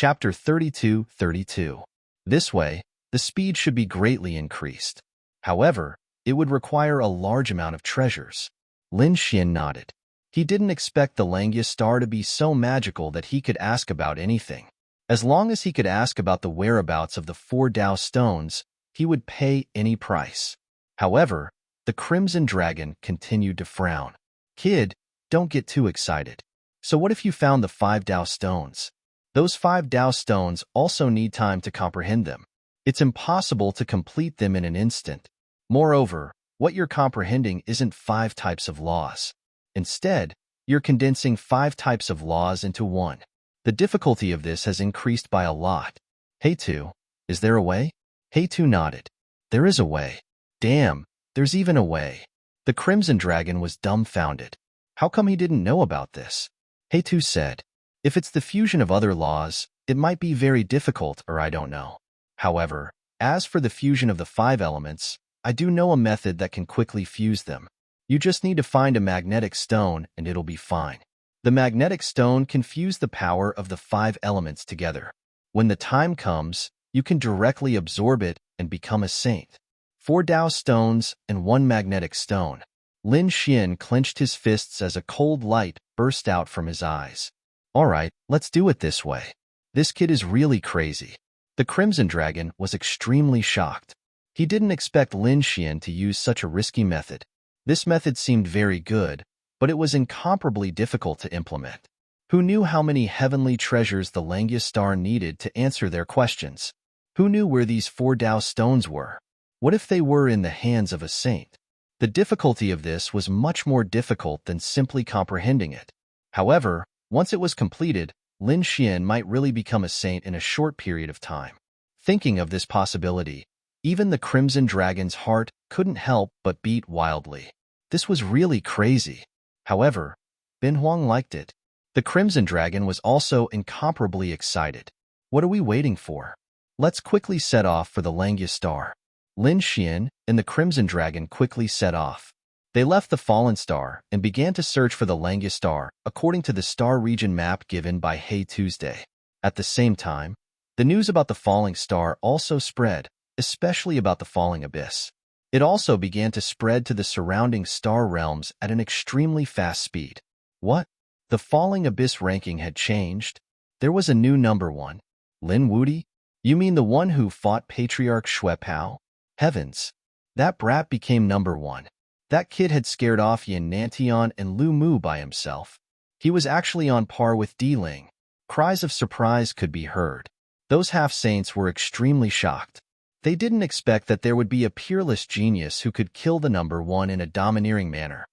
Chapter 32. This way, the speed should be greatly increased. However, it would require a large amount of treasures. Lin Xian nodded. He didn't expect the Langya star to be so magical that he could ask about anything. As long as he could ask about the whereabouts of the 4 Dao stones, he would pay any price. However, the Crimson Dragon continued to frown. Kid, don't get too excited. So what if you found the 5 Dao stones? Those 5 Dao stones also need time to comprehend them. It's impossible to complete them in an instant. Moreover, what you're comprehending isn't 5 types of laws. Instead, you're condensing 5 types of laws into one. The difficulty of this has increased by a lot. Hey Tu, is there a way? Hey Tu nodded. There is a way. Damn, there's even a way. The Crimson Dragon was dumbfounded. How come he didn't know about this? Hey Tu said, if it's the fusion of other laws, it might be very difficult, or I don't know. However, as for the fusion of the 5 elements, I do know a method that can quickly fuse them. You just need to find a magnetic stone and it'll be fine. The magnetic stone can fuse the power of the 5 elements together. When the time comes, you can directly absorb it and become a saint. 4 Dao stones and 1 magnetic stone. Lin Xian clenched his fists as a cold light burst out from his eyes. All right, let's do it this way. This kid is really crazy. The Crimson Dragon was extremely shocked. He didn't expect Lin Xian to use such a risky method. This method seemed very good, but it was incomparably difficult to implement. Who knew how many heavenly treasures the Langya star needed to answer their questions? Who knew where these 4 Dao stones were? What if they were in the hands of a saint? The difficulty of this was much more difficult than simply comprehending it. However, once it was completed, Lin Xian might really become a saint in a short period of time. Thinking of this possibility, even the Crimson Dragon's heart couldn't help but beat wildly. This was really crazy. However, Bin Huang liked it. The Crimson Dragon was also incomparably excited. What are we waiting for? Let's quickly set off for the Langya star. Lin Xian and the Crimson Dragon quickly set off. They left the fallen star and began to search for the Langya star according to the star region map given by Hey Tuesday. At the same time, the news about the falling star also spread, especially about the falling abyss. It also began to spread to the surrounding star realms at an extremely fast speed. What? The falling abyss ranking had changed? There was a new number 1. Lin Wudi? You mean the one who fought Patriarch Xue Pao? Heavens! That brat became number 1. That kid had scared off Yin Nantian and Lu Mu by himself. He was actually on par with Di Ling. Cries of surprise could be heard. Those half-saints were extremely shocked. They didn't expect that there would be a peerless genius who could kill the number 1 in a domineering manner.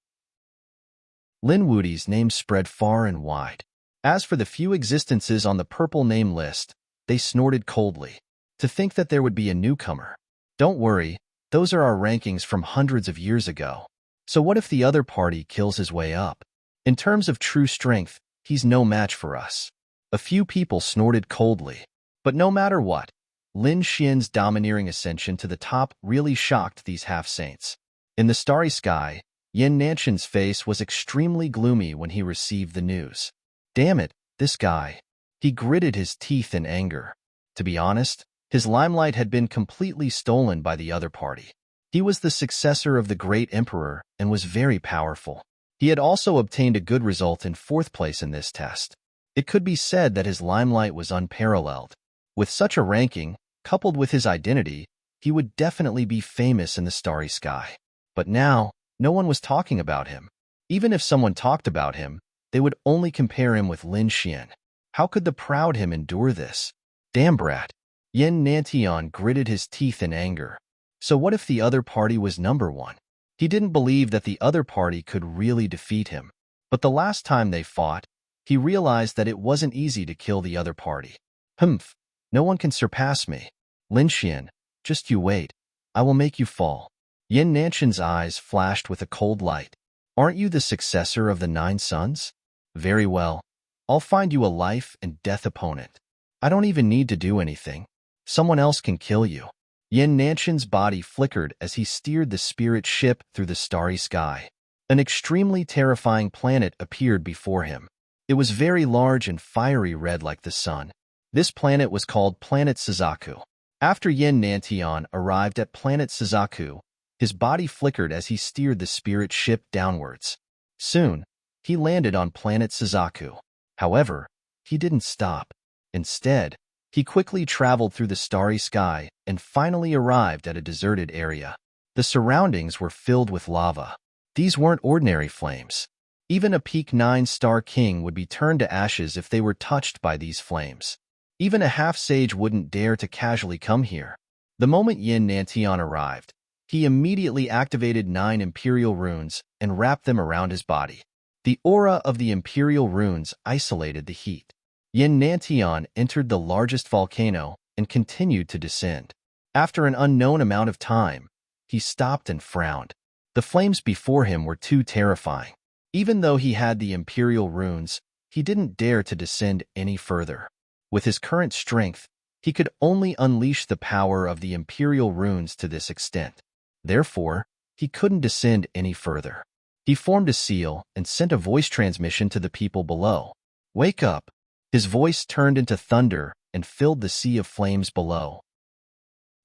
Lin Wudi's name spread far and wide. As for the few existences on the purple name list, they snorted coldly. To think that there would be a newcomer. Don't worry, those are our rankings from hundreds of years ago. So what if the other party kills his way up? In terms of true strength, he's no match for us. A few people snorted coldly. But no matter what, Lin Xian's domineering ascension to the top really shocked these half-saints. In the starry sky, Yin Nantian's face was extremely gloomy when he received the news. Damn it, this guy. He gritted his teeth in anger. To be honest, his limelight had been completely stolen by the other party. He was the successor of the great emperor and was very powerful. He had also obtained a good result in 4th place in this test. It could be said that his limelight was unparalleled. With such a ranking, coupled with his identity, he would definitely be famous in the starry sky. But now, no one was talking about him. Even if someone talked about him, they would only compare him with Lin Xian. How could the proud him endure this? Damn brat. Yin Nantian gritted his teeth in anger. So what if the other party was number 1? He didn't believe that the other party could really defeat him. But the last time they fought, he realized that it wasn't easy to kill the other party. Humph, no one can surpass me. Lin Xian, just you wait. I will make you fall. Yin Nantian's eyes flashed with a cold light. Aren't you the successor of the 9 sons? Very well. I'll find you a life and death opponent. I don't even need to do anything. Someone else can kill you. Yin Nantian's body flickered as he steered the spirit ship through the starry sky. An extremely terrifying planet appeared before him. It was very large and fiery red like the sun. This planet was called Planet Suzaku. After Yin Nantian arrived at Planet Suzaku, his body flickered as he steered the spirit ship downwards. Soon, he landed on Planet Suzaku. However, he didn't stop. Instead, he quickly traveled through the starry sky and finally arrived at a deserted area. The surroundings were filled with lava. These weren't ordinary flames. Even a peak 9-star king would be turned to ashes if they were touched by these flames. Even a half-sage wouldn't dare to casually come here. The moment Yin Nantian arrived, he immediately activated 9 Imperial runes and wrapped them around his body. The aura of the Imperial runes isolated the heat. Yin Nantian entered the largest volcano and continued to descend. After an unknown amount of time, he stopped and frowned. The flames before him were too terrifying. Even though he had the Imperial runes, he didn't dare to descend any further. With his current strength, he could only unleash the power of the Imperial runes to this extent. Therefore, he couldn't descend any further. He formed a seal and sent a voice transmission to the people below. "Wake up!" His voice turned into thunder and filled the sea of flames below.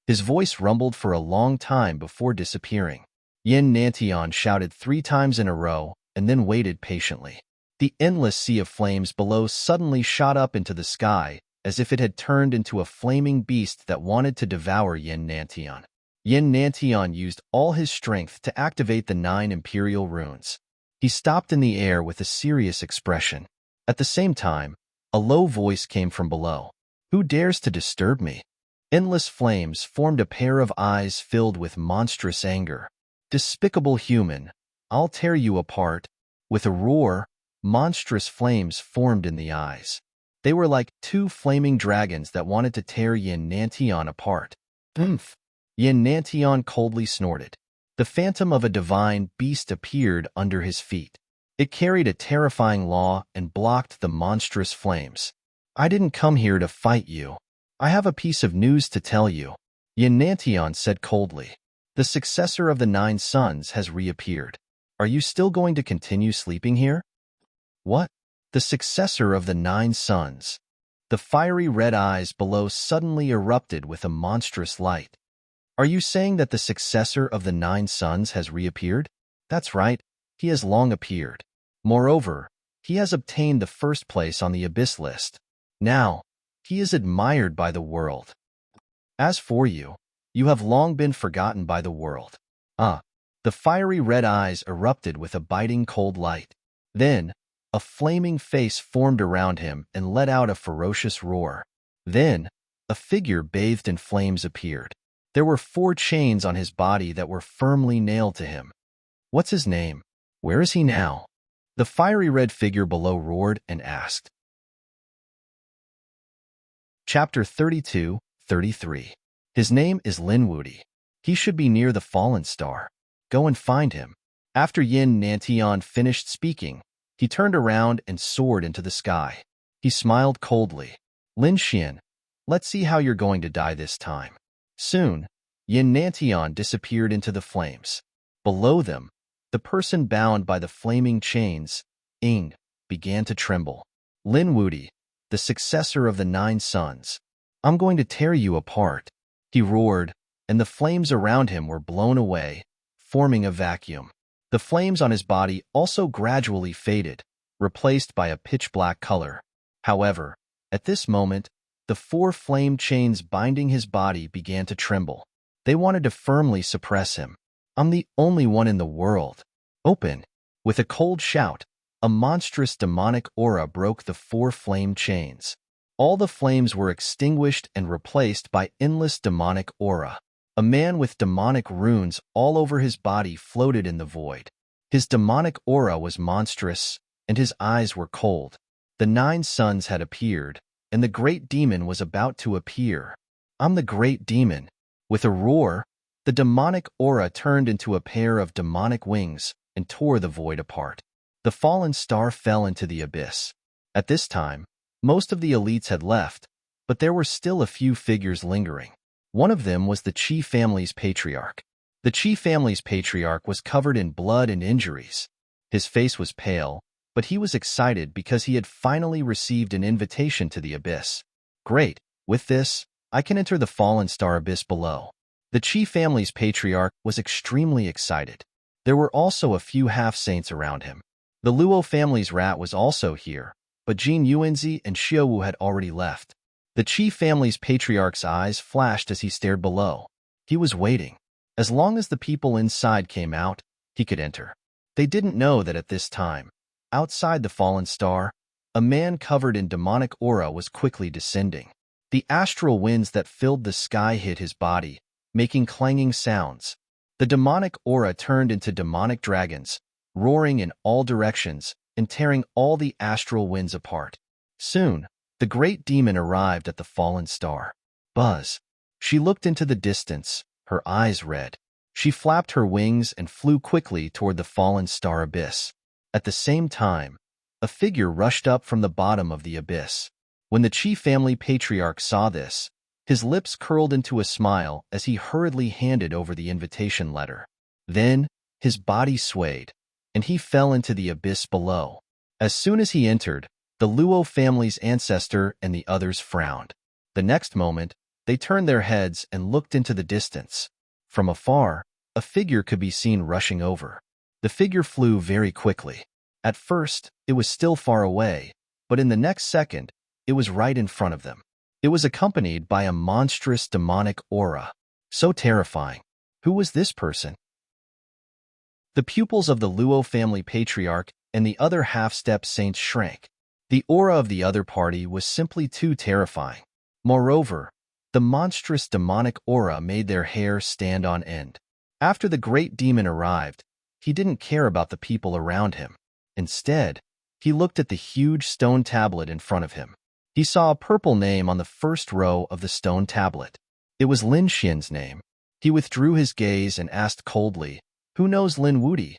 His voice rumbled for a long time before disappearing. Yin Nantian shouted 3 times in a row and then waited patiently. The endless sea of flames below suddenly shot up into the sky as if it had turned into a flaming beast that wanted to devour Yin Nantian. Yin Nantian used all his strength to activate the 9 Imperial runes. He stopped in the air with a serious expression. At the same time, a low voice came from below. "Who dares to disturb me?" Endless flames formed a pair of eyes filled with monstrous anger. "Despicable human, I'll tear you apart." With a roar, monstrous flames formed in the eyes. They were like 2 flaming dragons that wanted to tear Yin Nantian apart. "Oomph!" Yin Nantian coldly snorted. The phantom of a divine beast appeared under his feet. It carried a terrifying law and blocked the monstrous flames. "I didn't come here to fight you. I have a piece of news to tell you," Yin Nantian said coldly. "The successor of the 9 sons has reappeared. Are you still going to continue sleeping here?" "What? The successor of the 9 sons?" The fiery red eyes below suddenly erupted with a monstrous light. "Are you saying that the successor of the 9 sons has reappeared?" "That's right, he has long appeared. Moreover, he has obtained the first place on the Abyss list. Now, he is admired by the world. As for you, you have long been forgotten by the world." The fiery red eyes erupted with a biting cold light. Then, a flaming face formed around him and let out a ferocious roar. Then, a figure bathed in flames appeared. There were 4 chains on his body that were firmly nailed to him. "What's his name? Where is he now?" The fiery red figure below roared and asked. Chapter 32-33. His name is Linwudi. He should be near the fallen star. Go and find him. After Yin Nantian finished speaking, he turned around and soared into the sky. He smiled coldly. "Lin Xian, let's see how you're going to die this time." Soon, Yin Nantian disappeared into the flames. Below them, the person bound by the flaming chains, Ing, began to tremble. "Linwudi, the successor of the 9 sons. I'm going to tear you apart," he roared, and the flames around him were blown away, forming a vacuum. The flames on his body also gradually faded, replaced by a pitch-black color. However, at this moment, the 4 flame chains binding his body began to tremble. They wanted to firmly suppress him. "I'm the only one in the world. Open!" With a cold shout, a monstrous demonic aura broke the 4 flame chains. All the flames were extinguished and replaced by endless demonic aura. A man with demonic runes all over his body floated in the void. His demonic aura was monstrous, and his eyes were cold. The 9 sons had appeared, and the great demon was about to appear. "I'm the great demon." With a roar, the demonic aura turned into a pair of demonic wings and tore the void apart. The fallen star fell into the abyss. At this time, most of the elites had left, but there were still a few figures lingering. One of them was the Qi family's patriarch. The Qi family's patriarch was covered in blood and injuries. His face was pale, but he was excited because he had finally received an invitation to the abyss. Great. With this, I can enter the fallen star abyss below. The Chi family's patriarch was extremely excited. There were also a few half-saints around him. The Luo family's rat was also here, but Jin Yuanzi and Xiaowu had already left. The Chi family's patriarch's eyes flashed as he stared below. He was waiting. As long as the people inside came out, he could enter. They didn't know that at this time, outside the fallen star, a man covered in demonic aura was quickly descending. The astral winds that filled the sky hit his body, making clanging sounds. The demonic aura turned into demonic dragons, roaring in all directions and tearing all the astral winds apart. Soon, the great demon arrived at the fallen star. Buzz. She looked into the distance, her eyes red. She flapped her wings and flew quickly toward the fallen star abyss. At the same time, a figure rushed up from the bottom of the abyss. When the Chi family patriarch saw this, his lips curled into a smile as he hurriedly handed over the invitation letter. Then, his body swayed, and he fell into the abyss below. As soon as he entered, the Luo family's ancestor and the others frowned. The next moment, they turned their heads and looked into the distance. From afar, a figure could be seen rushing over. The figure flew very quickly. At first, it was still far away, but in the next second, it was right in front of them. It was accompanied by a monstrous demonic aura. So terrifying. Who was this person? The pupils of the Luo family patriarch and the other half-step saints shrank. The aura of the other party was simply too terrifying. Moreover, the monstrous demonic aura made their hair stand on end. After the great demon arrived, he didn't care about the people around him. Instead, he looked at the huge stone tablet in front of him. He saw a purple name on the first row of the stone tablet. It was Lin Xian's name. He withdrew his gaze and asked coldly, "Who knows Lin Wudi?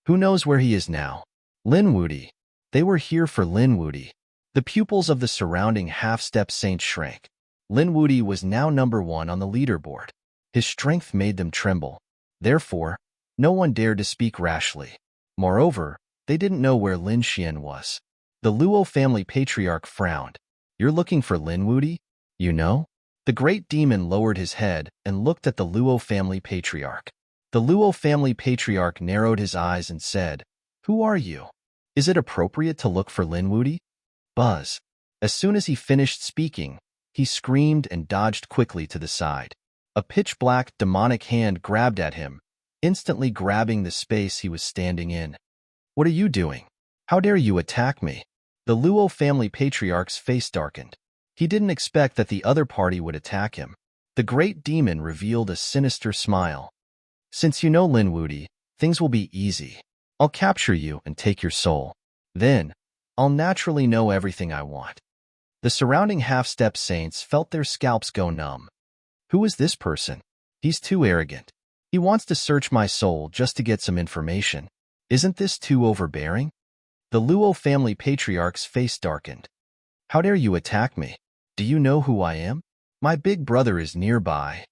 Who knows where he is now?" Lin Wudi. They were here for Lin Wudi. The pupils of the surrounding half-step saints shrank. Lin Wudi was now number 1 on the leaderboard. His strength made them tremble. Therefore, no one dared to speak rashly. Moreover, they didn't know where Lin Xian was. The Luo family patriarch frowned. "You're looking for Lin Wudi? You know?" The great demon lowered his head and looked at the Luo family patriarch. The Luo family patriarch narrowed his eyes and said, "Who are you? Is it appropriate to look for Lin Wudi?" Buzz. As soon as he finished speaking, he screamed and dodged quickly to the side. A pitch-black demonic hand grabbed at him, instantly grabbing the space he was standing in. "What are you doing? How dare you attack me?" The Luo family patriarch's face darkened. He didn't expect that the other party would attack him. The great demon revealed a sinister smile. "Since you know Lin Wudi, things will be easy. I'll capture you and take your soul. Then, I'll naturally know everything I want." The surrounding half-step saints felt their scalps go numb. Who is this person? He's too arrogant. He wants to search my soul just to get some information. Isn't this too overbearing? The Luo family patriarch's face darkened. "How dare you attack me? Do you know who I am? My big brother is nearby.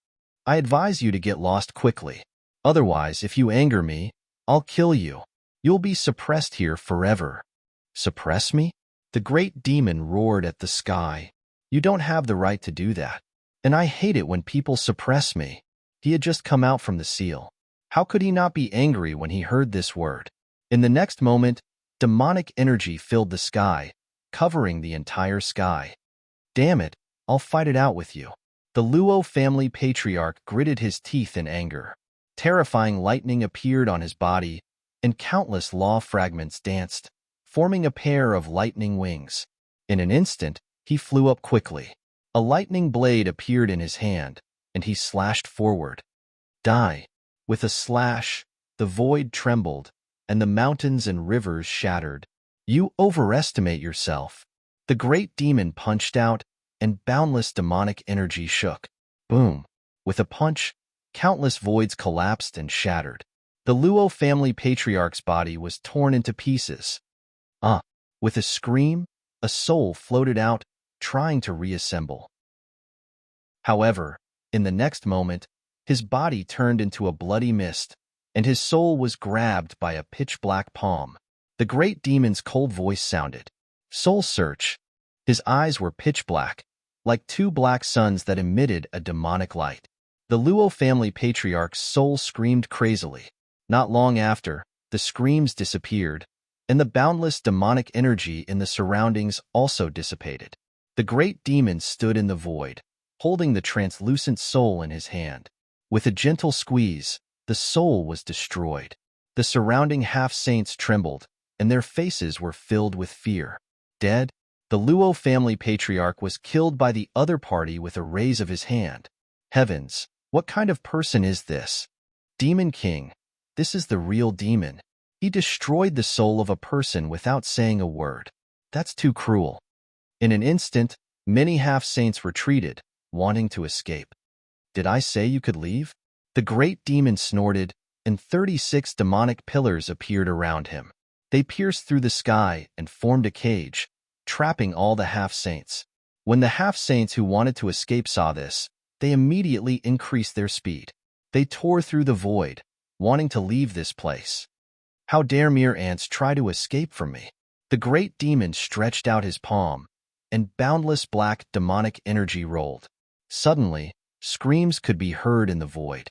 I advise you to get lost quickly. Otherwise, if you anger me, I'll kill you. You'll be suppressed here forever." "Suppress me?" The great demon roared at the sky. "You don't have the right to do that. And I hate it when people suppress me." He had just come out from the seal. How could he not be angry when he heard this word? In the next moment, demonic energy filled the sky, covering the entire sky. "Damn it, I'll fight it out with you." The Luo family patriarch gritted his teeth in anger. Terrifying lightning appeared on his body, and countless law fragments danced, forming a pair of lightning wings. In an instant, he flew up quickly. A lightning blade appeared in his hand, and he slashed forward. Die. With a slash, the void trembled, and the mountains and rivers shattered. "You overestimate yourself." The great demon punched out, and boundless demonic energy shook. Boom. With a punch, countless voids collapsed and shattered. The Luo family patriarch's body was torn into pieces. With a scream, a soul floated out, trying to reassemble. However, in the next moment, his body turned into a bloody mist, and his soul was grabbed by a pitch-black palm. The great demon's cold voice sounded. "Soul search." His eyes were pitch black, like two black suns that emitted a demonic light. The Luo family patriarch's soul screamed crazily. Not long after, the screams disappeared, and the boundless demonic energy in the surroundings also dissipated. The great demon stood in the void, holding the translucent soul in his hand. With a gentle squeeze, the soul was destroyed. The surrounding half-saints trembled, and their faces were filled with fear. Dead, the Luo family patriarch was killed by the other party with a raise of his hand. Heavens, what kind of person is this? Demon King, this is the real demon. He destroyed the soul of a person without saying a word. That's too cruel. In an instant, many half-saints retreated, wanting to escape. Did I say you could leave? The great demon snorted, and 36 demonic pillars appeared around him. They pierced through the sky and formed a cage, trapping all the half-saints. When the half-saints who wanted to escape saw this, they immediately increased their speed. They tore through the void, wanting to leave this place. How dare mere ants try to escape from me? The great demon stretched out his palm, and boundless black demonic energy rolled. Suddenly, screams could be heard in the void.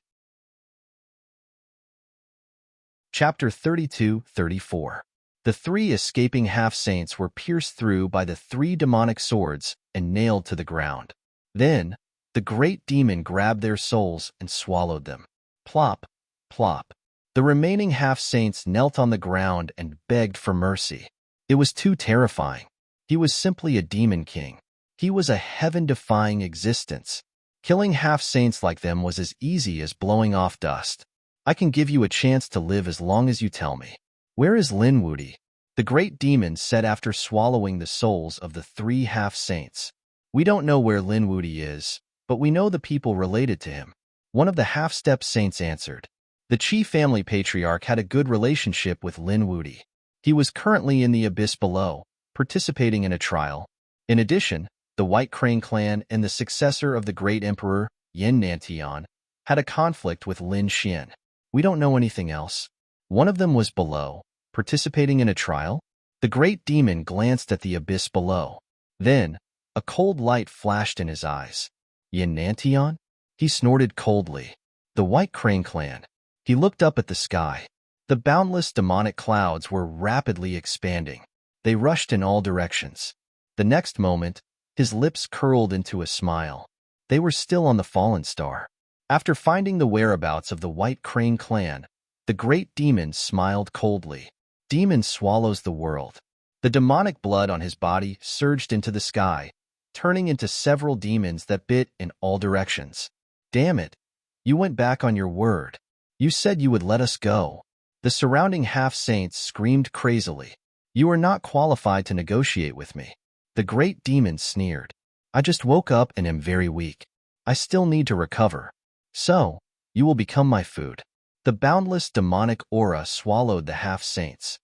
Chapter 32-34. The three escaping half-saints were pierced through by the three demonic swords and nailed to the ground. Then, the great demon grabbed their souls and swallowed them. Plop, plop. The remaining half-saints knelt on the ground and begged for mercy. It was too terrifying. He was simply a demon king. He was a heaven-defying existence. Killing half-saints like them was as easy as blowing off dust. I can give you a chance to live as long as you tell me. Where is Lin Wuti? The great demon said after swallowing the souls of the three half-saints. We don't know where Lin Wuti is, but we know the people related to him. One of the half-step saints answered. The Qi family patriarch had a good relationship with Lin Wuti. He was currently in the abyss below, participating in a trial. In addition, the White Crane clan and the successor of the great emperor, Yin Nantian, had a conflict with Lin Xian. We don't know anything else. One of them was below, participating in a trial. The great demon glanced at the abyss below. Then, a cold light flashed in his eyes. Yin Nantian? He snorted coldly. The White Crane clan. He looked up at the sky. The boundless demonic clouds were rapidly expanding. They rushed in all directions. The next moment, his lips curled into a smile. They were still on the fallen star. After finding the whereabouts of the White Crane clan, the great demon smiled coldly. Demon swallows the world. The demonic blood on his body surged into the sky, turning into several demons that bit in all directions. Damn it! You went back on your word. You said you would let us go. The surrounding half-saints screamed crazily. You are not qualified to negotiate with me. The great demon sneered. I just woke up and am very weak. I still need to recover. So, you will become my food. The boundless demonic aura swallowed the half-saints.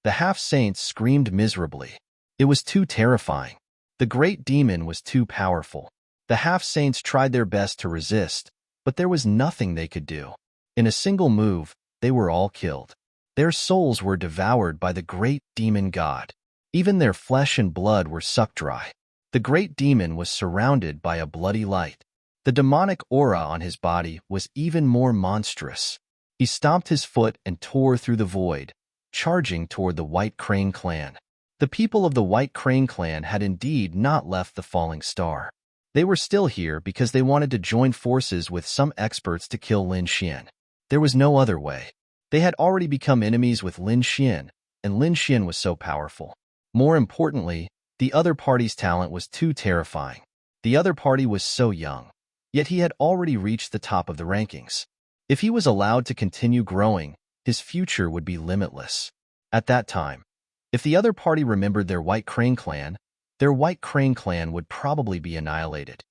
The half-saints screamed miserably. It was too terrifying. The great demon was too powerful. The half-saints tried their best to resist, but there was nothing they could do. In a single move, they were all killed. Their souls were devoured by the great demon god. Even their flesh and blood were sucked dry. The great demon was surrounded by a bloody light. The demonic aura on his body was even more monstrous. He stomped his foot and tore through the void, charging toward the White Crane clan. The people of the White Crane clan had indeed not left the falling star. They were still here because they wanted to join forces with some experts to kill Lin Xian. There was no other way. They had already become enemies with Lin Xian, and Lin Xian was so powerful. More importantly, the other party's talent was too terrifying. The other party was so young, yet he had already reached the top of the rankings. If he was allowed to continue growing, his future would be limitless. At that time, if the other party remembered their White Crane clan, their White Crane clan would probably be annihilated.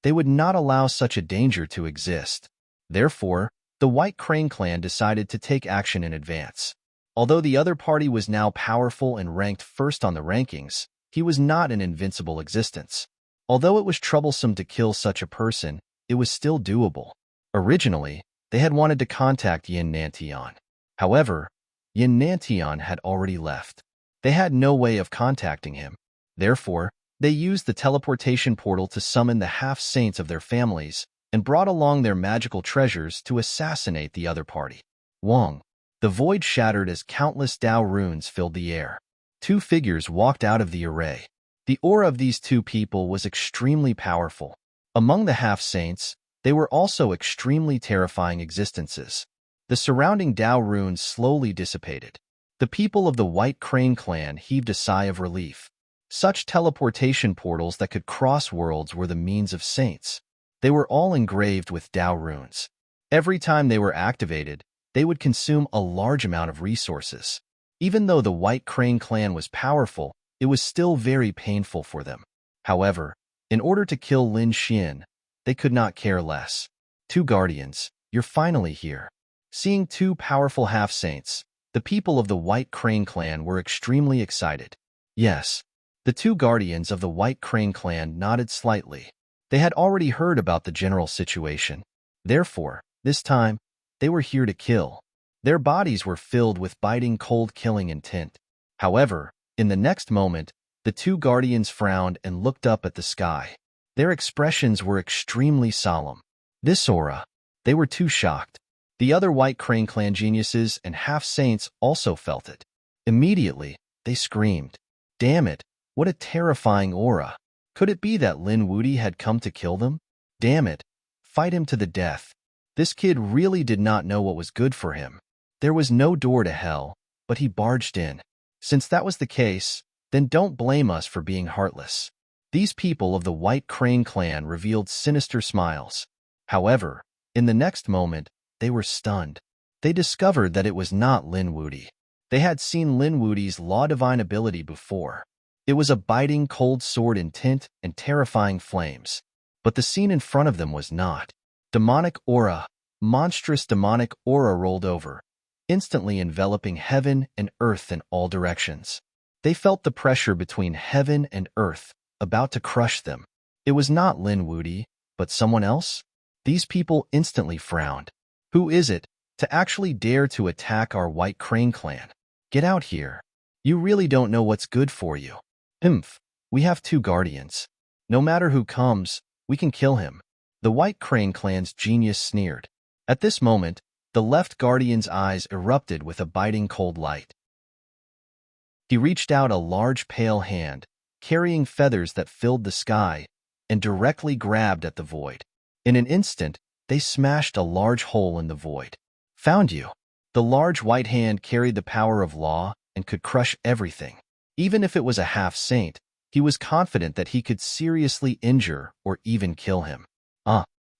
They would not allow such a danger to exist. Therefore, the White Crane clan decided to take action in advance. Although the other party was now powerful and ranked first on the rankings, he was not an invincible existence. Although it was troublesome to kill such a person, it was still doable. Originally, they had wanted to contact Yin Nantian. However, Yin Nantian had already left. They had no way of contacting him. Therefore, They used the teleportation portal to summon the half-saints of their families and brought along their magical treasures to assassinate the other party. Wong. The void shattered as countless Dao runes filled the air. Two figures walked out of the array. The aura of these two people was extremely powerful. Among the half-saints, they were also extremely terrifying existences. The surrounding Dao runes slowly dissipated. The people of the White Crane clan heaved a sigh of relief. Such teleportation portals that could cross worlds were the means of saints. They were all engraved with Dao runes. Every time they were activated, they would consume a large amount of resources. Even though the White Crane clan was powerful, it was still very painful for them. However, in order to kill Lin Xian, they could not care less. Two guardians, you're finally here. Seeing two powerful half-saints, the people of the White Crane clan were extremely excited. Yes, the two guardians of the White Crane clan nodded slightly. They had already heard about the general situation. Therefore, this time, they were here to kill. Their bodies were filled with biting cold killing intent. However, in the next moment, the two guardians frowned and looked up at the sky. Their expressions were extremely solemn. This aura, they were too shocked. The other White Crane clan geniuses and half-saints also felt it. Immediately, they screamed. Damn it, what a terrifying aura. Could it be that Lin Wuti had come to kill them? Damn it, fight him to the death. This kid really did not know what was good for him. There was no door to hell, but he barged in. Since that was the case, then don't blame us for being heartless. These people of the White Crane clan revealed sinister smiles. However, in the next moment, they were stunned. They discovered that it was not Lin Wuti. They had seen Lin Wuti's law divine ability before. It was a biting cold sword in tint and terrifying flames. But the scene in front of them was not. Demonic aura, monstrous demonic aura rolled over, instantly enveloping heaven and earth in all directions. They felt the pressure between heaven and earth, about to crush them. It was not Lin Wuti, but someone else? These people instantly frowned. Who is it, to actually dare to attack our White Crane clan? Get out here. You really don't know what's good for you. We have two guardians. No matter who comes, we can kill him. The White Crane clan's genius sneered. At this moment, the left guardian's eyes erupted with a biting cold light. He reached out a large pale hand, carrying feathers that filled the sky, and directly grabbed at the void. In an instant, they smashed a large hole in the void. Found you. The large white hand carried the power of law and could crush everything. Even if it was a half-saint, he was confident that he could seriously injure or even kill him.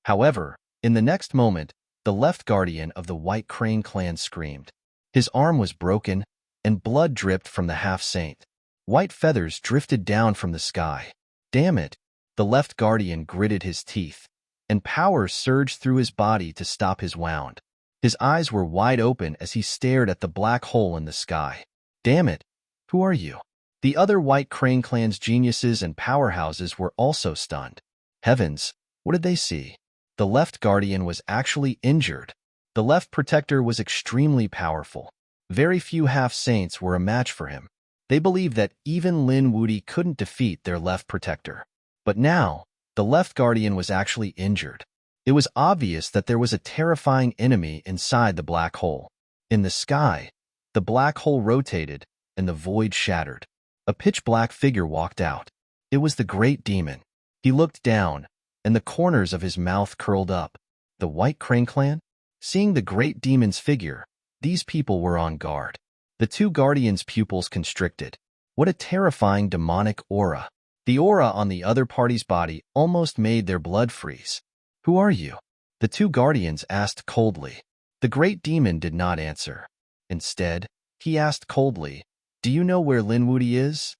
However, in the next moment, the left guardian of the White Crane clan screamed. His arm was broken, and blood dripped from the half-saint. White feathers drifted down from the sky. Damn it! The left guardian gritted his teeth, and power surged through his body to stop his wound. His eyes were wide open as he stared at the black hole in the sky. Damn it! Who are you? The other White Crane clan's geniuses and powerhouses were also stunned. Heavens, what did they see? The left guardian was actually injured. The left protector was extremely powerful. Very few half-saints were a match for him. They believed that even Lin Wuti couldn't defeat their left protector. But now, the left guardian was actually injured. It was obvious that there was a terrifying enemy inside the black hole. In the sky, the black hole rotated, and the void shattered. A pitch-black figure walked out. It was the great demon. He looked down, and the corners of his mouth curled up. The White Crane clan? Seeing the great demon's figure, these people were on guard. The two guardians' pupils constricted. What a terrifying demonic aura. The aura on the other party's body almost made their blood freeze. Who are you? The two guardians asked coldly. The great demon did not answer. Instead, he asked coldly, Do you know where Lin Wuti is?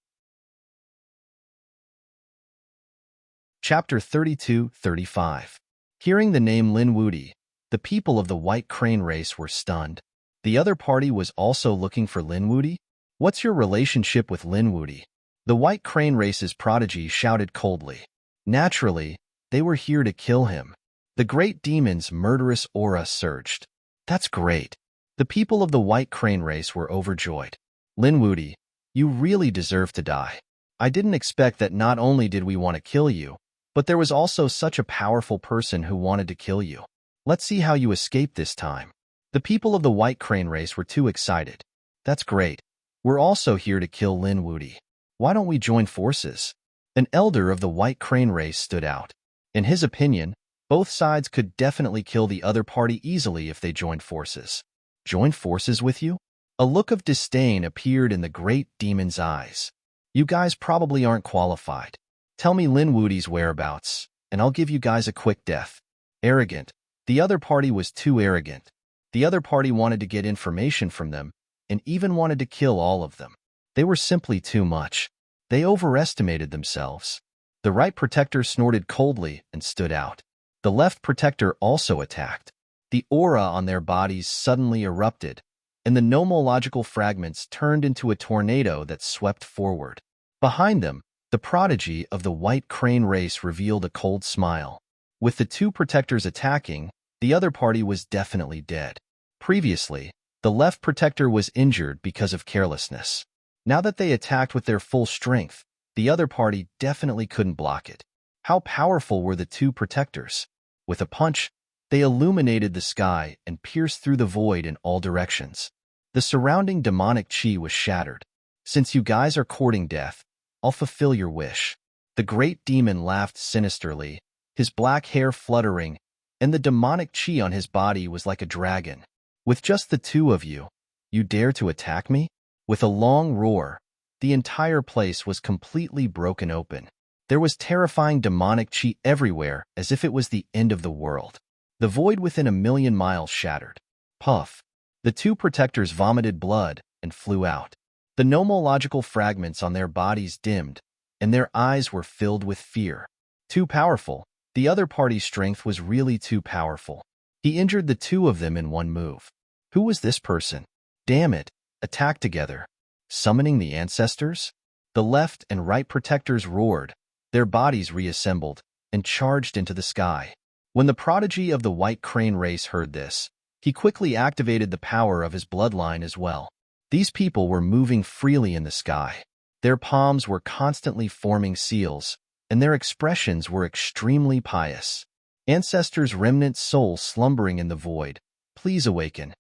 Chapter 32-35. Hearing the name Lin Wuti, the people of the White Crane race were stunned. The other party was also looking for Lin Wuti? What's your relationship with Lin Wuti? The White Crane race's prodigy shouted coldly. Naturally, they were here to kill him. The great demon's murderous aura surged. That's great. The people of the White Crane race were overjoyed. Lin Wuti, you really deserve to die. I didn't expect that not only did we want to kill you, but there was also such a powerful person who wanted to kill you. Let's see how you escape this time. The people of the White Crane race were too excited. That's great. We're also here to kill Lin Wudi. Why don't we join forces? An elder of the White Crane race stood out. In his opinion, both sides could definitely kill the other party easily if they joined forces. Join forces with you? A look of disdain appeared in the great demon's eyes. You guys probably aren't qualified. Tell me Lin Wudi's whereabouts, and I'll give you guys a quick death. Arrogant. The other party was too arrogant. The other party wanted to get information from them, and even wanted to kill all of them. They were simply too much. They overestimated themselves. The right protector snorted coldly and stood out. The left protector also attacked. The aura on their bodies suddenly erupted, and the nomological fragments turned into a tornado that swept forward. Behind them, the prodigy of the White Crane race revealed a cold smile. With the two protectors attacking, the other party was definitely dead. Previously, the left protector was injured because of carelessness. Now that they attacked with their full strength, the other party definitely couldn't block it. How powerful were the two protectors? With a punch, they illuminated the sky and pierced through the void in all directions. The surrounding demonic chi was shattered. Since you guys are courting death, I'll fulfill your wish. The great demon laughed sinisterly, his black hair fluttering, and the demonic chi on his body was like a dragon. With just the two of you, you dare to attack me? With a long roar, the entire place was completely broken open. There was terrifying demonic chi everywhere, as if it was the end of the world. The void within 1,000,000 miles shattered. Puff. The two protectors vomited blood and flew out. The nomological fragments on their bodies dimmed, and their eyes were filled with fear. Too powerful. The other party's strength was really too powerful. He injured the two of them in one move. Who was this person? Damn it. Attack together. Summoning the ancestors? The left and right protectors roared, their bodies reassembled, and charged into the sky. When the prodigy of the White Crane race heard this, he quickly activated the power of his bloodline as well. These people were moving freely in the sky. Their palms were constantly forming seals, and their expressions were extremely pious. Ancestors' remnant soul slumbering in the void, please awaken.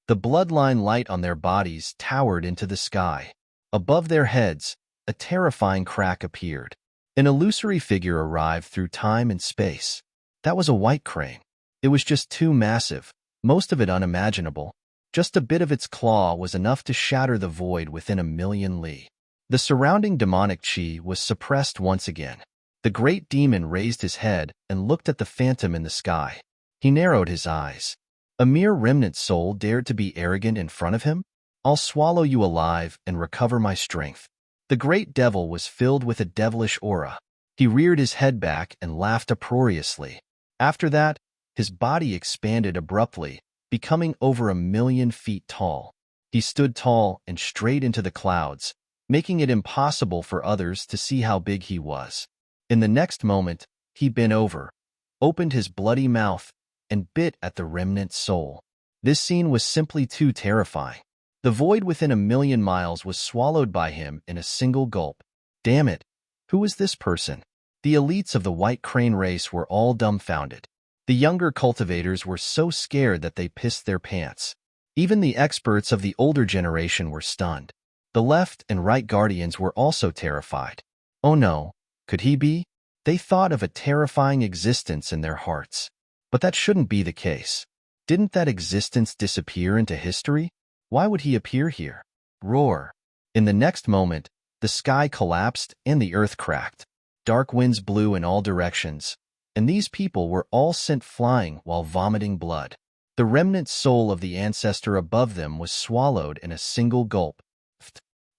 The bloodline light on their bodies towered into the sky. Above their heads, a terrifying crack appeared. An illusory figure arrived through time and space. That was a white crane. It was just too massive, most of it unimaginable. Just a bit of its claw was enough to shatter the void within 1,000,000 li. The surrounding demonic chi was suppressed once again. The great demon raised his head and looked at the phantom in the sky. He narrowed his eyes. A mere remnant soul dared to be arrogant in front of him? I'll swallow you alive and recover my strength. The great devil was filled with a devilish aura. He reared his head back and laughed uproariously. After that, his body expanded abruptly, becoming over 1,000,000 feet tall. He stood tall and straight into the clouds, making it impossible for others to see how big he was. In the next moment, he bent over, opened his bloody mouth, and bit at the remnant soul. This scene was simply too terrifying. The void within 1,000,000 miles was swallowed by him in a single gulp. Damn it! Who was this person? The elites of the White Crane race were all dumbfounded. The younger cultivators were so scared that they pissed their pants. Even the experts of the older generation were stunned. The left and right guardians were also terrified. Oh no, could he be? They thought of a terrifying existence in their hearts. But that shouldn't be the case. Didn't that existence disappear into history? Why would he appear here? Roar. In the next moment, the sky collapsed and the earth cracked. Dark winds blew in all directions, and these people were all sent flying while vomiting blood. The remnant soul of the ancestor above them was swallowed in a single gulp.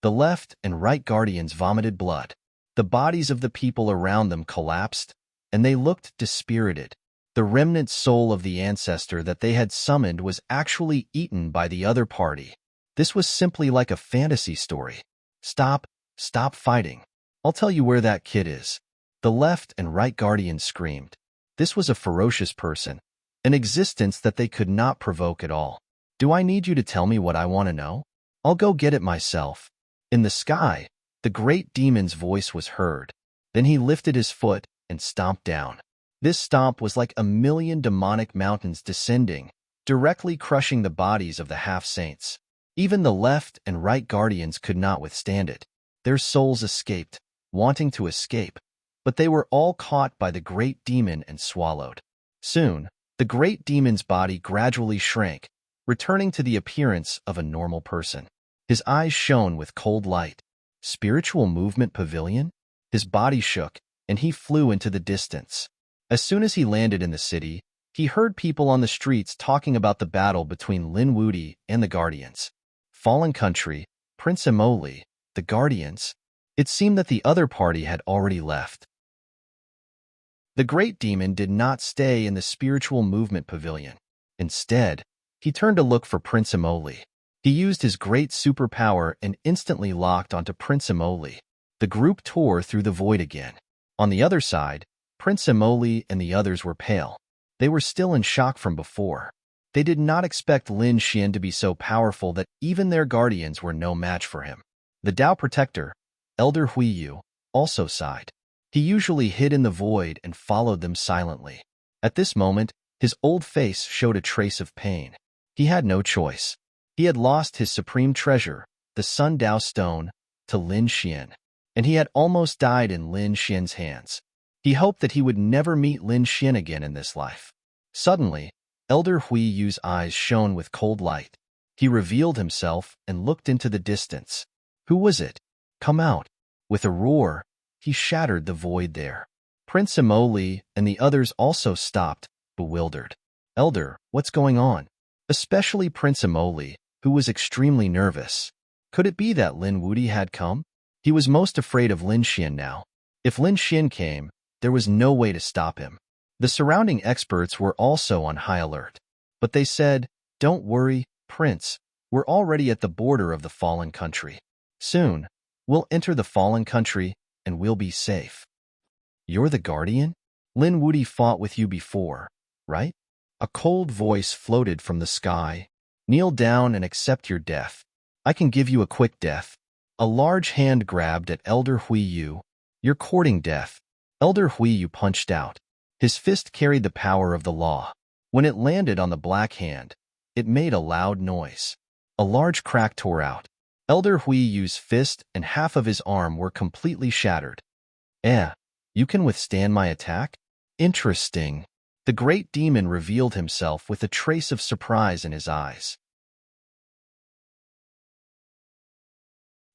The left and right guardians vomited blood. The bodies of the people around them collapsed, and they looked dispirited. The remnant soul of the ancestor that they had summoned was actually eaten by the other party. This was simply like a fantasy story. Stop fighting. I'll tell you where that kid is. The left and right guardians screamed. This was a ferocious person, an existence that they could not provoke at all. Do I need you to tell me what I want to know? I'll go get it myself. In the sky, the great demon's voice was heard. Then he lifted his foot and stomped down. This stomp was like a million demonic mountains descending, directly crushing the bodies of the half-saints. Even the left and right guardians could not withstand it. Their souls escaped, wanting to escape, but they were all caught by the great demon and swallowed. Soon, the great demon's body gradually shrank, returning to the appearance of a normal person. His eyes shone with cold light. Spiritual movement pavilion? His body shook, and he flew into the distance. As soon as he landed in the city, he heard people on the streets talking about the battle between Lin Wuti and the Guardians. Fallen Country, Prince Emoli, the Guardians. It seemed that the other party had already left. The great demon did not stay in the spiritual movement pavilion. Instead, he turned to look for Prince Emoli. He used his great superpower and instantly locked onto Prince Emoli. The group tore through the void again. On the other side, Prince Emoli and the others were pale. They were still in shock from before. They did not expect Lin Xian to be so powerful that even their guardians were no match for him. The Tao Protector, Elder Huiyu, also sighed. He usually hid in the void and followed them silently. At this moment, his old face showed a trace of pain. He had no choice. He had lost his supreme treasure, the Sun Dao Stone, to Lin Xian, and he had almost died in Lin Xian's hands. He hoped that he would never meet Lin Xian again in this life. Suddenly, Elder Huiyu's eyes shone with cold light. He revealed himself and looked into the distance. Who was it? Come out. With a roar, he shattered the void there. Prince Emoli and the others also stopped, bewildered. Elder, what's going on? Especially Prince Emoli, who was extremely nervous. Could it be that Lin Wuti had come? He was most afraid of Lin Xian now. If Lin Xian came, there was no way to stop him. The surrounding experts were also on high alert. But they said, "Don't worry, Prince. We're already at the border of the Fallen Country. Soon, we'll enter the Fallen Country and we'll be safe." You're the Guardian? Lin Wuti fought with you before, right? A cold voice floated from the sky. Kneel down and accept your death. I can give you a quick death. A large hand grabbed at Elder Huiyu. You're courting death. Elder Huiyu punched out. His fist carried the power of the law. When it landed on the black hand, it made a loud noise. A large crack tore out. Elder Huiyu's fist and half of his arm were completely shattered. You can withstand my attack? Interesting. The great demon revealed himself with a trace of surprise in his eyes.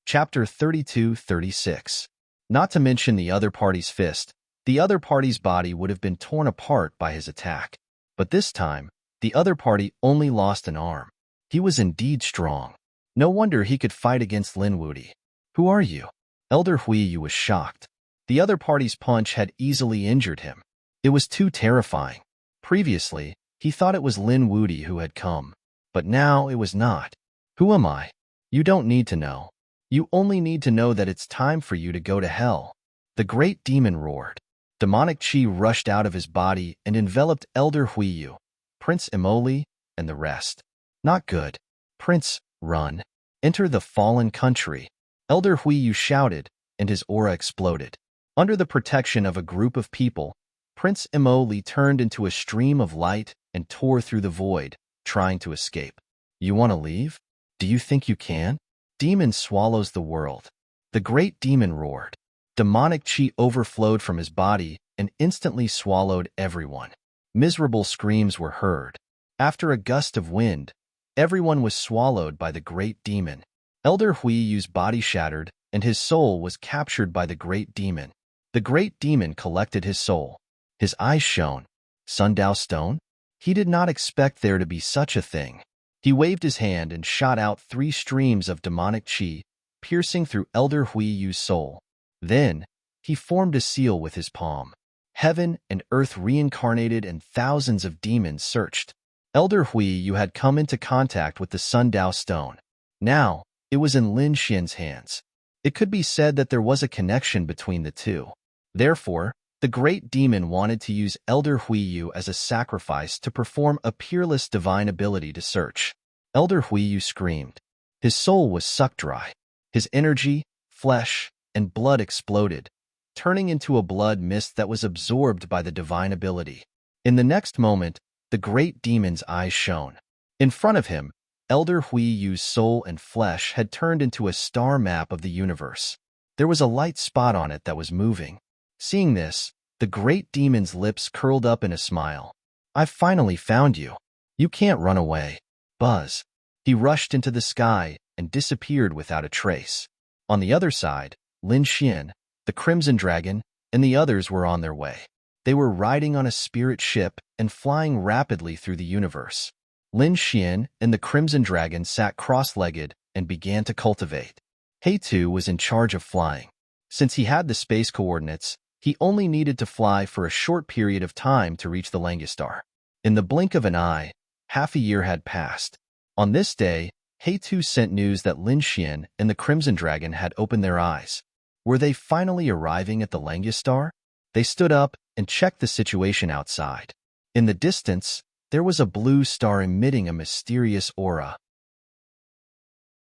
Chapter 32-36. Not to mention the other party's fist, the other party's body would have been torn apart by his attack. But this time, the other party only lost an arm. He was indeed strong. No wonder he could fight against Lin Wuti. Who are you? Elder Huiyu was shocked. The other party's punch had easily injured him. It was too terrifying. Previously, he thought it was Lin Wuti who had come. But now it was not. Who am I? You don't need to know. You only need to know that it's time for you to go to hell. The great demon roared. Demonic chi rushed out of his body and enveloped Elder Huiyu, Prince Emoli, and the rest. Not good. Prince, run. Enter the Fallen Country. Elder Huiyu shouted, and his aura exploded. Under the protection of a group of people, Prince Emoli turned into a stream of light and tore through the void, trying to escape. You want to leave? Do you think you can? Demon swallows the world. The great demon roared. Demonic chi overflowed from his body and instantly swallowed everyone. Miserable screams were heard. After a gust of wind, everyone was swallowed by the great demon. Elder Huiyu's body shattered, and his soul was captured by the great demon. The great demon collected his soul. His eyes shone. Sun Dao Stone? He did not expect there to be such a thing. He waved his hand and shot out 3 streams of demonic chi, piercing through Elder Huiyu's soul. Then, he formed a seal with his palm. Heaven and earth reincarnated and thousands of demons searched. Elder Huiyu had come into contact with the Sun Dao Stone. Now, it was in Lin Xian's hands. It could be said that there was a connection between the two. Therefore, the great demon wanted to use Elder Huiyu as a sacrifice to perform a peerless divine ability to search. Elder Huiyu screamed. His soul was sucked dry. His energy, flesh, and blood exploded, turning into a blood mist that was absorbed by the divine ability. In the next moment, the great demon's eyes shone. In front of him, Elder Hui Yu's soul and flesh had turned into a star map of the universe. There was a light spot on it that was moving. Seeing this, the great demon's lips curled up in a smile. "I've finally found you. You can't run away." Buzz. He rushed into the sky and disappeared without a trace. On the other side, Lin Xian, the Crimson Dragon, and the others were on their way. They were riding on a spirit ship and flying rapidly through the universe. Lin Xian and the Crimson Dragon sat cross-legged and began to cultivate. He-Tu was in charge of flying. Since he had the space coordinates, he only needed to fly for a short period of time to reach the Langistar. In the blink of an eye, half a year had passed. On this day, He-Tu sent news that Lin Xian and the Crimson Dragon had opened their eyes. Were they finally arriving at the Langistar? They stood up and checked the situation outside. In the distance, there was a blue star emitting a mysterious aura.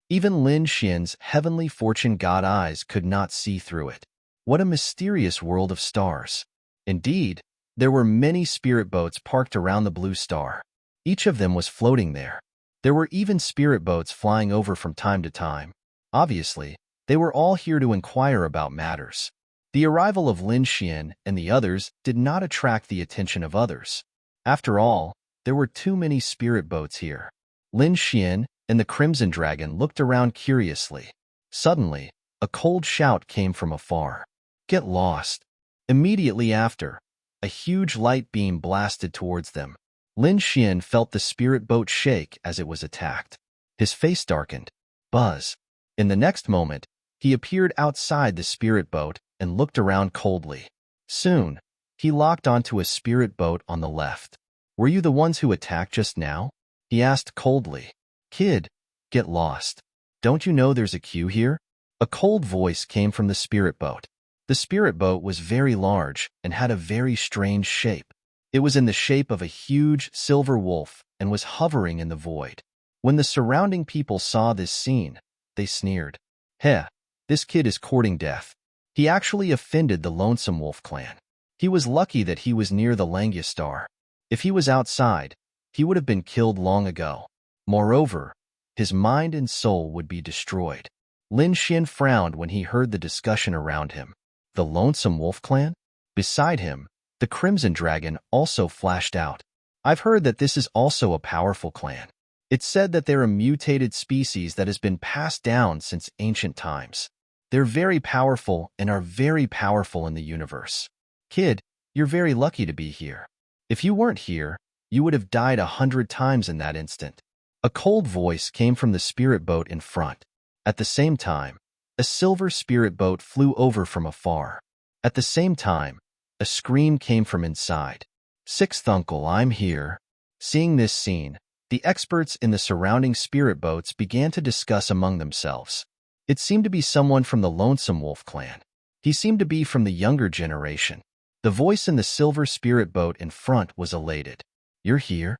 Even Lin Xian's heavenly fortune god eyes could not see through it. What a mysterious world of stars. Indeed, there were many spirit boats parked around the blue star. Each of them was floating there. There were even spirit boats flying over from time to time. Obviously, they were all here to inquire about matters. The arrival of Lin Xian and the others did not attract the attention of others. After all, there were too many spirit boats here. Lin Xian and the Crimson Dragon looked around curiously. Suddenly, a cold shout came from afar. "Get lost!" Immediately after, a huge light beam blasted towards them. Lin Xian felt the spirit boat shake as it was attacked. His face darkened. Buzz. In the next moment, he appeared outside the spirit boat and looked around coldly. Soon, he locked onto a spirit boat on the left. "Were you the ones who attacked just now?" he asked coldly. "Kid, get lost. Don't you know there's a queue here?" A cold voice came from the spirit boat. The spirit boat was very large and had a very strange shape. It was in the shape of a huge silver wolf and was hovering in the void. When the surrounding people saw this scene, they sneered. "Heh, this kid is courting death. He actually offended the Lonesome Wolf clan. He was lucky that he was near the Langistar. If he was outside, he would have been killed long ago. Moreover, his mind and soul would be destroyed." Lin Xian frowned when he heard the discussion around him. The Lonesome Wolf clan? Beside him, the Crimson Dragon also flashed out. "I've heard that this is also a powerful clan. It's said that they're a mutated species that has been passed down since ancient times. They're very powerful and are very powerful in the universe. Kid, you're very lucky to be here. If you weren't here, you would have died 100 times in that instant." A cold voice came from the spirit boat in front. At the same time, a silver spirit boat flew over from afar. At the same time, a scream came from inside. "Sixth uncle, I'm here." Seeing this scene, the experts in the surrounding spirit boats began to discuss among themselves. It seemed to be someone from the Lonesome Wolf clan. He seemed to be from the younger generation. The voice in the silver spirit boat in front was elated. "You're here?"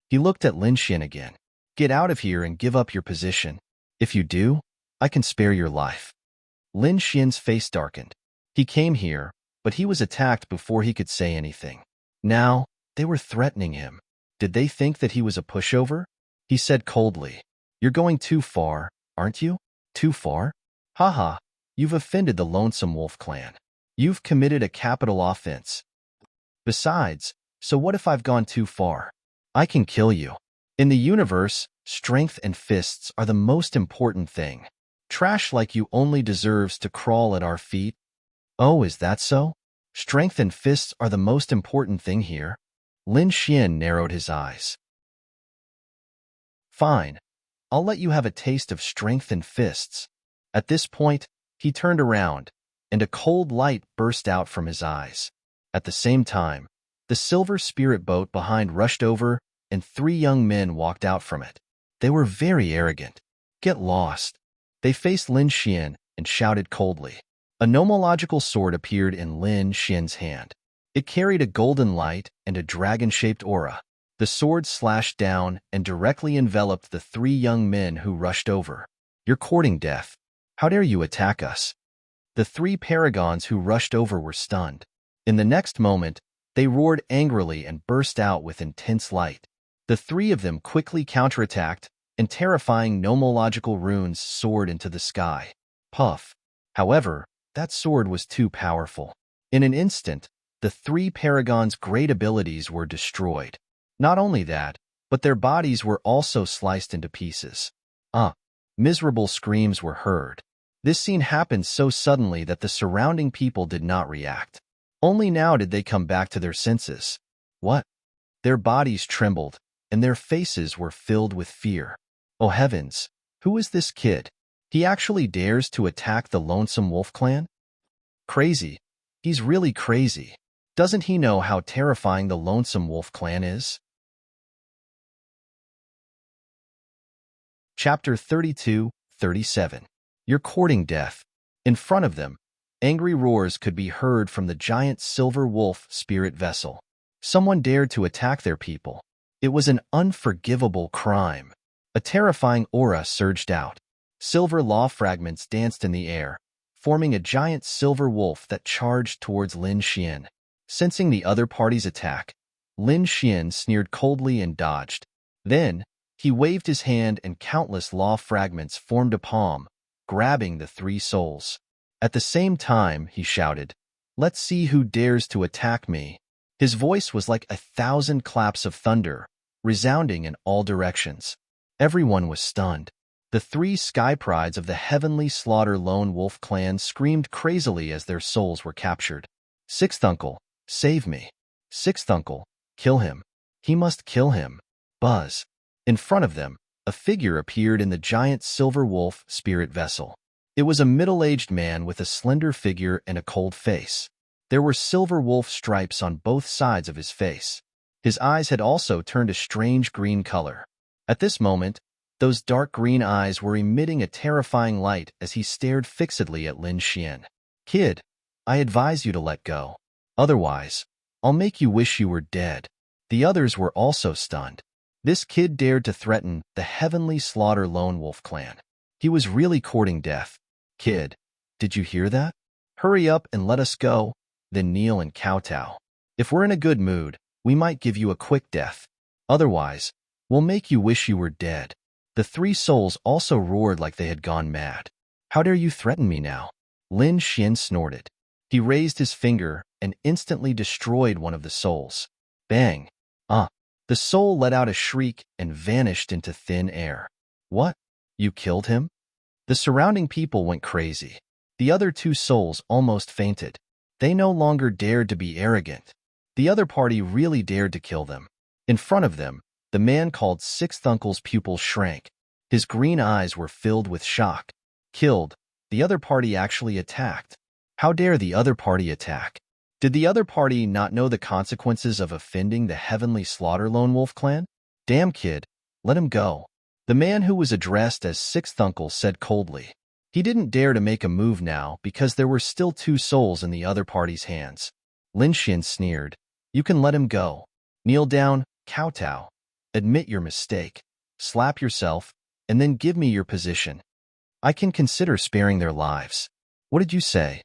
He looked at Lin Xian again. "Get out of here and give up your position. If you do, I can spare your life." Lin Xian's face darkened. He came here, but he was attacked before he could say anything. Now, they were threatening him. Did they think that he was a pushover? He said coldly, "You're going too far, aren't you? Too far? Haha, you've offended the Lonesome Wolf clan. You've committed a capital offense. Besides, so what if I've gone too far? I can kill you. In the universe, strength and fists are the most important thing. Trash like you only deserves to crawl at our feet." "Oh, is that so? Strength and fists are the most important thing here?" Lin Xian narrowed his eyes. "Fine. I'll let you have a taste of strength and fists." At this point, he turned around, and a cold light burst out from his eyes. At the same time, the silver spirit boat behind rushed over, and 3 young men walked out from it. They were very arrogant. "Get lost." They faced Lin Xian and shouted coldly. A nomological sword appeared in Lin Xian's hand. It carried a golden light and a dragon-shaped aura. The sword slashed down and directly enveloped the 3 young men who rushed over. "You're courting death. How dare you attack us?" The three paragons who rushed over were stunned. In the next moment, they roared angrily and burst out with intense light. The three of them quickly counterattacked, and terrifying nomological runes soared into the sky. Puff. However, that sword was too powerful. In an instant, the three paragons' great abilities were destroyed. Not only that, but their bodies were also sliced into pieces. Miserable screams were heard. This scene happened so suddenly that the surrounding people did not react. Only now did they come back to their senses. What? Their bodies trembled, and their faces were filled with fear. Oh heavens, who is this kid? He actually dares to attack the Lonesome Wolf clan? Crazy. He's really crazy. Doesn't he know how terrifying the Lonesome Wolf clan is? Chapter 32-37. You're courting death. In front of them, angry roars could be heard from the giant silver wolf spirit vessel. Someone dared to attack their people. It was an unforgivable crime. A terrifying aura surged out. Silver law fragments danced in the air, forming a giant silver wolf that charged towards Lin Xian. Sensing the other party's attack, Lin Xian sneered coldly and dodged. Then, he waved his hand and countless law fragments formed a palm, grabbing the three souls. At the same time, he shouted, "Let's see who dares to attack me." His voice was like 1,000 claps of thunder, resounding in all directions. Everyone was stunned. The three sky prides of the Heavenly Slaughter Lone Wolf clan screamed crazily as their souls were captured. "Sixth uncle, save me. Sixth uncle, kill him. He must kill him." Buzz. In front of them, a figure appeared in the giant silver wolf spirit vessel. It was a middle-aged man with a slender figure and a cold face. There were silver wolf stripes on both sides of his face. His eyes had also turned a strange green color. At this moment, those dark green eyes were emitting a terrifying light as he stared fixedly at Lin Xian. "Kid, I advise you to let go. Otherwise, I'll make you wish you were dead." The others were also stunned. This kid dared to threaten the Heavenly Slaughter Lone Wolf clan. He was really courting death. "Kid, did you hear that? Hurry up and let us go, then kneel and kowtow. If we're in a good mood, we might give you a quick death. Otherwise, we'll make you wish you were dead." The three souls also roared like they had gone mad. "How dare you threaten me now?" Lin Xian snorted. He raised his finger and instantly destroyed one of the souls. Bang! The soul let out a shriek and vanished into thin air. "What? You killed him?" The surrounding people went crazy. The other two souls almost fainted. They no longer dared to be arrogant. The other party really dared to kill them. In front of them, the man called Sixth Uncle's pupils shrank. His green eyes were filled with shock. Killed, the other party actually attacked. How dare the other party attack? Did the other party not know the consequences of offending the Heavenly Slaughter Lone Wolf clan? "Damn kid, let him go." The man who was addressed as Sixth Uncle said coldly. He didn't dare to make a move now because there were still two souls in the other party's hands. Lin Xian sneered. "You can let him go. Kneel down, kowtow. Admit your mistake. Slap yourself, and then give me your position. I can consider sparing their lives. What did you say?"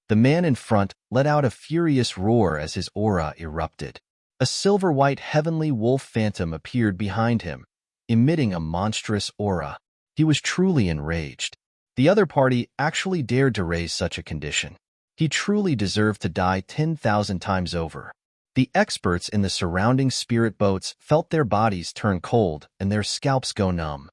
The man in front let out a furious roar as his aura erupted. A silver-white heavenly wolf phantom appeared behind him, emitting a monstrous aura. He was truly enraged. The other party actually dared to raise such a condition. He truly deserved to die 10,000 times over. The experts in the surrounding spirit boats felt their bodies turn cold and their scalps go numb.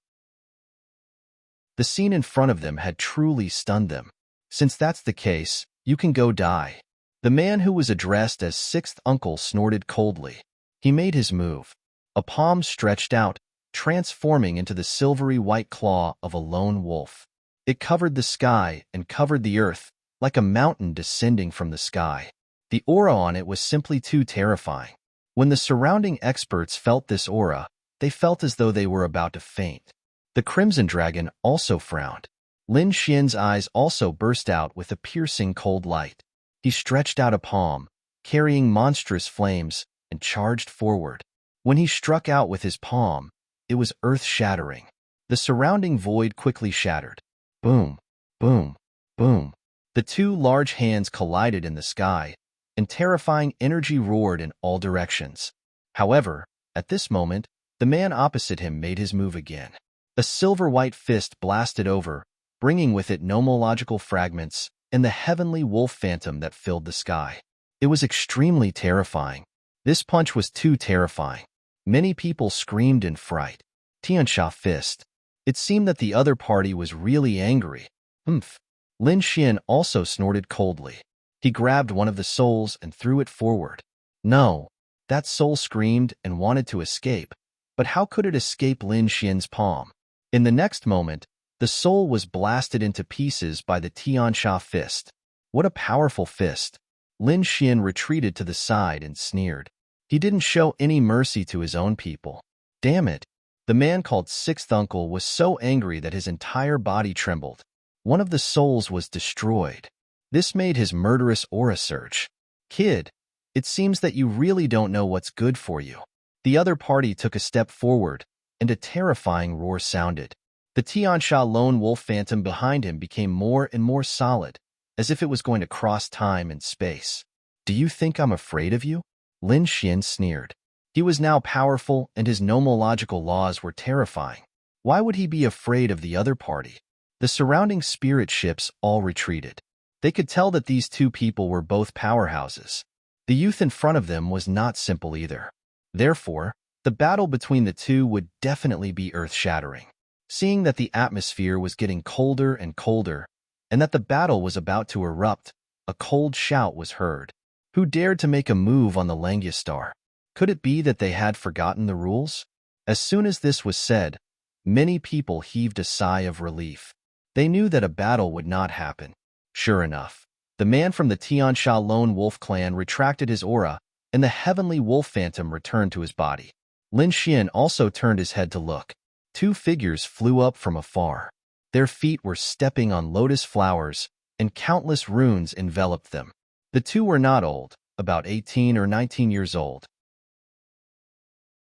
The scene in front of them had truly stunned them. "Since that's the case, you can go die." The man who was addressed as Sixth Uncle snorted coldly. He made his move. A palm stretched out, transforming into the silvery white claw of a lone wolf. It covered the sky and covered the earth, like a mountain descending from the sky. The aura on it was simply too terrifying. When the surrounding experts felt this aura, they felt as though they were about to faint. The Crimson Dragon also frowned. Lin Xian's eyes also burst out with a piercing cold light. He stretched out a palm, carrying monstrous flames, and charged forward. When he struck out with his palm, it was earth-shattering. The surrounding void quickly shattered. Boom, boom, boom. The two large hands collided in the sky, and terrifying energy roared in all directions. However, at this moment, the man opposite him made his move again. A silver-white fist blasted over, bringing with it nomological fragments and the heavenly wolf phantom that filled the sky. It was extremely terrifying. This punch was too terrifying. Many people screamed in fright. Tiansha fist. It seemed that the other party was really angry. Humph. Lin Xian also snorted coldly. He grabbed one of the souls and threw it forward. No. That soul screamed and wanted to escape, but how could it escape Lin Xian's palm? In the next moment, the soul was blasted into pieces by the Tiansha fist. What a powerful fist! Lin Xian retreated to the side and sneered. He didn't show any mercy to his own people. Damn it! The man called Sixth Uncle was so angry that his entire body trembled. One of the souls was destroyed. This made his murderous aura surge. Kid, it seems that you really don't know what's good for you. The other party took a step forward, and a terrifying roar sounded. The Tiansha lone wolf phantom behind him became more and more solid, as if it was going to cross time and space. Do you think I'm afraid of you? Lin Xian sneered. He was now powerful, and his nomological laws were terrifying. Why would he be afraid of the other party? The surrounding spirit ships all retreated. They could tell that these two people were both powerhouses. The youth in front of them was not simple either. Therefore, the battle between the two would definitely be earth-shattering. Seeing that the atmosphere was getting colder and colder, and that the battle was about to erupt, a cold shout was heard. Who dared to make a move on the Langiastar? Could it be that they had forgotten the rules? As soon as this was said, many people heaved a sigh of relief. They knew that a battle would not happen. Sure enough, the man from the Tiansha Lone Wolf clan retracted his aura, and the heavenly wolf phantom returned to his body. Lin Xian also turned his head to look. Two figures flew up from afar. Their feet were stepping on lotus flowers, and countless runes enveloped them. The two were not old, about 18 or 19 years old.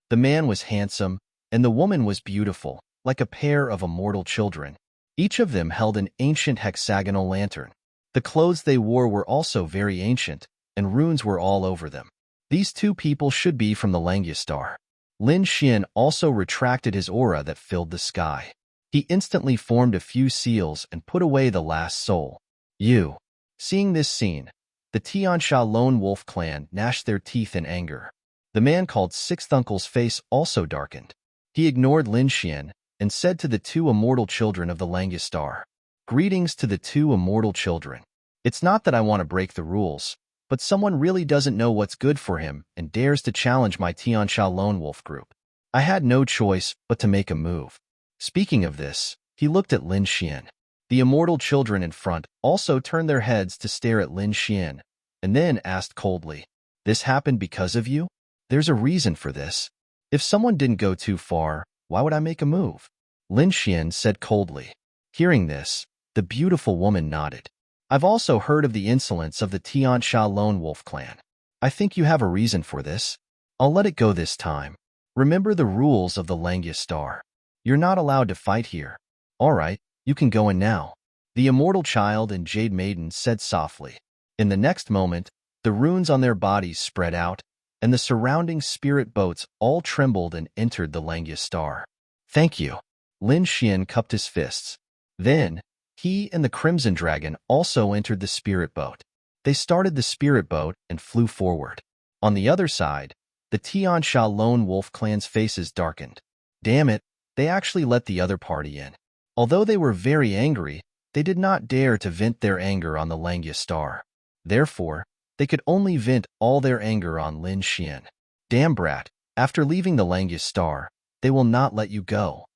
The man was handsome, and the woman was beautiful, like a pair of immortal children. Each of them held an ancient hexagonal lantern. The clothes they wore were also very ancient, and runes were all over them. These two people should be from the Langiastar. Lin Xian also retracted his aura that filled the sky. He instantly formed a few seals and put away the last soul. You. Seeing this scene, the Tiansha Lone Wolf clan gnashed their teeth in anger. The man called Sixth Uncle's face also darkened. He ignored Lin Xian and said to the two immortal children of the Langiastar, "Greetings to the two immortal children. It's not that I want to break the rules, but someone really doesn't know what's good for him and dares to challenge my Tiansha Lone Wolf group. I had no choice but to make a move." Speaking of this, he looked at Lin Xian. The immortal children in front also turned their heads to stare at Lin Xian, and then asked coldly, "This happened because of you? There's a reason for this. If someone didn't go too far, why would I make a move?" Lin Xian said coldly. Hearing this, the beautiful woman nodded. "I've also heard of the insolence of the Tiansha Lone Wolf clan. I think you have a reason for this. I'll let it go this time. Remember the rules of the Langiastar. You're not allowed to fight here. All right, you can go in now," the immortal child and Jade Maiden said softly. In the next moment, the runes on their bodies spread out, and the surrounding spirit boats all trembled and entered the Langiastar. "Thank you." Lin Xian cupped his fists. Then, he and the Crimson Dragon also entered the spirit boat. They started the spirit boat and flew forward. On the other side, the Tiansha Lone Wolf clan's faces darkened. Damn it, they actually let the other party in. Although they were very angry, they did not dare to vent their anger on the Langiastar. Therefore, they could only vent all their anger on Lin Xian. Damn brat, after leaving the Langiastar, they will not let you go.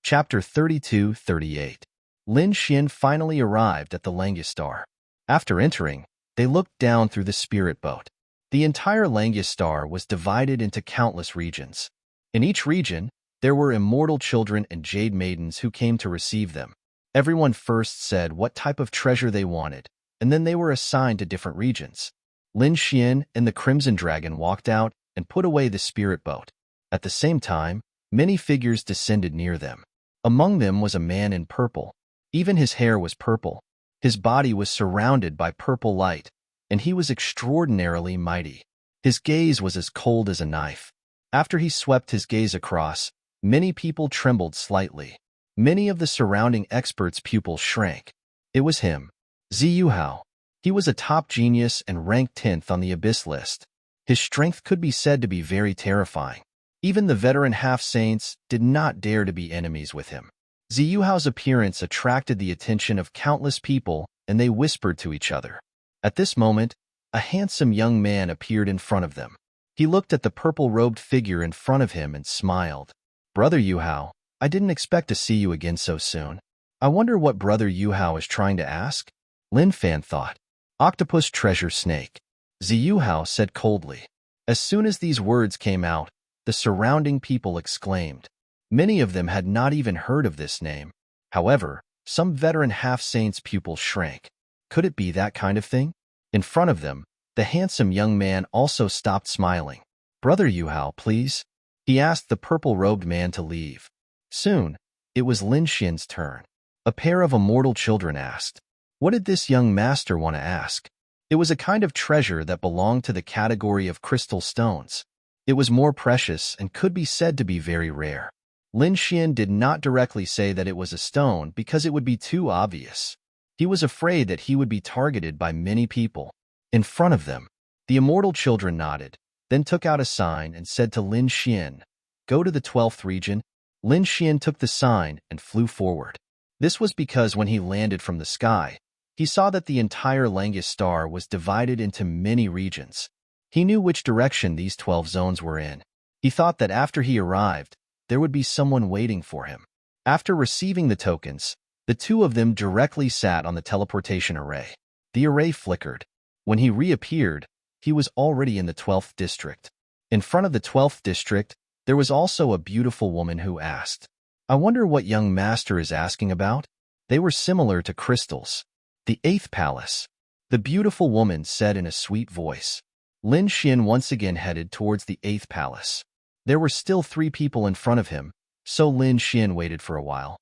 Chapter 32-38. Lin Xian finally arrived at the Langiastar. After entering, they looked down through the spirit boat. The entire Langiastar was divided into countless regions. In each region, there were immortal children and jade maidens who came to receive them. Everyone first said what type of treasure they wanted, and then they were assigned to different regions. Lin Xian and the Crimson Dragon walked out and put away the spirit boat. At the same time, many figures descended near them. Among them was a man in purple. Even his hair was purple. His body was surrounded by purple light, and he was extraordinarily mighty. His gaze was as cold as a knife. After he swept his gaze across, many people trembled slightly. Many of the surrounding experts' pupils shrank. It was him, Ziyuhao. He was a top genius and ranked 10th on the Abyss list. His strength could be said to be very terrifying. Even the veteran half-saints did not dare to be enemies with him. Ziyuhao's appearance attracted the attention of countless people, and they whispered to each other. At this moment, a handsome young man appeared in front of them. He looked at the purple-robed figure in front of him and smiled. "Brother Yuhao, I didn't expect to see you again so soon. I wonder what Brother Yuhao is trying to ask?" Lin Fan thought. "Octopus treasure snake," Ziyuhao said coldly. As soon as these words came out, the surrounding people exclaimed. Many of them had not even heard of this name. However, some veteran half-saints' pupils shrank. Could it be that kind of thing? In front of them, the handsome young man also stopped smiling. "Brother Yuhao, please?" He asked the purple-robed man to leave. Soon, it was Lin Xian's turn. A pair of immortal children asked. What did this young master want to ask? It was a kind of treasure that belonged to the category of crystal stones. It was more precious and could be said to be very rare. Lin Xian did not directly say that it was a stone because it would be too obvious. He was afraid that he would be targeted by many people. In front of them, the immortal children nodded, then took out a sign and said to Lin Xian, "Go to the 12th region." Lin Xian took the sign and flew forward. This was because when he landed from the sky, he saw that the entire Langus star was divided into many regions. He knew which direction these 12 zones were in. He thought that after he arrived, there would be someone waiting for him. After receiving the tokens, the two of them directly sat on the teleportation array. The array flickered. When he reappeared, he was already in the 12th district. In front of the 12th district, there was also a beautiful woman who asked, "I wonder what young master is asking about?" They were similar to crystals. "The 8th palace," the beautiful woman said in a sweet voice. Lin Xian once again headed towards the 8th palace. There were still 3 people in front of him, so Lin Xian waited for a while.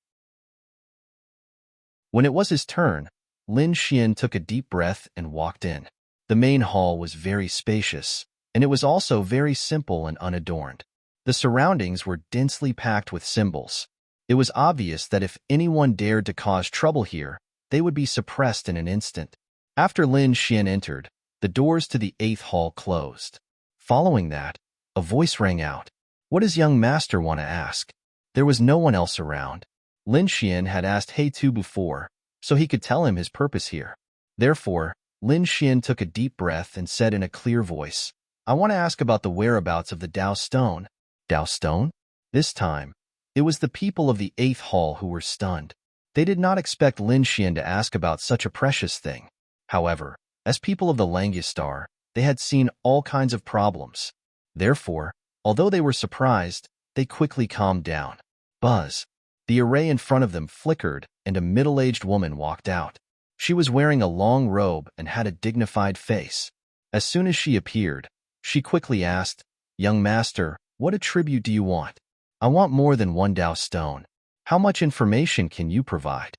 When it was his turn, Lin Xian took a deep breath and walked in. The main hall was very spacious, and it was also very simple and unadorned. The surroundings were densely packed with symbols. It was obvious that if anyone dared to cause trouble here, they would be suppressed in an instant. After Lin Xian entered, the doors to the 8th hall closed. Following that, a voice rang out. What does young master want to ask? There was no one else around. Lin Xian had asked He Tu before, so he could tell him his purpose here. Therefore, Lin Xian took a deep breath and said in a clear voice, "I want to ask about the whereabouts of the Dao Stone." Dao Stone? This time, it was the people of the 8th hall who were stunned. They did not expect Lin Xian to ask about such a precious thing. However, as people of the Langus Star, they had seen all kinds of problems. Therefore, although they were surprised, they quickly calmed down. Buzz. The array in front of them flickered, and a middle-aged woman walked out. She was wearing a long robe and had a dignified face. As soon as she appeared, she quickly asked, "Young master, what attribute do you want?" "I want more than 1 Dao stone. How much information can you provide?"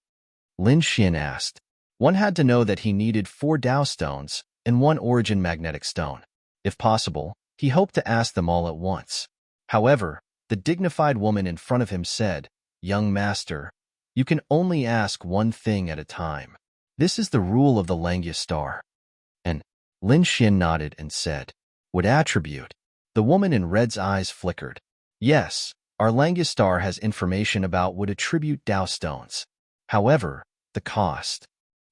Lin Xian asked. One had to know that he needed 4 Dao stones and 1 origin magnetic stone. If possible, he hoped to ask them all at once. However, the dignified woman in front of him said, "Young master, you can only ask one thing at a time. This is the rule of the Langus Star." And Lin Xian nodded and said, "What attribute?" The woman in red's eyes flickered. "Yes, our Langus Star has information about what attribute Dao stones. However, the cost.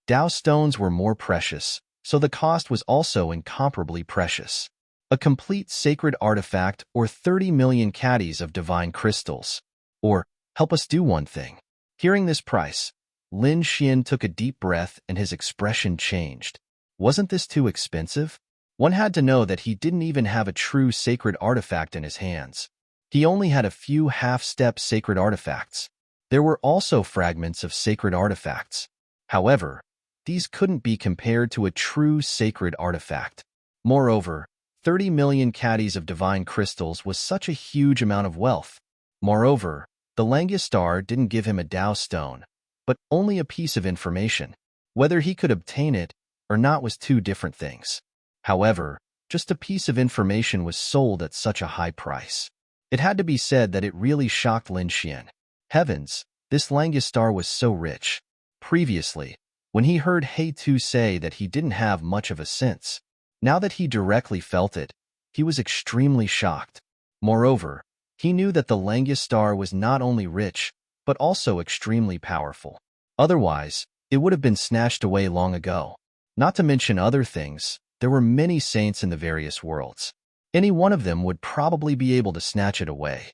Dao stones were more precious, so the cost was also incomparably precious. A complete sacred artifact or 30 million caddies of divine crystals. Or, help us do one thing." Hearing this price, Lin Xian took a deep breath and his expression changed. Wasn't this too expensive? One had to know that he didn't even have a true sacred artifact in his hands. He only had a few half-step sacred artifacts. There were also fragments of sacred artifacts. However, these couldn't be compared to a true sacred artifact. Moreover, 30 million caddies of divine crystals was such a huge amount of wealth. Moreover, the Langistar didn't give him a Tao stone, but only a piece of information. Whether he could obtain it or not was two different things. However, just a piece of information was sold at such a high price. It had to be said that it really shocked Lin Xian. Heavens, this Langistar was so rich. Previously, when he heard He Tu say that he didn't have much of a sense, now that he directly felt it, he was extremely shocked. Moreover, he knew that the Langistar was not only rich, but also extremely powerful. Otherwise, it would have been snatched away long ago. Not to mention other things, there were many saints in the various worlds. Any one of them would probably be able to snatch it away.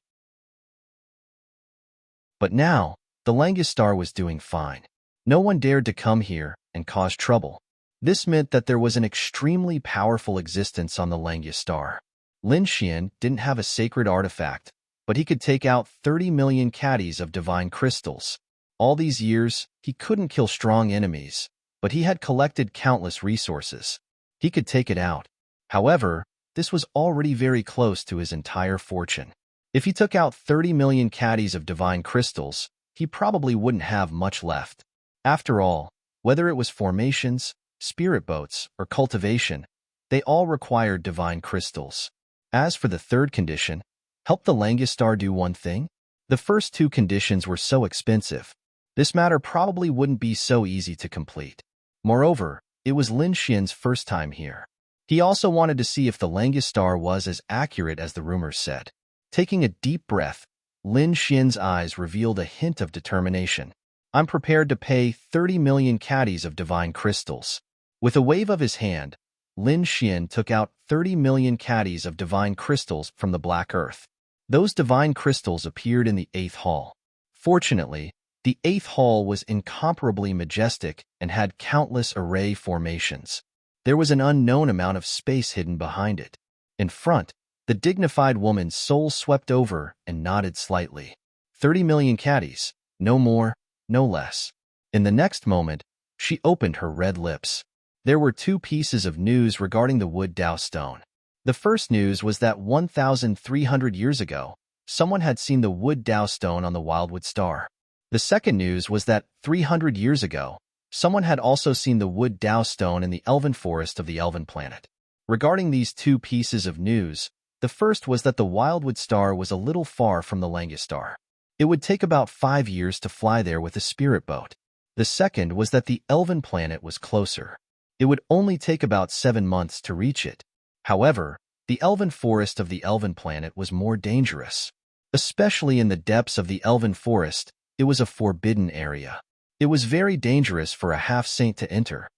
But now, the Langistar was doing fine. No one dared to come here and cause trouble. This meant that there was an extremely powerful existence on the Langistar. Lin Xian didn't have a sacred artifact, but he could take out 30 million caddies of divine crystals. All these years, he couldn't kill strong enemies, but he had collected countless resources. He could take it out. However, this was already very close to his entire fortune. If he took out 30 million caddies of divine crystals, he probably wouldn't have much left. After all, whether it was formations, spirit boats, or cultivation, they all required divine crystals. As for the third condition, help the Langistar do one thing? The first two conditions were so expensive. This matter probably wouldn't be so easy to complete. Moreover, it was Lin Xian's first time here. He also wanted to see if the Langistar was as accurate as the rumors said. Taking a deep breath, Lin Xian's eyes revealed a hint of determination. I'm prepared to pay 30 million caddies of divine crystals. With a wave of his hand, Lin Xian took out 30 million caddies of divine crystals from the black earth. Those divine crystals appeared in the 8th hall. Fortunately, the 8th hall was incomparably majestic and had countless array formations. There was an unknown amount of space hidden behind it. In front, the dignified woman's soul swept over and nodded slightly. 30 million caddies, no more, no less. In the next moment, she opened her red lips. There were two pieces of news regarding the wood Tao stone. The first news was that 1,300 years ago, someone had seen the wood Tao stone on the Wildwood Star. The second news was that 300 years ago, someone had also seen the wood Tao stone in the elven forest of the elven planet. Regarding these two pieces of news, the first was that the Wildwood Star was a little far from the Langistar. It would take about 5 years to fly there with a spirit boat. The second was that the elven planet was closer. It would only take about 7 months to reach it. However, the elven forest of the elven planet was more dangerous. Especially in the depths of the elven forest, it was a forbidden area. It was very dangerous for a half-saint to enter.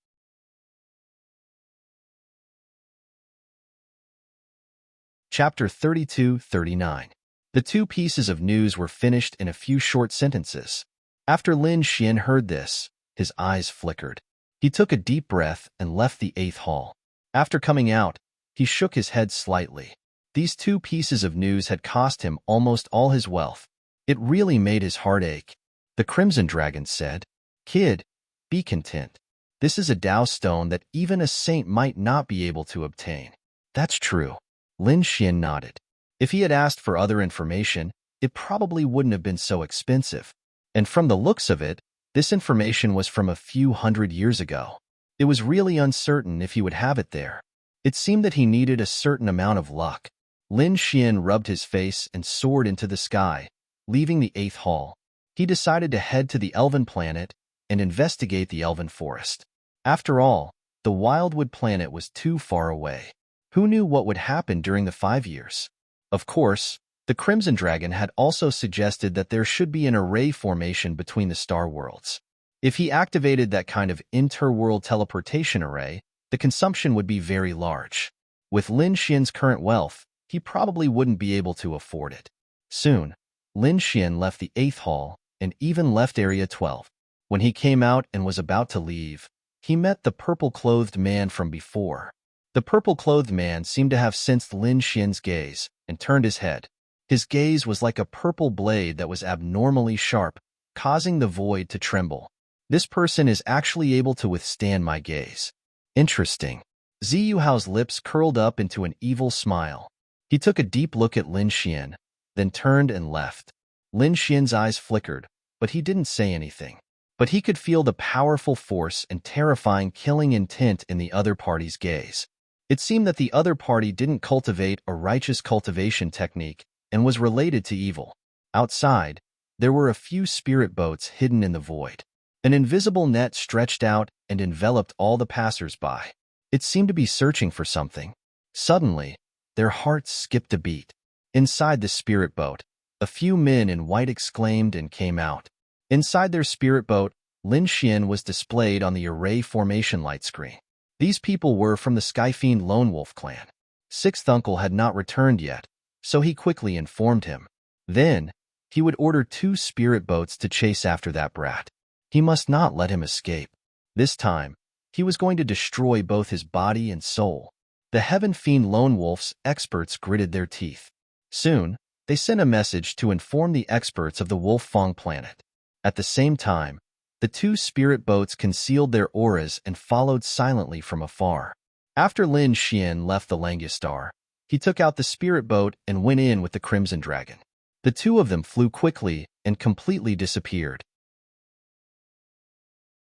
Chapter 32-39. The two pieces of news were finished in a few short sentences. After Lin Xian heard this, his eyes flickered. He took a deep breath and left the 8th hall. After coming out, he shook his head slightly. These two pieces of news had cost him almost all his wealth. It really made his heart ache. The Crimson Dragon said, "Kid, be content. This is a Tao stone that even a saint might not be able to obtain." "That's true." Lin Xian nodded. If he had asked for other information, it probably wouldn't have been so expensive. And from the looks of it, this information was from a few hundred years ago. It was really uncertain if he would have it there. It seemed that he needed a certain amount of luck. Lin Xian rubbed his face and soared into the sky, leaving the 8th hall. He decided to head to the elven planet and investigate the elven forest. After all, the Wildwood planet was too far away. Who knew what would happen during the 5 years? Of course, the Crimson Dragon had also suggested that there should be an array formation between the star worlds. If he activated that kind of inter-world teleportation array, the consumption would be very large. With Lin Xian's current wealth, he probably wouldn't be able to afford it. Soon, Lin Xian left the 8th hall and even left Area 12. When he came out and was about to leave, he met the purple-clothed man from before. The purple-clothed man seemed to have sensed Lin Xian's gaze and turned his head. His gaze was like a purple blade that was abnormally sharp, causing the void to tremble. This person is actually able to withstand my gaze. Interesting. Ziyu Hao's lips curled up into an evil smile. He took a deep look at Lin Xian, then turned and left. Lin Xian's eyes flickered, but he didn't say anything. But he could feel the powerful force and terrifying killing intent in the other party's gaze. It seemed that the other party didn't cultivate a righteous cultivation technique and was related to evil. Outside, there were a few spirit boats hidden in the void. An invisible net stretched out and enveloped all the passers-by. It seemed to be searching for something. Suddenly, their hearts skipped a beat. Inside the spirit boat, a few men in white exclaimed and came out. Inside their spirit boat, Lin Xian was displayed on the array formation light screen. These people were from the Skyfiend Lone Wolf clan. Sixth Uncle had not returned yet, so he quickly informed him. Then, he would order 2 spirit boats to chase after that brat. He must not let him escape. This time, he was going to destroy both his body and soul. The Heaven Fiend Lone Wolf's experts gritted their teeth. Soon, they sent a message to inform the experts of the Wolf Fong planet. At the same time, the 2 spirit boats concealed their auras and followed silently from afar. After Lin Xian left the Langistar, he took out the spirit boat and went in with the Crimson Dragon. The 2 of them flew quickly and completely disappeared.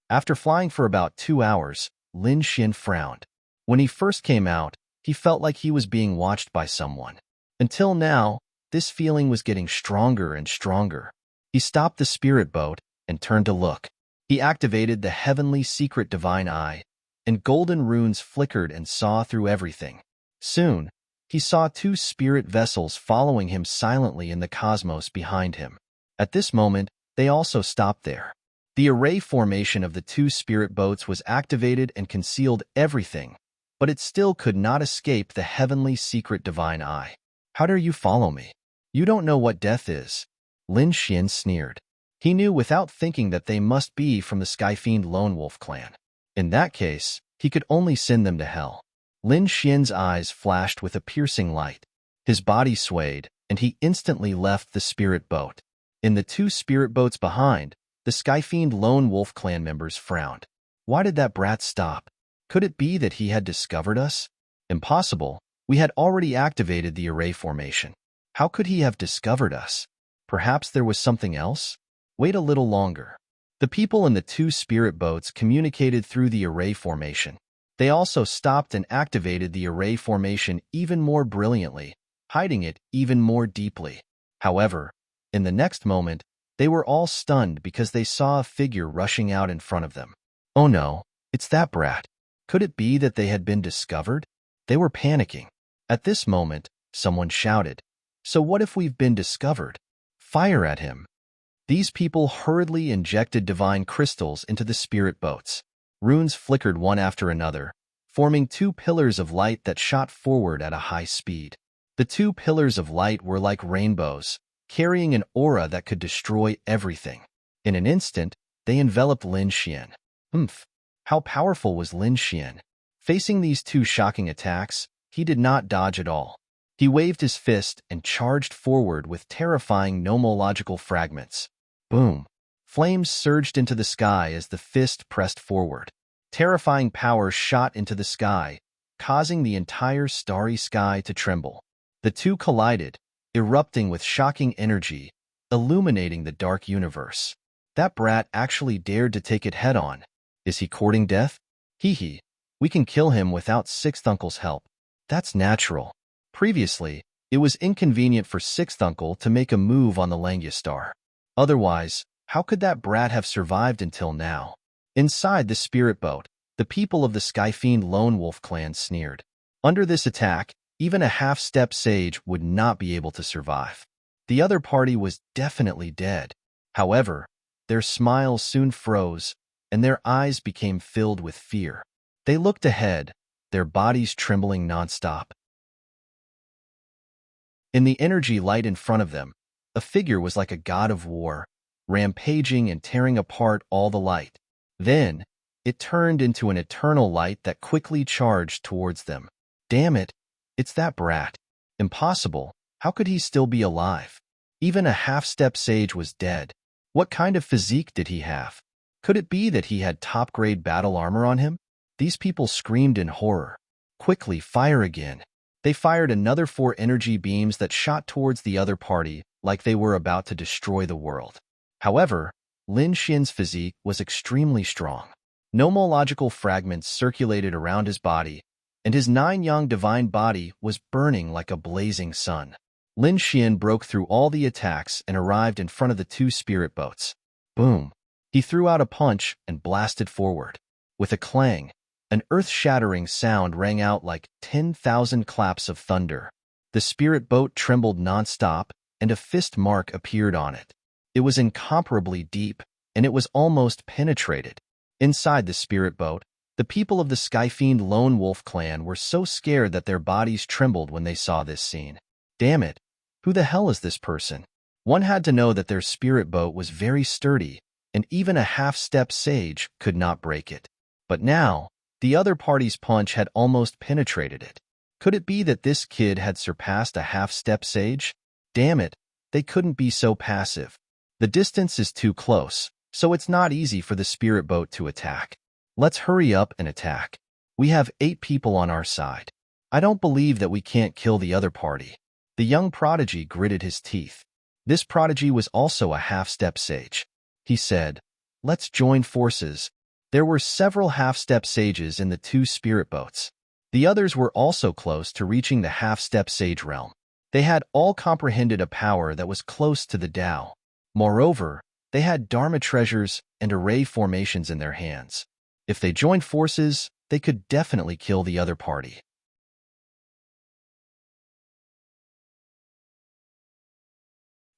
After flying for about 2 hours, Lin Xian frowned. When he first came out, he felt like he was being watched by someone. Until now, this feeling was getting stronger and stronger. He stopped the spirit boat and turned to look. He activated the heavenly secret divine eye, and golden runes flickered and saw through everything. Soon, he saw 2 spirit vessels following him silently in the cosmos behind him. At this moment, they also stopped there. The array formation of the 2 spirit boats was activated and concealed everything, but it still could not escape the heavenly secret divine eye. How dare you follow me? You don't know what death is. Lin Xian sneered. He knew without thinking that they must be from the Skyfiend Lone Wolf clan. In that case, he could only send them to hell. Lin Xian's eyes flashed with a piercing light. His body swayed, and he instantly left the spirit boat. In the 2 spirit boats behind, the Skyfiend Lone Wolf clan members frowned. Why did that brat stop? Could it be that he had discovered us? Impossible. We had already activated the array formation. How could he have discovered us? Perhaps there was something else? Wait a little longer. The people in the 2 spirit boats communicated through the array formation. They also stopped and activated the array formation even more brilliantly, hiding it even more deeply. However, in the next moment, they were all stunned because they saw a figure rushing out in front of them. Oh no, it's that brat. Could it be that they had been discovered? They were panicking. At this moment, someone shouted, "So what if we've been discovered? Fire at him!" These people hurriedly injected divine crystals into the spirit boats. Runes flickered one after another, forming 2 pillars of light that shot forward at a high speed. The 2 pillars of light were like rainbows, carrying an aura that could destroy everything. In an instant, they enveloped Lin Xian. How powerful was Lin Xian? Facing these 2 shocking attacks, he did not dodge at all. He waved his fist and charged forward with terrifying nomological fragments. Boom! Flames surged into the sky as the fist pressed forward. Terrifying power shot into the sky, causing the entire starry sky to tremble. The 2 collided, erupting with shocking energy, illuminating the dark universe. That brat actually dared to take it head-on. Is he courting death? Hee. We can kill him without Sixth Uncle's help. That's natural. Previously, it was inconvenient for Sixth Uncle to make a move on the Langistar. Otherwise, how could that brat have survived until now? Inside the spirit boat, the people of the Skyfiend Lone Wolf clan sneered. Under this attack, even a half-step sage would not be able to survive. The other party was definitely dead. However, their smiles soon froze, and their eyes became filled with fear. They looked ahead, their bodies trembling nonstop. In the energy light in front of them, a figure was like a god of war, rampaging and tearing apart all the light. Then, it turned into an eternal light that quickly charged towards them. Damn it, it's that brat. Impossible. How could he still be alive? Even a half-step sage was dead. What kind of physique did he have? Could it be that he had top-grade battle armor on him? These people screamed in horror. Quickly, fire again. They fired another 4 energy beams that shot towards the other party like they were about to destroy the world. However, Lin Xian's physique was extremely strong. Nomological fragments circulated around his body, and his 9-yang divine body was burning like a blazing sun. Lin Xian broke through all the attacks and arrived in front of the 2 spirit boats. Boom! He threw out a punch and blasted forward. With a clang, an earth-shattering sound rang out like 10,000 claps of thunder. The spirit boat trembled non-stop, and a fist mark appeared on it. It was incomparably deep, and it was almost penetrated. Inside the spirit boat, the people of the Skyfiend Lone Wolf clan were so scared that their bodies trembled when they saw this scene. Damn it! Who the hell is this person? One had to know that their spirit boat was very sturdy, and even a half-step sage could not break it. But now, the other party's punch had almost penetrated it. Could it be that this kid had surpassed a half-step sage? Damn it, they couldn't be so passive. The distance is too close, so it's not easy for the spirit boat to attack. Let's hurry up and attack. We have 8 people on our side. I don't believe that we can't kill the other party. The young prodigy gritted his teeth. This prodigy was also a half-step sage. He said, "Let's join forces." There were several half-step sages in the 2 spirit boats. The others were also close to reaching the half-step sage realm. They had all comprehended a power that was close to the Tao. Moreover, they had Dharma treasures and array formations in their hands. If they joined forces, they could definitely kill the other party.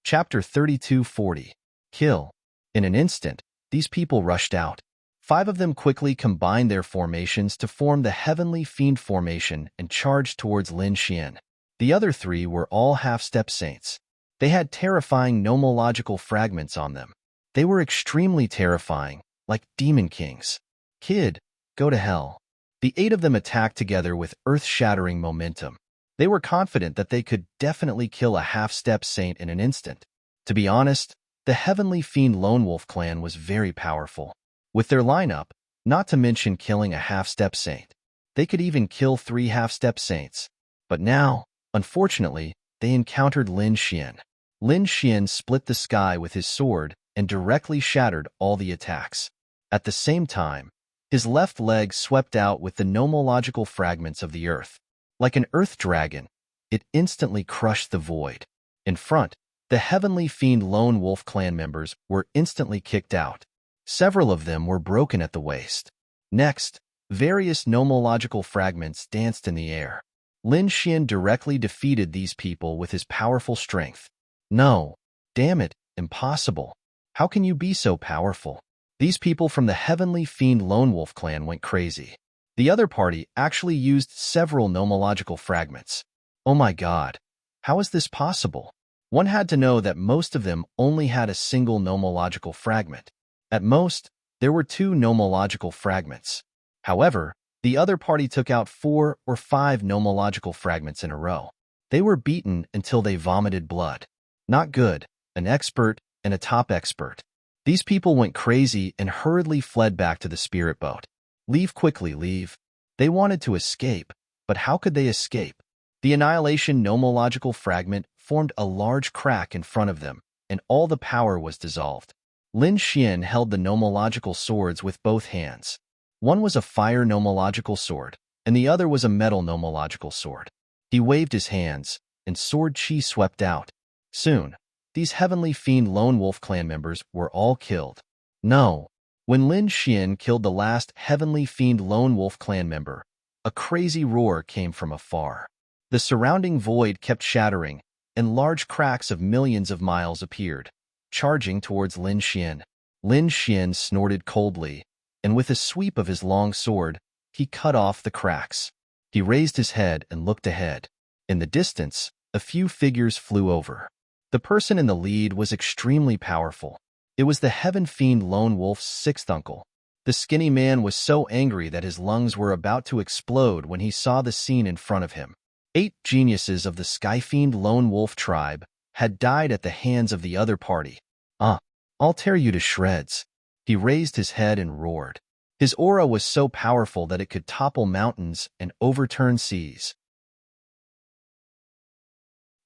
Chapter 3240. Kill. In an instant, these people rushed out. 5 of them quickly combined their formations to form the Heavenly Fiend formation and charged towards Lin Xian. The other 3 were all half-step saints. They had terrifying nomological fragments on them. They were extremely terrifying, like demon kings. Kid, go to hell. The 8 of them attacked together with earth-shattering momentum. They were confident that they could definitely kill a half-step saint in an instant. To be honest, the Heavenly Fiend Lone Wolf clan was very powerful. With their lineup, not to mention killing a half-step saint, they could even kill 3 half-step saints. But now, unfortunately, they encountered Lin Xian. Lin Xian split the sky with his sword and directly shattered all the attacks. At the same time, his left leg swept out with the nomological fragments of the earth. Like an earth dragon, it instantly crushed the void. In front, the Heavenly Fiend Lone Wolf clan members were instantly kicked out. Several of them were broken at the waist. Next, various nomological fragments danced in the air. Lin Xian directly defeated these people with his powerful strength. No, damn it, impossible. How can you be so powerful? These people from the Heavenly Fiend Lone Wolf clan went crazy. The other party actually used several nomological fragments. Oh my god, how is this possible? One had to know that most of them only had a single nomological fragment. At most, there were 2 nomological fragments. However, the other party took out 4 or 5 nomological fragments in a row. They were beaten until they vomited blood. Not good, an expert and a top expert. These people went crazy and hurriedly fled back to the spirit boat. Leave quickly, leave. They wanted to escape, but how could they escape? The annihilation nomological fragment formed a large crack in front of them, and all the power was dissolved. Lin Xian held the nomological swords with both hands. One was a fire nomological sword, and the other was a metal nomological sword. He waved his hands, and sword chi swept out. Soon, these Heavenly Fiend Lone Wolf clan members were all killed. No. When Lin Xian killed the last Heavenly Fiend Lone Wolf clan member, a crazy roar came from afar. The surrounding void kept shattering, and large cracks of millions of miles appeared, charging towards Lin Xian. Lin Xian snorted coldly, and with a sweep of his long sword, he cut off the cracks. He raised his head and looked ahead. In the distance, a few figures flew over. The person in the lead was extremely powerful. It was the Heaven Fiend Lone Wolf's 6th uncle. The skinny man was so angry that his lungs were about to explode when he saw the scene in front of him. 8 geniuses of the Skyfiend Lone Wolf tribe had died at the hands of the other party. I'll tear you to shreds. He raised his head and roared. His aura was so powerful that it could topple mountains and overturn seas.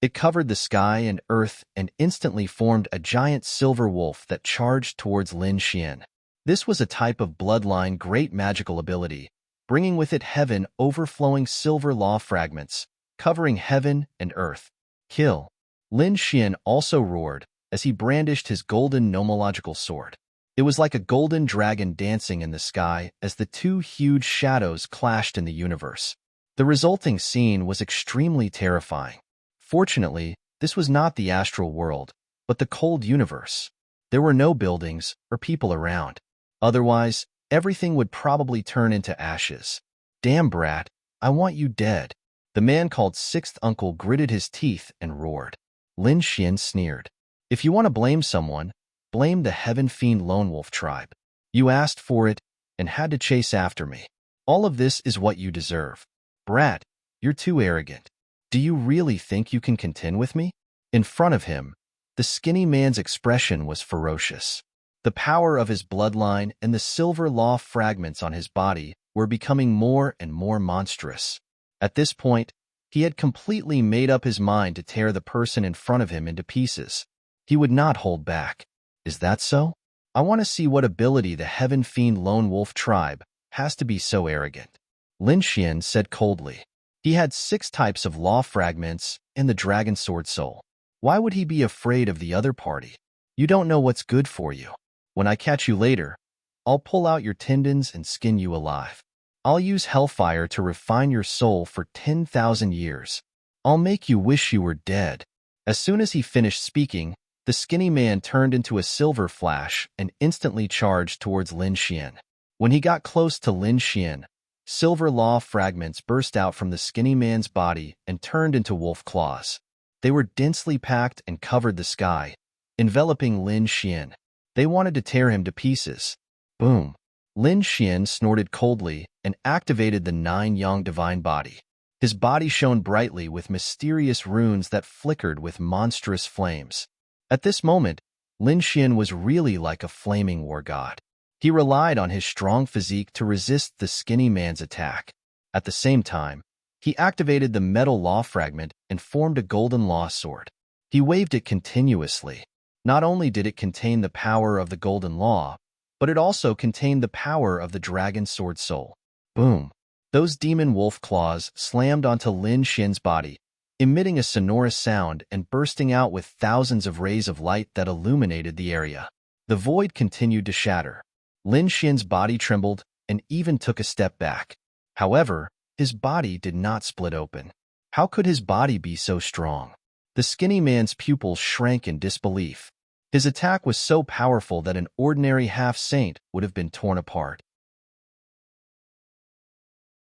It covered the sky and earth and instantly formed a giant silver wolf that charged towards Lin Xian. This was a type of bloodline great magical ability, bringing with it heaven overflowing silver law fragments, covering heaven and earth. Kill. Lin Xian also roared as he brandished his golden nomological sword. It was like a golden dragon dancing in the sky as the two huge shadows clashed in the universe. The resulting scene was extremely terrifying. Fortunately, this was not the astral world, but the cold universe. There were no buildings or people around. Otherwise, everything would probably turn into ashes. Damn, brat, I want you dead. The man called Sixth Uncle gritted his teeth and roared. Lin Xian sneered. If you want to blame someone, blame the Heaven Fiend Lone Wolf tribe. You asked for it and had to chase after me. All of this is what you deserve. Brat, you're too arrogant. Do you really think you can contend with me? In front of him, the skinny man's expression was ferocious. The power of his bloodline and the silver law fragments on his body were becoming more and more monstrous. At this point, he had completely made up his mind to tear the person in front of him into pieces. He would not hold back. Is that so? I want to see what ability the Heaven Fiend Lone Wolf tribe has to be so arrogant. Lin Xian said coldly. He had 6 types of law fragments and the dragon sword soul. Why would he be afraid of the other party? You don't know what's good for you. When I catch you later, I'll pull out your tendons and skin you alive. I'll use hellfire to refine your soul for 10,000 years. I'll make you wish you were dead. As soon as he finished speaking, the skinny man turned into a silver flash and instantly charged towards Lin Xian. When he got close to Lin Xian, silver law fragments burst out from the skinny man's body and turned into wolf claws. They were densely packed and covered the sky, enveloping Lin Xian. They wanted to tear him to pieces. Boom. Lin Xian snorted coldly and activated the 9-yang divine body. His body shone brightly with mysterious runes that flickered with monstrous flames. At this moment, Lin Xian was really like a flaming war god. He relied on his strong physique to resist the skinny man's attack. At the same time, he activated the metal law fragment and formed a golden law sword. He waved it continuously. Not only did it contain the power of the golden law, but it also contained the power of the dragon sword soul. Boom! Those demon wolf claws slammed onto Lin Xian's body, emitting a sonorous sound and bursting out with thousands of rays of light that illuminated the area. The void continued to shatter. Lin Xian's body trembled and even took a step back. However, his body did not split open. How could his body be so strong? The skinny man's pupils shrank in disbelief. His attack was so powerful that an ordinary half-saint would have been torn apart.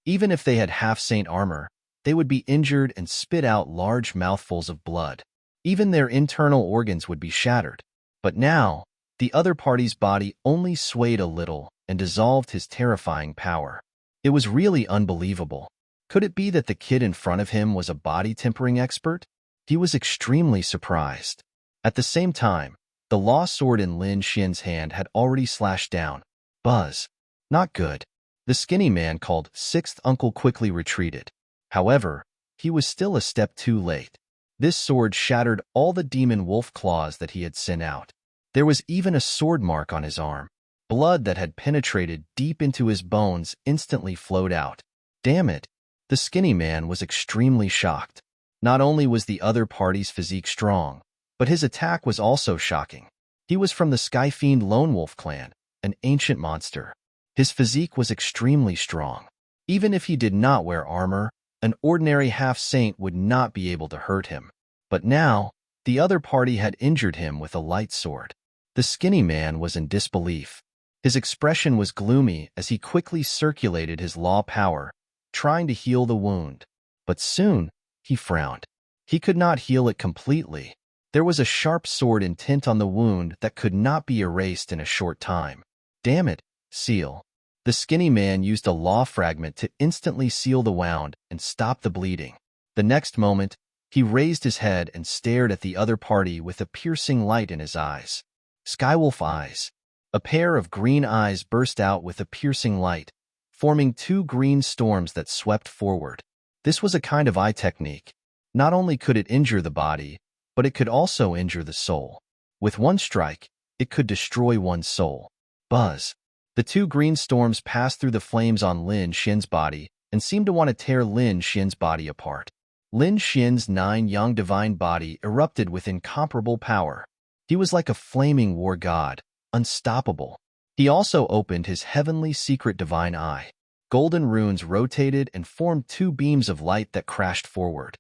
Even if they had half-saint armor, they would be injured and spit out large mouthfuls of blood. Even their internal organs would be shattered. But now, the other party's body only swayed a little and dissolved his terrifying power. It was really unbelievable. Could it be that the kid in front of him was a body-tempering expert? He was extremely surprised. At the same time, the law sword in Lin Xian's hand had already slashed down. Buzz. Not good. The skinny man called Sixth Uncle quickly retreated. However, he was still a step too late. This sword shattered all the demon wolf claws that he had sent out. There was even a sword mark on his arm. Blood that had penetrated deep into his bones instantly flowed out. Damn it! The skinny man was extremely shocked. Not only was the other party's physique strong, but his attack was also shocking. He was from the Sky Fiend Lone Wolf clan, an ancient monster. His physique was extremely strong. Even if he did not wear armor, an ordinary half-saint would not be able to hurt him. But now, the other party had injured him with a light sword. The skinny man was in disbelief. His expression was gloomy as he quickly circulated his law power, trying to heal the wound. But soon, he frowned. He could not heal it completely. There was a sharp sword intent on the wound that could not be erased in a short time. Damn it, seal. The skinny man used a law fragment to instantly seal the wound and stop the bleeding. The next moment, he raised his head and stared at the other party with a piercing light in his eyes. Skywolf eyes. A pair of green eyes burst out with a piercing light, forming 2 green storms that swept forward. This was a kind of eye technique. Not only could it injure the body, but it could also injure the soul. With one strike, it could destroy one's soul. Buzz. The two green storms passed through the flames on Lin Xian's body and seemed to want to tear Lin Xian's body apart. Lin Xian's 9 yang divine body erupted with incomparable power. He was like a flaming war god, unstoppable. He also opened his heavenly secret divine eye. Golden runes rotated and formed 2 beams of light that crashed forward.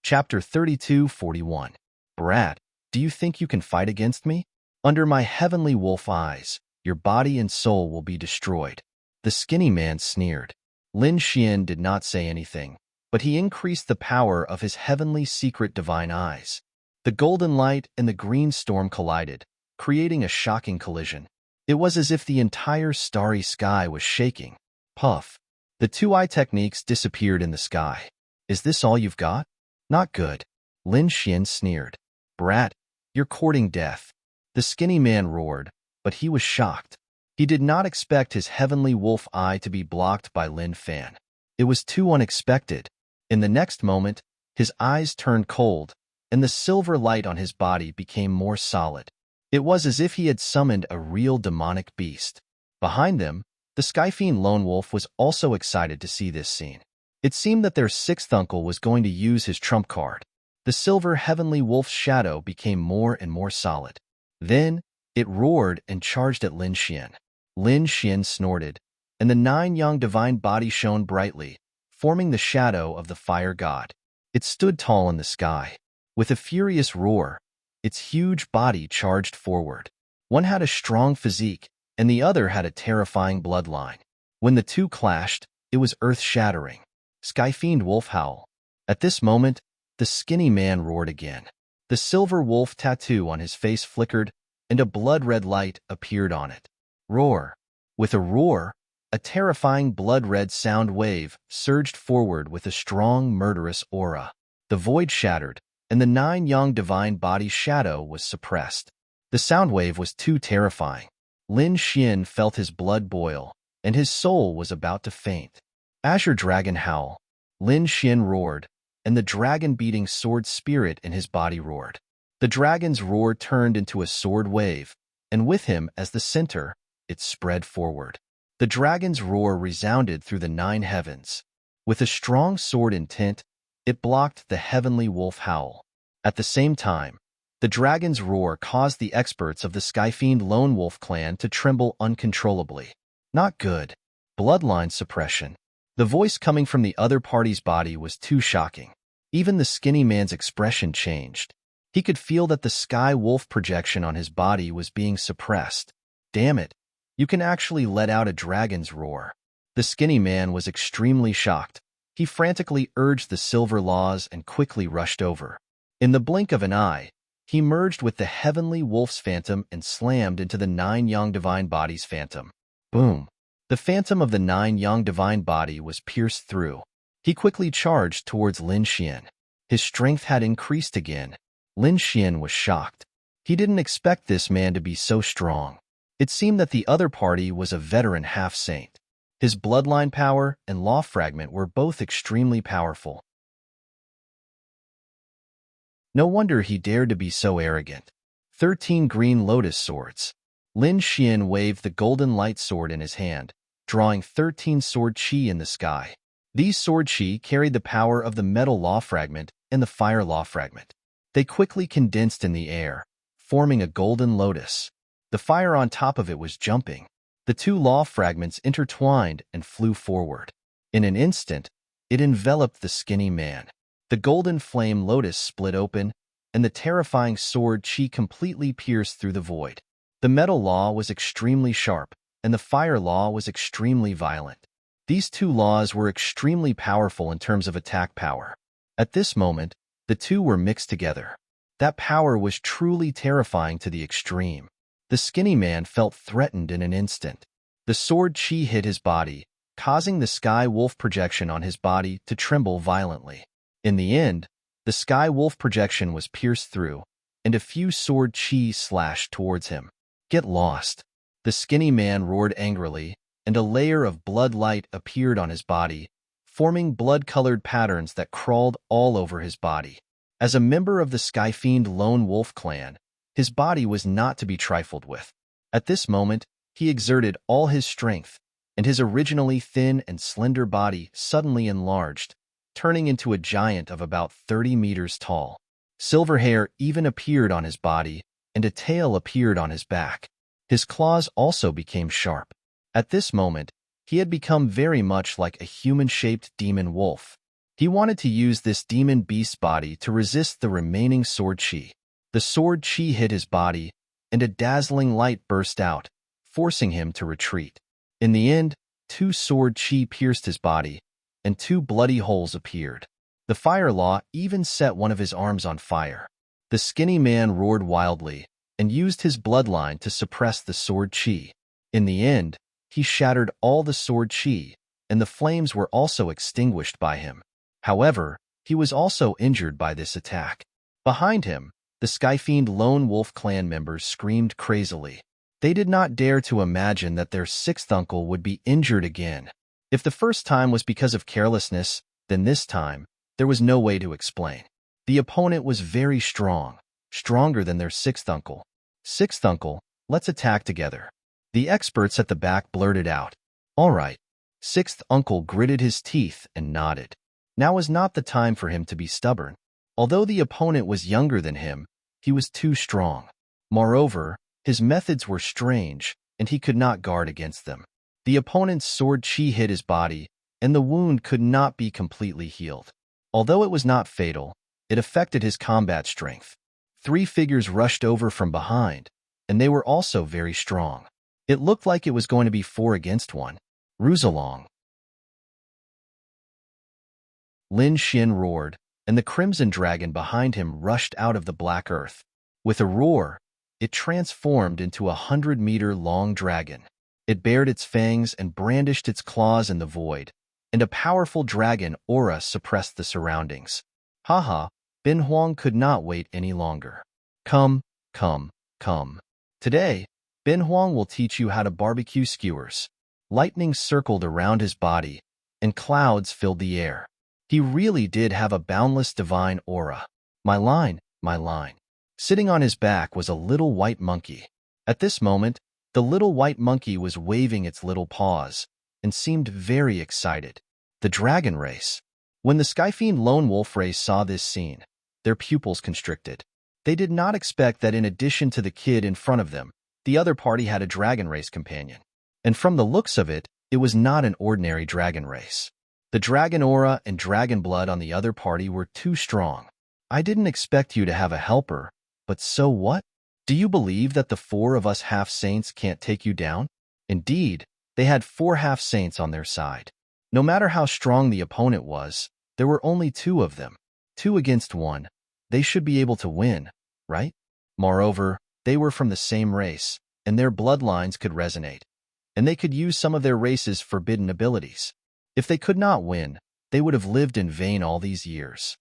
Chapter 32:41. Brat, do you think you can fight against me? Under my heavenly wolf eyes, your body and soul will be destroyed. The skinny man sneered. Lin Xian did not say anything, but he increased the power of his heavenly secret divine eyes. The golden light and the green storm collided, creating a shocking collision. It was as if the entire starry sky was shaking. Puff. The 2-eye techniques disappeared in the sky. Is this all you've got? Not good. Lin Xian sneered. Brat, you're courting death. The skinny man roared, but he was shocked. He did not expect his heavenly wolf eye to be blocked by Lin Fan. It was too unexpected. In the next moment, his eyes turned cold, and the silver light on his body became more solid. It was as if he had summoned a real demonic beast. Behind them, the Skyfiend lone wolf was also excited to see this scene. It seemed that their 6th uncle was going to use his trump card. The silver heavenly wolf's shadow became more and more solid. Then, it roared and charged at Lin Xian. Lin Xian snorted, and the 9 yang divine body shone brightly, forming the shadow of the fire god. It stood tall in the sky. With a furious roar, its huge body charged forward. One had a strong physique, and the other had a terrifying bloodline. When the two clashed, it was earth-shattering. Skyfiend wolf howl. At this moment, the skinny man roared again. The silver wolf tattoo on his face flickered, and a blood-red light appeared on it. Roar. With a roar, a terrifying blood-red sound wave surged forward with a strong, murderous aura. The void shattered, and the 9 yang divine body shadow was suppressed. The sound wave was too terrifying. Lin Xian felt his blood boil, and his soul was about to faint. Azure Dragon howl. Lin Xian roared, and the dragon-beating sword spirit in his body roared. The dragon's roar turned into a sword wave, and with him as the center, it spread forward. The dragon's roar resounded through the 9 heavens. With a strong sword intent, it blocked the heavenly wolf howl. At the same time, the dragon's roar caused the experts of the Skyfiend lone wolf clan to tremble uncontrollably. Not good. Bloodline suppression. The voice coming from the other party's body was too shocking. Even the skinny man's expression changed. He could feel that the sky wolf projection on his body was being suppressed. Damn it, you can actually let out a dragon's roar. The skinny man was extremely shocked. He frantically urged the silver laws and quickly rushed over. In the blink of an eye, he merged with the heavenly wolf's phantom and slammed into the 9 yang divine body's phantom. Boom. The phantom of the 9 yang divine body was pierced through. He quickly charged towards Lin Xian. His strength had increased again. Lin Xian was shocked. He didn't expect this man to be so strong. It seemed that the other party was a veteran half-saint. His bloodline power and law fragment were both extremely powerful. No wonder he dared to be so arrogant. 13 green lotus swords. Lin Xian waved the golden light sword in his hand, drawing 13 sword chi in the sky. These sword chi carried the power of the metal law fragment and the fire law fragment. They quickly condensed in the air, forming a golden lotus. The fire on top of it was jumping. The 2 law fragments intertwined and flew forward. In an instant, it enveloped the skinny man. The golden flame lotus split open, and the terrifying sword chi completely pierced through the void. The metal law was extremely sharp, and the fire law was extremely violent. These 2 laws were extremely powerful in terms of attack power. At this moment, the 2 were mixed together. That power was truly terrifying to the extreme. The skinny man felt threatened in an instant. The sword chi hit his body, causing the sky wolf projection on his body to tremble violently. In the end, the sky wolf projection was pierced through, and a few sword chi slashed towards him. Get lost. The skinny man roared angrily, and a layer of blood light appeared on his body, forming blood-colored patterns that crawled all over his body. As a member of the Skyfiend Lone Wolf clan, his body was not to be trifled with. At this moment, he exerted all his strength, and his originally thin and slender body suddenly enlarged, turning into a giant of about 30 meters tall. Silver hair even appeared on his body, and a tail appeared on his back. His claws also became sharp. At this moment, he had become very much like a human-shaped demon wolf. He wanted to use this demon beast's body to resist the remaining sword chi. The sword chi hit his body, and a dazzling light burst out, forcing him to retreat. In the end, 2 sword chi pierced his body, and 2 bloody holes appeared. The fire law even set one of his arms on fire. The skinny man roared wildly, and used his bloodline to suppress the sword chi. In the end, he shattered all the sword chi, and the flames were also extinguished by him. However, he was also injured by this attack. Behind him, the Skyfiend Lone Wolf clan members screamed crazily. They did not dare to imagine that their 6th uncle would be injured again. If the first time was because of carelessness, then this time, there was no way to explain. The opponent was very strong, stronger than their 6th uncle. 6th uncle, let's attack together. The experts at the back blurted out. All right. 6th uncle gritted his teeth and nodded. Now was not the time for him to be stubborn. Although the opponent was younger than him, he was too strong. Moreover, his methods were strange, and he could not guard against them. The opponent's sword chi hit his body, and the wound could not be completely healed. Although it was not fatal, it affected his combat strength. 3 figures rushed over from behind, and they were also very strong. It looked like it was going to be 4 against 1. Ruzalong. Lin Xin roared, and the crimson dragon behind him rushed out of the black earth. With a roar, it transformed into a 100-meter-long dragon. It bared its fangs and brandished its claws in the void, and a powerful dragon aura suppressed the surroundings. Haha, Bin Huang could not wait any longer. Come, come, come. Today, Bin Huang will teach you how to barbecue skewers. Lightning circled around his body, and clouds filled the air. He really did have a boundless divine aura. My line, my line. Sitting on his back was a little white monkey. At this moment, the little white monkey was waving its little paws and seemed very excited. The dragon race. When the Skyfiend Lone Wolf race saw this scene, their pupils constricted. They did not expect that in addition to the kid in front of them, the other party had a dragon race companion. And from the looks of it, it was not an ordinary dragon race. The dragon aura and dragon blood on the other party were too strong. I didn't expect you to have a helper, but so what? Do you believe that the 4 of us half-saints can't take you down? Indeed, they had 4 half-saints on their side. No matter how strong the opponent was, there were only 2 of them. 2 against 1. They should be able to win, right? Moreover, they were from the same race, and their bloodlines could resonate, and they could use some of their race's forbidden abilities. If they could not win, they would have lived in vain all these years.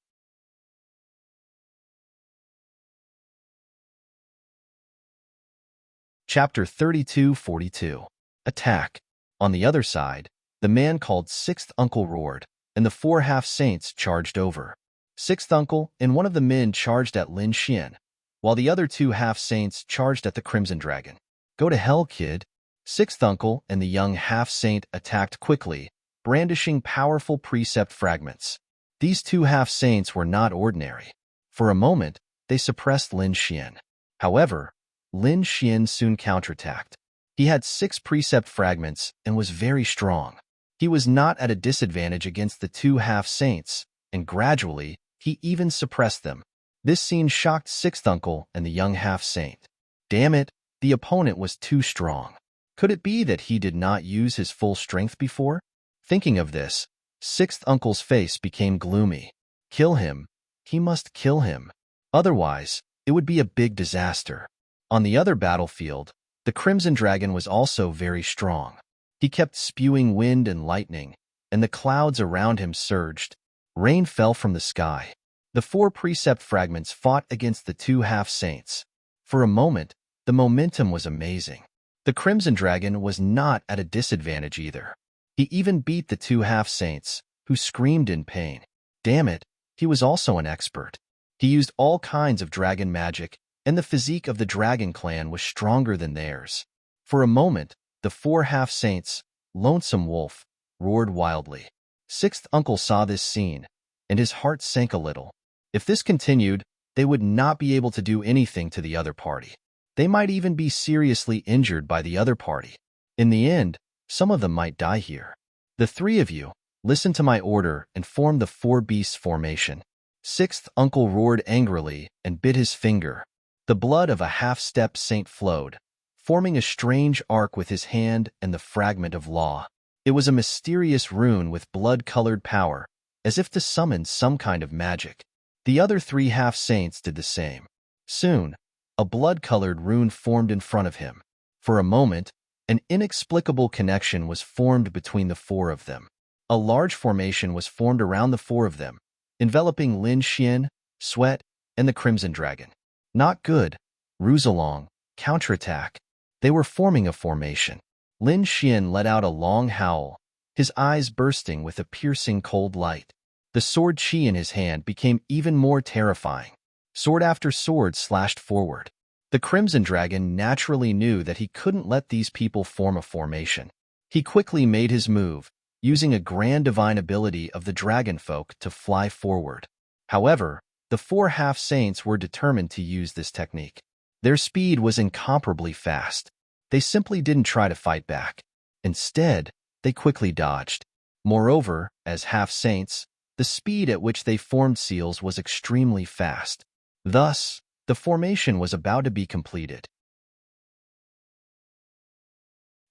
Chapter 3242. Attack. On the other side, the man called 6th Uncle roared, and the 4 half-saints charged over. 6th Uncle and one of the men charged at Lin Xian, while the other 2 half-saints charged at the Crimson Dragon. Go to hell, kid. 6th Uncle and the young half-saint attacked quickly, brandishing powerful precept fragments. These 2 half-saints were not ordinary. For a moment, they suppressed Lin Xian. However, Lin Xian soon counterattacked. He had 6 precept fragments and was very strong. He was not at a disadvantage against the 2 half-saints, and gradually, he even suppressed them. This scene shocked 6th Uncle and the young half-saint. Damn it, the opponent was too strong. Could it be that he did not use his full strength before? Thinking of this, 6th Uncle's face became gloomy. Kill him. He must kill him. Otherwise, it would be a big disaster. On the other battlefield, the Crimson Dragon was also very strong. He kept spewing wind and lightning, and the clouds around him surged. Rain fell from the sky. The 4 precept fragments fought against the 2 half-saints. For a moment, the momentum was amazing. The Crimson Dragon was not at a disadvantage either. He even beat the two half-saints, who screamed in pain. Damn it, he was also an expert. He used all kinds of dragon magic, and the physique of the dragon clan was stronger than theirs. For a moment, the four half-saints, Lonesome Wolf, roared wildly. Sixth Uncle saw this scene, and his heart sank a little. If this continued, they would not be able to do anything to the other party. They might even be seriously injured by the other party. In the end, some of them might die here. The three of you, listen to my order and form the four beasts formation. Sixth Uncle roared angrily and bit his finger. The blood of a half-step saint flowed, forming a strange arc with his hand and the fragment of law. It was a mysterious rune with blood-colored power, as if to summon some kind of magic. The other three half-saints did the same. Soon, a blood-colored rune formed in front of him. For a moment, an inexplicable connection was formed between the four of them. A large formation was formed around the four of them, enveloping Lin Xian, Sweat, and the Crimson Dragon. Not good. Ruse along. Counterattack. They were forming a formation. Lin Xian let out a long howl, his eyes bursting with a piercing cold light. The sword chi in his hand became even more terrifying. Sword after sword slashed forward. The Crimson Dragon naturally knew that he couldn't let these people form a formation. He quickly made his move, using a grand divine ability of the dragon folk to fly forward. However, the four half-saints were determined to use this technique. Their speed was incomparably fast. They simply didn't try to fight back. Instead, they quickly dodged. Moreover, as half-saints, the speed at which they formed seals was extremely fast. Thus, the formation was about to be completed.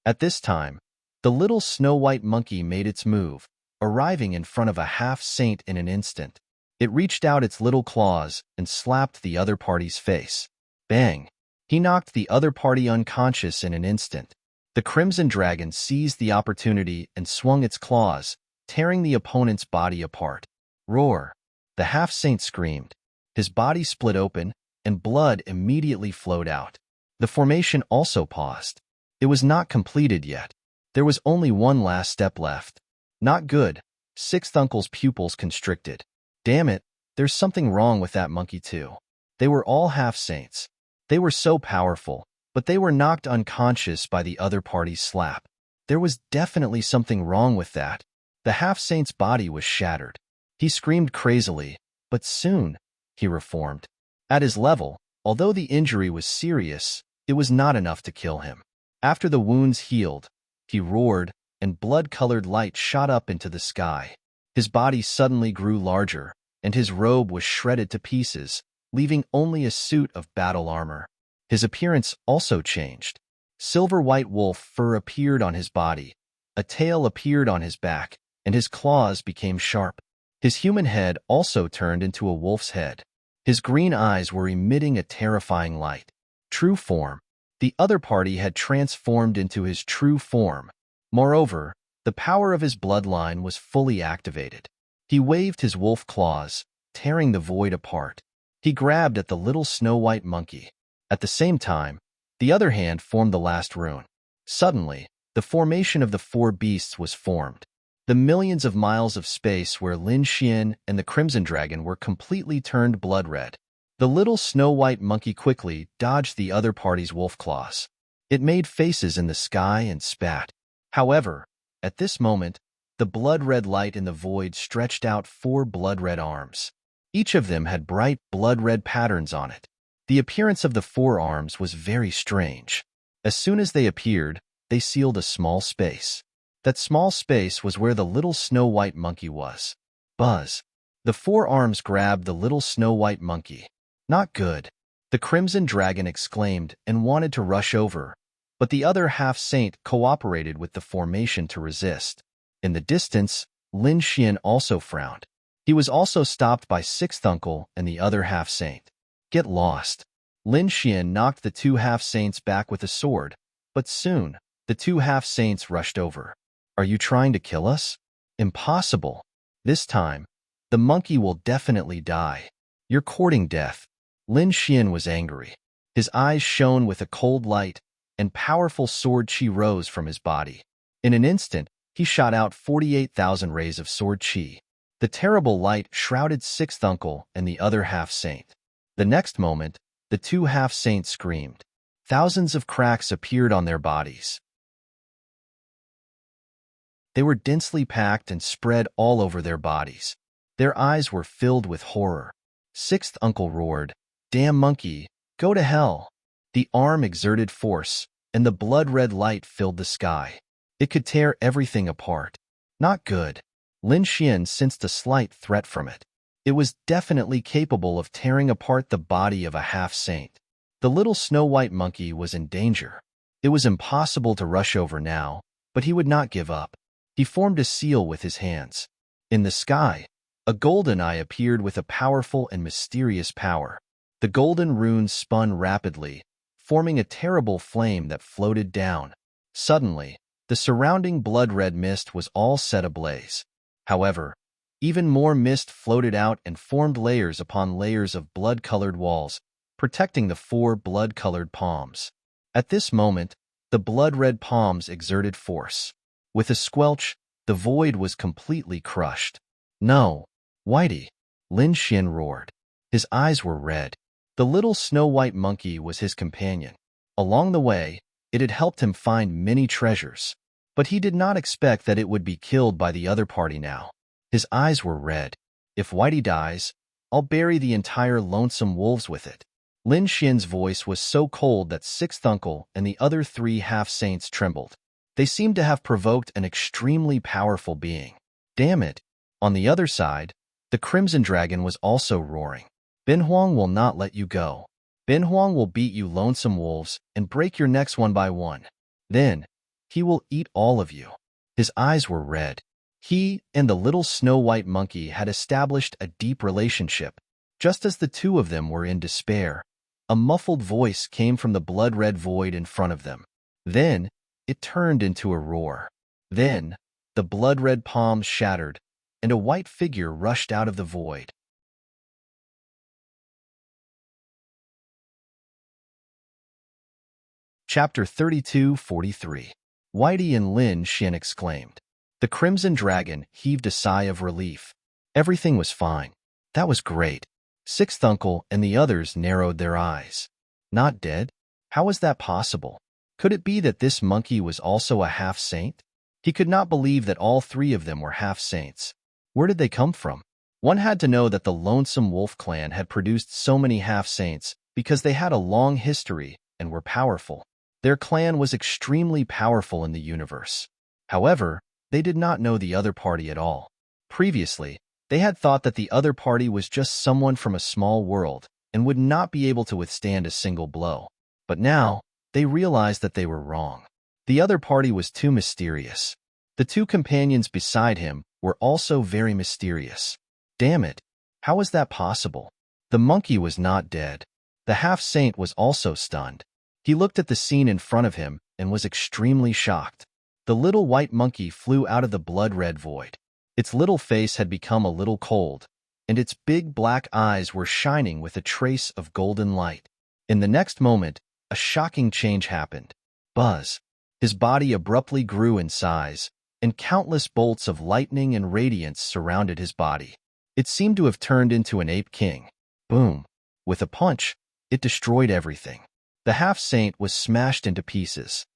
At this time, the little snow-white monkey made its move, arriving in front of a half-saint in an instant. It reached out its little claws and slapped the other party's face. Bang! He knocked the other party unconscious in an instant. The Crimson Dragon seized the opportunity and swung its claws, tearing the opponent's body apart. Roar! The half-saint screamed. His body split open, and blood immediately flowed out. The formation also paused. It was not completed yet. There was only one last step left. Not good. Sixth Uncle's pupils constricted. Damn it, there's something wrong with that monkey too. They were all half-saints. They were so powerful, but they were knocked unconscious by the other party's slap. There was definitely something wrong with that. The half-saint's body was shattered. He screamed crazily, but soon, he reformed. At his level, although the injury was serious, it was not enough to kill him. After the wounds healed, he roared, and blood-colored light shot up into the sky. His body suddenly grew larger, and his robe was shredded to pieces, leaving only a suit of battle armor. His appearance also changed. Silver-white wolf fur appeared on his body, a tail appeared on his back, and his claws became sharp. His human head also turned into a wolf's head. His green eyes were emitting a terrifying light. True form. The other party had transformed into his true form. Moreover, the power of his bloodline was fully activated. He waved his wolf claws, tearing the void apart. He grabbed at the little snow-white monkey. At the same time, the other hand formed the last rune. Suddenly, the formation of the four beasts was formed. The millions of miles of space where Lin Xian and the Crimson Dragon were completely turned blood-red. The little snow-white monkey quickly dodged the other party's wolf claws. It made faces in the sky and spat. However, at this moment, the blood-red light in the void stretched out four blood-red arms. Each of them had bright blood-red patterns on it. The appearance of the four arms was very strange. As soon as they appeared, they sealed a small space. That small space was where the little snow-white monkey was. Buzz. The four arms grabbed the little snow-white monkey. Not good. The Crimson Dragon exclaimed and wanted to rush over, but the other half-saint cooperated with the formation to resist. In the distance, Lin Xian also frowned. He was also stopped by Sixth Uncle and the other half-saint. Get lost. Lin Xian knocked the two half-saints back with a sword, but soon, the two half-saints rushed over. Are you trying to kill us? Impossible. This time, the monkey will definitely die. You're courting death. Lin Xian was angry. His eyes shone with a cold light, and powerful sword chi rose from his body. In an instant, he shot out 48,000 rays of sword chi. The terrible light shrouded sixth uncle and the other half-saint. The next moment, the two half-saints screamed. Thousands of cracks appeared on their bodies. They were densely packed and spread all over their bodies. Their eyes were filled with horror. Sixth uncle roared, "Damn monkey, go to hell!" The arm exerted force, and the blood-red light filled the sky. It could tear everything apart. Not good. Lin Xian sensed a slight threat from it. It was definitely capable of tearing apart the body of a half-saint. The little snow-white monkey was in danger. It was impossible to rush over now, but he would not give up. He formed a seal with his hands. In the sky, a golden eye appeared with a powerful and mysterious power. The golden runes spun rapidly, forming a terrible flame that floated down. Suddenly, the surrounding blood-red mist was all set ablaze. However, even more mist floated out and formed layers upon layers of blood-colored walls, protecting the four blood-colored palms. At this moment, the blood-red palms exerted force. With a squelch, the void was completely crushed. "No, Whitey!" Lin Xian roared. His eyes were red. The little snow-white monkey was his companion. Along the way, it had helped him find many treasures. But he did not expect that it would be killed by the other party now. His eyes were red. "If Whitey dies, I'll bury the entire lonesome wolves with it." Lin Xian's voice was so cold that sixth uncle and the other three half-saints trembled. They seemed to have provoked an extremely powerful being. Damn it! On the other side, the Crimson Dragon was also roaring. "Ben Huang will not let you go. Ben Huang will beat you lonesome wolves and break your necks one by one. Then, he will eat all of you." His eyes were red. He and the little snow-white monkey had established a deep relationship. Just as the two of them were in despair, a muffled voice came from the blood-red void in front of them. Then, it turned into a roar. Then, the blood-red palms shattered, and a white figure rushed out of the void. Chapter 32:43. Whitey and Lin Xian exclaimed. The Crimson Dragon heaved a sigh of relief. Everything was fine. That was great. Sixth uncle and the others narrowed their eyes. Not dead? How was that possible? Could it be that this monkey was also a half-saint? He could not believe that all three of them were half-saints. Where did they come from? One had to know that the Lonesome Wolf clan had produced so many half-saints because they had a long history and were powerful. Their clan was extremely powerful in the universe. However, they did not know the other party at all. Previously, they had thought that the other party was just someone from a small world and would not be able to withstand a single blow. But now, they realized that they were wrong. The other party was too mysterious. The two companions beside him were also very mysterious. Damn it, how was that possible? The monkey was not dead. The half-saint was also stunned. He looked at the scene in front of him and was extremely shocked. The little white monkey flew out of the blood-red void. Its little face had become a little cold, and its big black eyes were shining with a trace of golden light. In the next moment, a shocking change happened. Buzz! His body abruptly grew in size, and countless bolts of lightning and radiance surrounded his body. It seemed to have turned into an ape king. Boom! With a punch, it destroyed everything. The half-saint was smashed into pieces.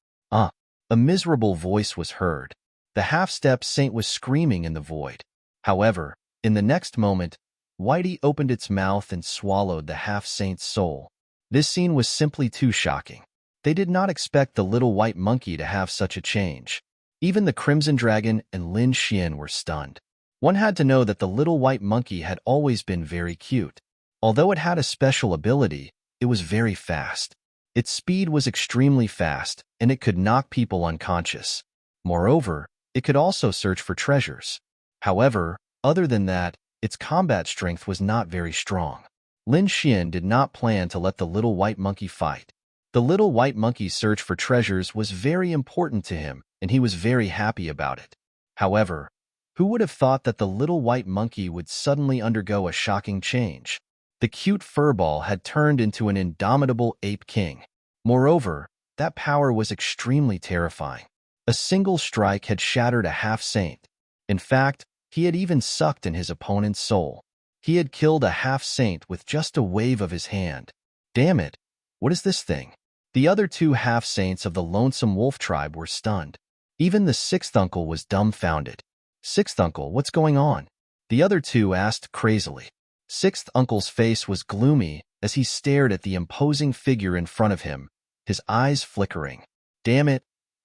A miserable voice was heard. The half-step saint was screaming in the void. However, in the next moment, Whitey opened its mouth and swallowed the half-saint's soul. This scene was simply too shocking. They did not expect the little white monkey to have such a change. Even the Crimson Dragon and Lin Xian were stunned. One had to know that the little white monkey had always been very cute. Although it had a special ability, it was very fast. Its speed was extremely fast, and it could knock people unconscious. Moreover, it could also search for treasures. However, other than that, its combat strength was not very strong. Lin Xian did not plan to let the little white monkey fight. The little white monkey's search for treasures was very important to him, and he was very happy about it. However, who would have thought that the little white monkey would suddenly undergo a shocking change? The cute furball had turned into an indomitable ape king. Moreover, that power was extremely terrifying. A single strike had shattered a half-saint. In fact, he had even sucked in his opponent's soul. He had killed a half-saint with just a wave of his hand. Damn it, what is this thing? The other two half-saints of the Lonesome Wolf tribe were stunned. Even the sixth uncle was dumbfounded. Sixth uncle, what's going on? The other two asked crazily. Sixth uncle's face was gloomy as he stared at the imposing figure in front of him, his eyes flickering. Damn it,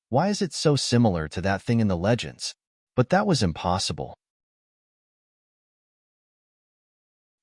why is it so similar to that thing in the legends? But that was impossible.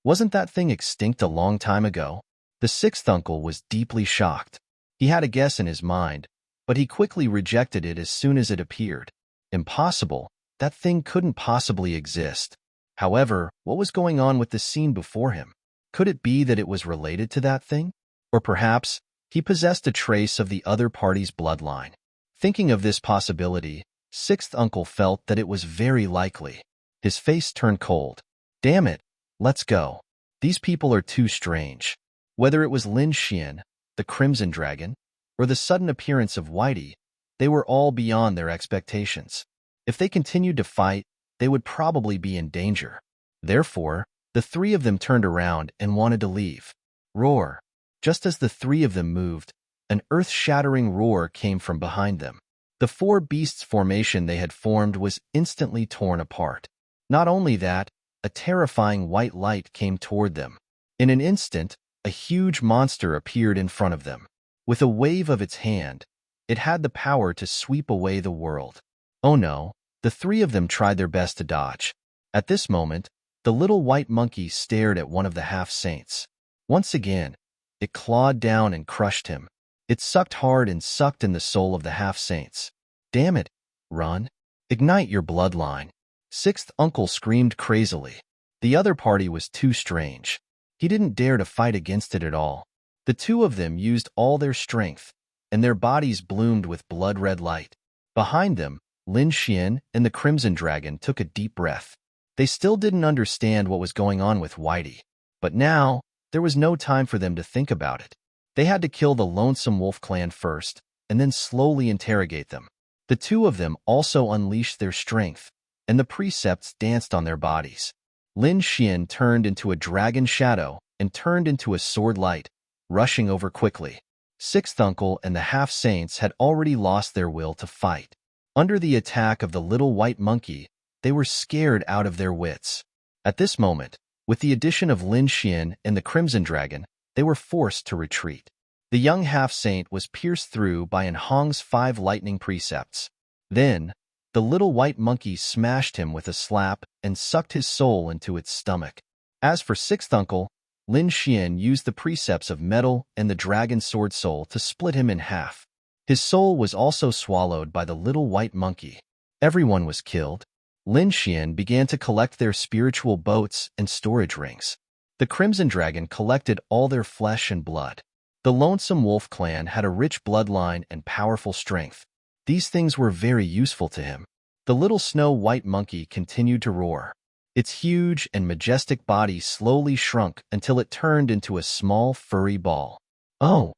Wasn't that thing extinct a long time ago? The sixth uncle was deeply shocked. He had a guess in his mind, but he quickly rejected it as soon as it appeared. Impossible. That thing couldn't possibly exist. However, what was going on with the scene before him? Could it be that it was related to that thing? Or perhaps he possessed a trace of the other party's bloodline. Thinking of this possibility, sixth uncle felt that it was very likely. His face turned cold. Damn it, let's go. These people are too strange. Whether it was Lin Xian, the Crimson Dragon, or the sudden appearance of Whitey, they were all beyond their expectations. If they continued to fight, they would probably be in danger. Therefore, the three of them turned around and wanted to leave. Roar! Just as the three of them moved, an earth-shattering roar came from behind them. The four beasts formation they had formed was instantly torn apart. Not only that, a terrifying white light came toward them. In an instant, a huge monster appeared in front of them. With a wave of its hand, it had the power to sweep away the world. Oh no, the three of them tried their best to dodge. At this moment, the little white monkey stared at one of the half-saints. Once again, it clawed down and crushed him. It sucked hard and sucked in the soul of the half-saints. Damn it, run. Ignite your bloodline. Sixth uncle screamed crazily. The other party was too strange. He didn't dare to fight against it at all. The two of them used all their strength, and their bodies bloomed with blood-red light. Behind them, Lin Xian and the Crimson Dragon took a deep breath. They still didn't understand what was going on with Whitey. But now, there was no time for them to think about it. They had to kill the Lonesome Wolf clan first, and then slowly interrogate them. The two of them also unleashed their strength, and the precepts danced on their bodies. Lin Xian turned into a dragon shadow and turned into a sword light, rushing over quickly. Sixth uncle and the half-saints had already lost their will to fight. Under the attack of the little white monkey, they were scared out of their wits. At this moment, with the addition of Lin Xian and the Crimson Dragon, they were forced to retreat. The young half-saint was pierced through by An Hong's 5 lightning precepts. Then, the little white monkey smashed him with a slap and sucked his soul into its stomach. As for sixth uncle, Lin Xian used the precepts of metal and the dragon sword soul to split him in half. His soul was also swallowed by the little white monkey. Everyone was killed. Lin Xian began to collect their spiritual boats and storage rings. The Crimson Dragon collected all their flesh and blood. The Lonesome Wolf clan had a rich bloodline and powerful strength. These things were very useful to him. The little snow-white monkey continued to roar. Its huge and majestic body slowly shrunk until it turned into a small, furry ball. Oh!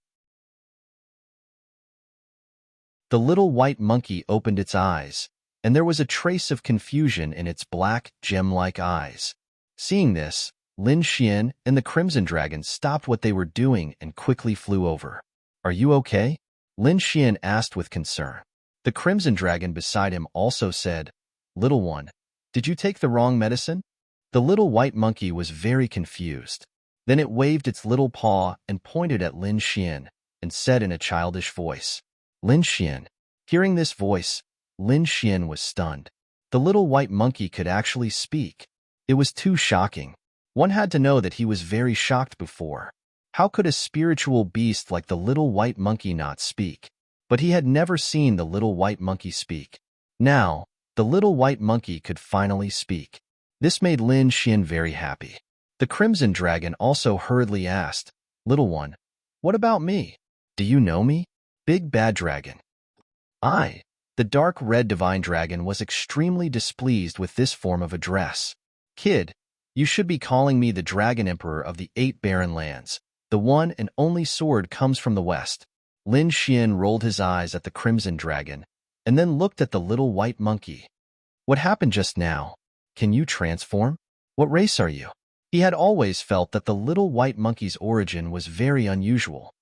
The little white monkey opened its eyes, and there was a trace of confusion in its black, gem-like eyes. Seeing this, Lin Xian and the Crimson Dragon stopped what they were doing and quickly flew over. Are you okay? Lin Xian asked with concern. The Crimson Dragon beside him also said, Little one, did you take the wrong medicine? The little white monkey was very confused. Then it waved its little paw and pointed at Lin Xian and said in a childish voice, Lin Xian. Hearing this voice, Lin Xian was stunned. The little white monkey could actually speak. It was too shocking. One had to know that he was very shocked before. How could a spiritual beast like the little white monkey not speak? But he had never seen the little white monkey speak. Now, the little white monkey could finally speak. This made Lin Xian very happy. The Crimson Dragon also hurriedly asked, Little one, what about me? Do you know me? Big Bad Dragon. The dark red divine dragon was extremely displeased with this form of address. Kid, you should be calling me the Dragon Emperor of the 8 Barren Lands. The one and only sword comes from the west. Lin Xian rolled his eyes at the crimson dragon and then looked at the little white monkey. What happened just now? Can you transform? What race are you? He had always felt that the little white monkey's origin was very unusual.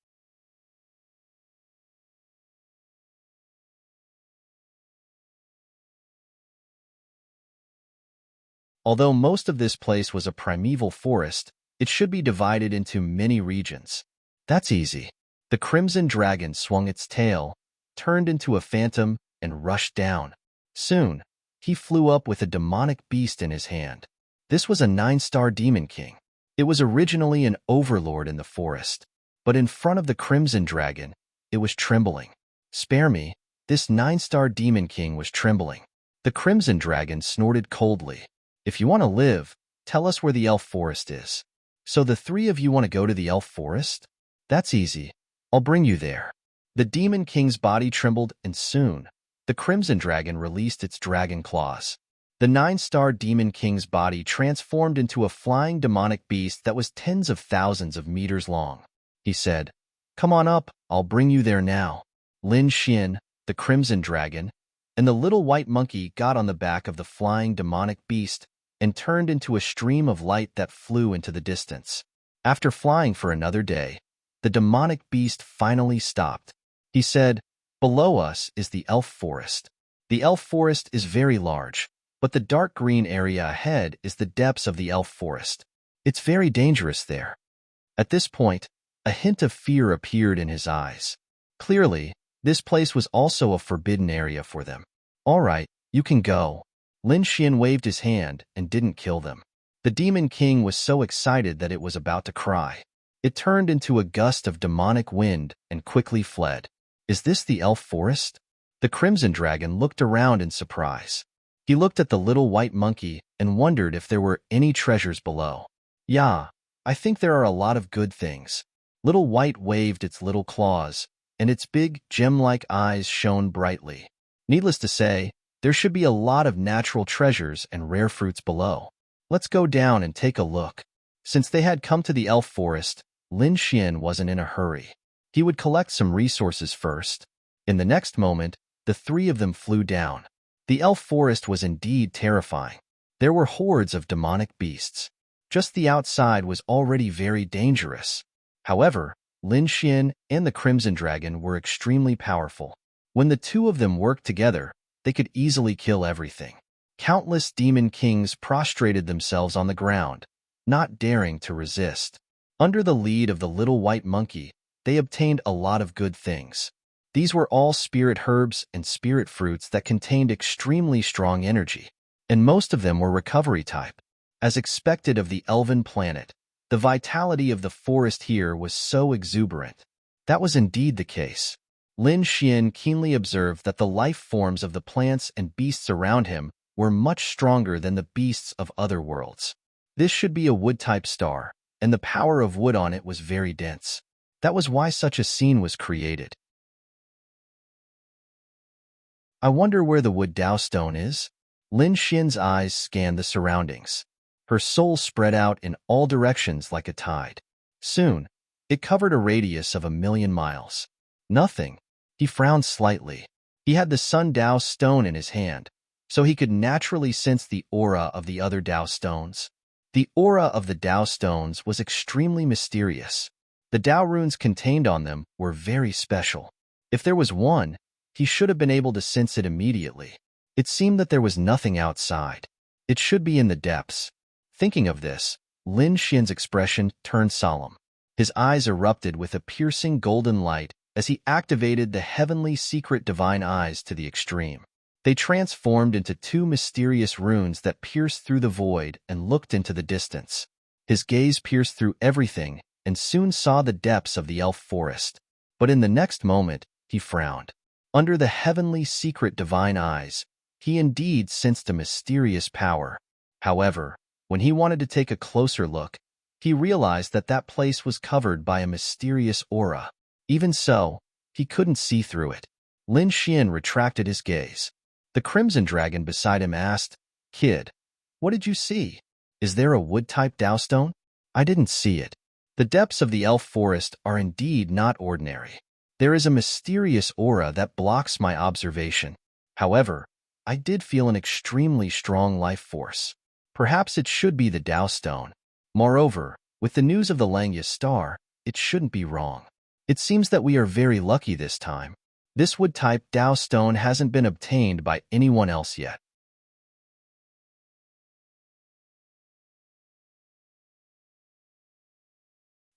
Although most of this place was a primeval forest, it should be divided into many regions. That's easy. The crimson dragon swung its tail, turned into a phantom, and rushed down. Soon, he flew up with a demonic beast in his hand. This was a 9-star demon king. It was originally an overlord in the forest, but in front of the crimson dragon, it was trembling. Spare me, this 9-star demon king was trembling. The crimson dragon snorted coldly. If you want to live, tell us where the elf forest is. So the three of you want to go to the elf forest? That's easy. I'll bring you there. The demon king's body trembled, and soon, the crimson dragon released its dragon claws. The 9-star demon king's body transformed into a flying demonic beast that was tens of thousands of meters long. He said, "Come on up, I'll bring you there now." Lin Xian, the crimson dragon, and the little white monkey got on the back of the flying demonic beast and turned into a stream of light that flew into the distance. After flying for another day, the demonic beast finally stopped. He said, "Below us is the elf forest. The elf forest is very large, but the dark green area ahead is the depths of the elf forest. It's very dangerous there." At this point, a hint of fear appeared in his eyes. Clearly, this place was also a forbidden area for them. "All right, you can go." Lin Xian waved his hand and didn't kill them. The demon king was so excited that it was about to cry. It turned into a gust of demonic wind and quickly fled. "Is this the elf forest?" The crimson dragon looked around in surprise. He looked at the little white monkey and wondered if there were any treasures below. "Yeah, I think there are a lot of good things." Little White waved its little claws, and its big, gem-like eyes shone brightly. Needless to say, there should be a lot of natural treasures and rare fruits below. Let's go down and take a look. Since they had come to the elf forest, Lin Xian wasn't in a hurry. He would collect some resources first. In the next moment, the three of them flew down. The elf forest was indeed terrifying. There were hordes of demonic beasts. Just the outside was already very dangerous. However, Lin Xian and the Crimson Dragon were extremely powerful. When the two of them worked together, they could easily kill everything. Countless demon kings prostrated themselves on the ground, not daring to resist. Under the lead of the little white monkey, they obtained a lot of good things. These were all spirit herbs and spirit fruits that contained extremely strong energy, and most of them were recovery type. As expected of the elven planet, the vitality of the forest here was so exuberant. That was indeed the case. Lin Xian keenly observed that the life forms of the plants and beasts around him were much stronger than the beasts of other worlds. This should be a wood-type star, and the power of wood on it was very dense. That was why such a scene was created. I wonder where the wood Dao stone is? Lin Xian's eyes scanned the surroundings. Her soul spread out in all directions like a tide. Soon, it covered a radius of 1,000,000 miles. Nothing. He frowned slightly. He had the Sun Dao stone in his hand, so he could naturally sense the aura of the other Dao stones. The aura of the Dao stones was extremely mysterious. The Dao runes contained on them were very special. If there was one, he should have been able to sense it immediately. It seemed that there was nothing outside. It should be in the depths. Thinking of this, Lin Xian's expression turned solemn. His eyes erupted with a piercing golden light as he activated the heavenly secret divine eyes to the extreme. They transformed into two mysterious runes that pierced through the void and looked into the distance. His gaze pierced through everything and soon saw the depths of the elf forest. But in the next moment, he frowned. Under the heavenly secret divine eyes, he indeed sensed a mysterious power. However, when he wanted to take a closer look, he realized that that place was covered by a mysterious aura. Even so, he couldn't see through it. Lin Xian retracted his gaze. The Crimson Dragon beside him asked, "Kid, what did you see? Is there a wood-type Dao stone?" "I didn't see it. The depths of the elf forest are indeed not ordinary. There is a mysterious aura that blocks my observation. However, I did feel an extremely strong life force. Perhaps it should be the Tao Stone. Moreover, with the news of the Langyus star, it shouldn't be wrong. It seems that we are very lucky this time. This wood-type Tao Stone hasn't been obtained by anyone else yet.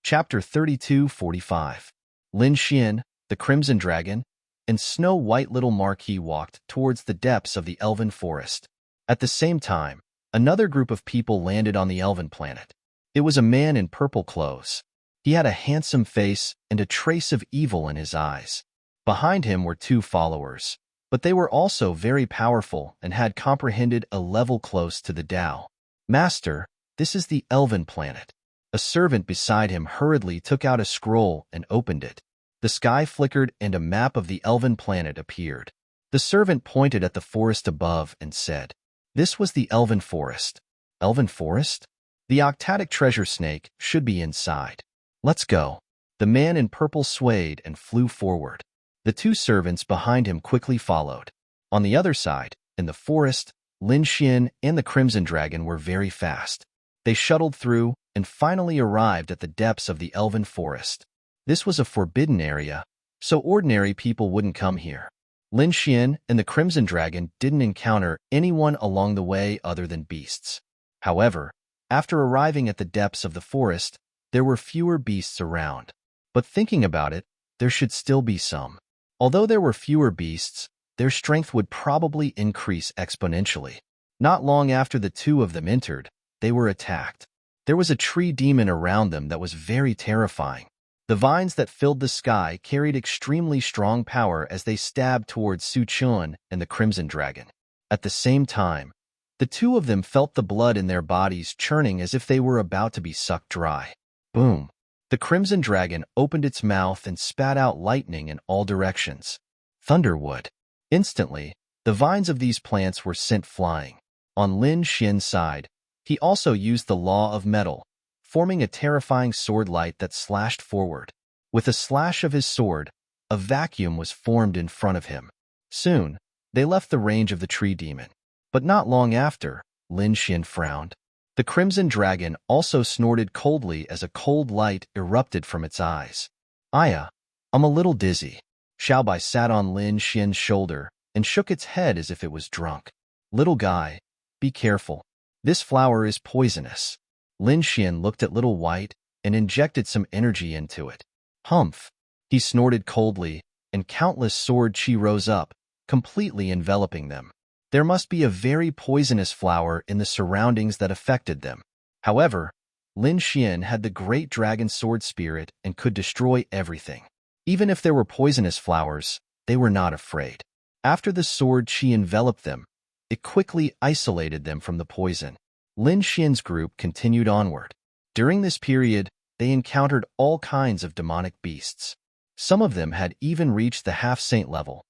Chapter 32:45. Lin Xian, the Crimson Dragon, and Snow-White Little Marquis walked towards the depths of the Elven Forest. At the same time, another group of people landed on the Elven planet. It was a man in purple clothes. He had a handsome face and a trace of evil in his eyes. Behind him were two followers, but they were also very powerful and had comprehended a level close to the Tao. Master, this is the Elven planet. A servant beside him hurriedly took out a scroll and opened it. The sky flickered and a map of the Elven planet appeared. The servant pointed at the forest above and said, "This was the Elven Forest." Elven Forest? The octatic treasure snake should be inside. Let's go. The man in purple swayed and flew forward. The two servants behind him quickly followed. On the other side, in the forest, Lin Xian and the Crimson Dragon were very fast. They shuttled through and finally arrived at the depths of the Elven Forest. This was a forbidden area, so ordinary people wouldn't come here. Lin Xian and the Crimson Dragon didn't encounter anyone along the way other than beasts. However, after arriving at the depths of the forest, there were fewer beasts around. But thinking about it, there should still be some. Although there were fewer beasts, their strength would probably increase exponentially. Not long after the two of them entered, they were attacked. There was a tree demon around them that was very terrifying. The vines that filled the sky carried extremely strong power as they stabbed towards Su Chun and the Crimson Dragon. At the same time, the two of them felt the blood in their bodies churning as if they were about to be sucked dry. Boom! The Crimson Dragon opened its mouth and spat out lightning in all directions. Thunderwood. Instantly, the vines of these plants were sent flying. On Lin Xian's side, he also used the law of metal, forming a terrifying sword light that slashed forward. With a slash of his sword, a vacuum was formed in front of him. Soon, they left the range of the tree demon. But not long after, Lin Xian frowned. The Crimson Dragon also snorted coldly as a cold light erupted from its eyes. "Aya, I'm a little dizzy." Xiaobai sat on Lin Xian's shoulder and shook its head as if it was drunk. "Little guy, be careful. This flower is poisonous." Lin Xian looked at Little White and injected some energy into it. Humph! He snorted coldly, and countless sword chi rose up, completely enveloping them. There must be a very poisonous flower in the surroundings that affected them. However, Lin Xian had the great dragon sword spirit and could destroy everything. Even if there were poisonous flowers, they were not afraid. After the sword chi enveloped them, it quickly isolated them from the poison. Lin Xian's group continued onward. During this period, they encountered all kinds of demonic beasts. Some of them had even reached the half-saint level.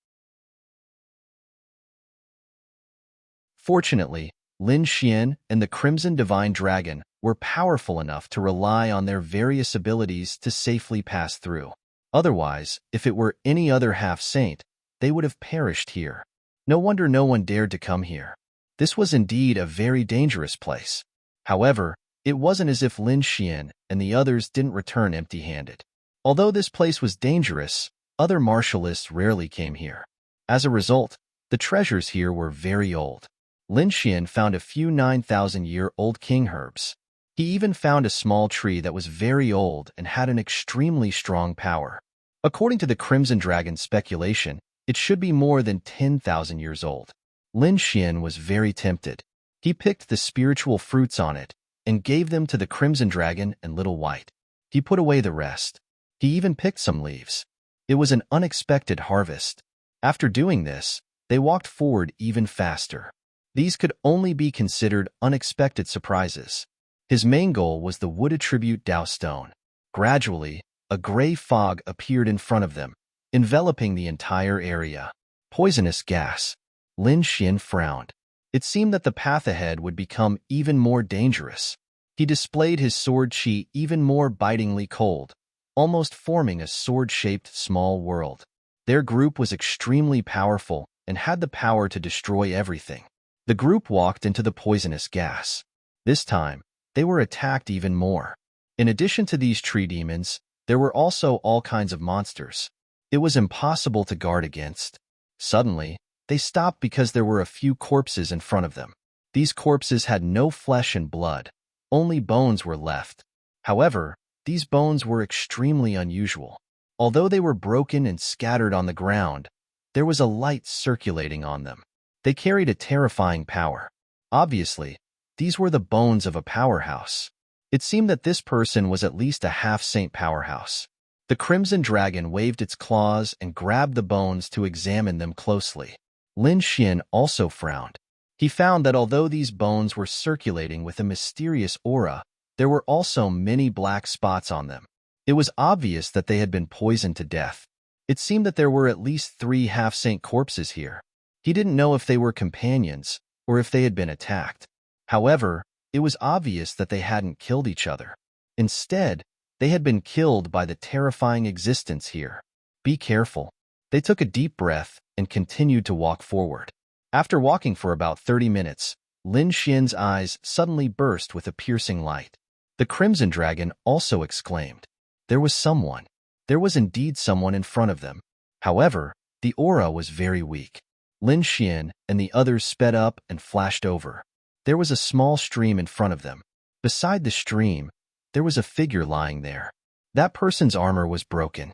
Fortunately, Lin Xian and the Crimson Divine Dragon were powerful enough to rely on their various abilities to safely pass through. Otherwise, if it were any other half-saint, they would have perished here. No wonder no one dared to come here. This was indeed a very dangerous place. However, it wasn't as if Lin Xian and the others didn't return empty-handed. Although this place was dangerous, other martialists rarely came here. As a result, the treasures here were very old. Lin Xian found a few 9,000-year-old king herbs. He even found a small tree that was very old and had an extremely strong power. According to the Crimson Dragon's speculation, it should be more than 10,000 years old. Lin Xian was very tempted. He picked the spiritual fruits on it and gave them to the Crimson Dragon and Little White. He put away the rest. He even picked some leaves. It was an unexpected harvest. After doing this, they walked forward even faster. These could only be considered unexpected surprises. His main goal was the wood attribute Tao Stone. Gradually, a gray fog appeared in front of them, enveloping the entire area. Poisonous gas. Lin Xian frowned. It seemed that the path ahead would become even more dangerous. He displayed his sword chi even more bitingly cold, almost forming a sword-shaped small world. Their group was extremely powerful and had the power to destroy everything. The group walked into the poisonous gas. This time, they were attacked even more. In addition to these tree demons, there were also all kinds of monsters. It was impossible to guard against. Suddenly, they stopped because there were a few corpses in front of them. These corpses had no flesh and blood. Only bones were left. However, these bones were extremely unusual. Although they were broken and scattered on the ground, there was a light circulating on them. They carried a terrifying power. Obviously, these were the bones of a powerhouse. It seemed that this person was at least a half-saint powerhouse. The Crimson Dragon waved its claws and grabbed the bones to examine them closely. Lin Xian also frowned. He found that although these bones were circulating with a mysterious aura, there were also many black spots on them. It was obvious that they had been poisoned to death. It seemed that there were at least 3 half-saint corpses here. He didn't know if they were companions or if they had been attacked. However, it was obvious that they hadn't killed each other. Instead, they had been killed by the terrifying existence here. Be careful. They took a deep breath and continued to walk forward. After walking for about 30 minutes, Lin Xian's eyes suddenly burst with a piercing light. The Crimson Dragon also exclaimed. There was someone. There was indeed someone in front of them. However, the aura was very weak. Lin Xian and the others sped up and flashed over. There was a small stream in front of them. Beside the stream, there was a figure lying there. That person's armor was broken.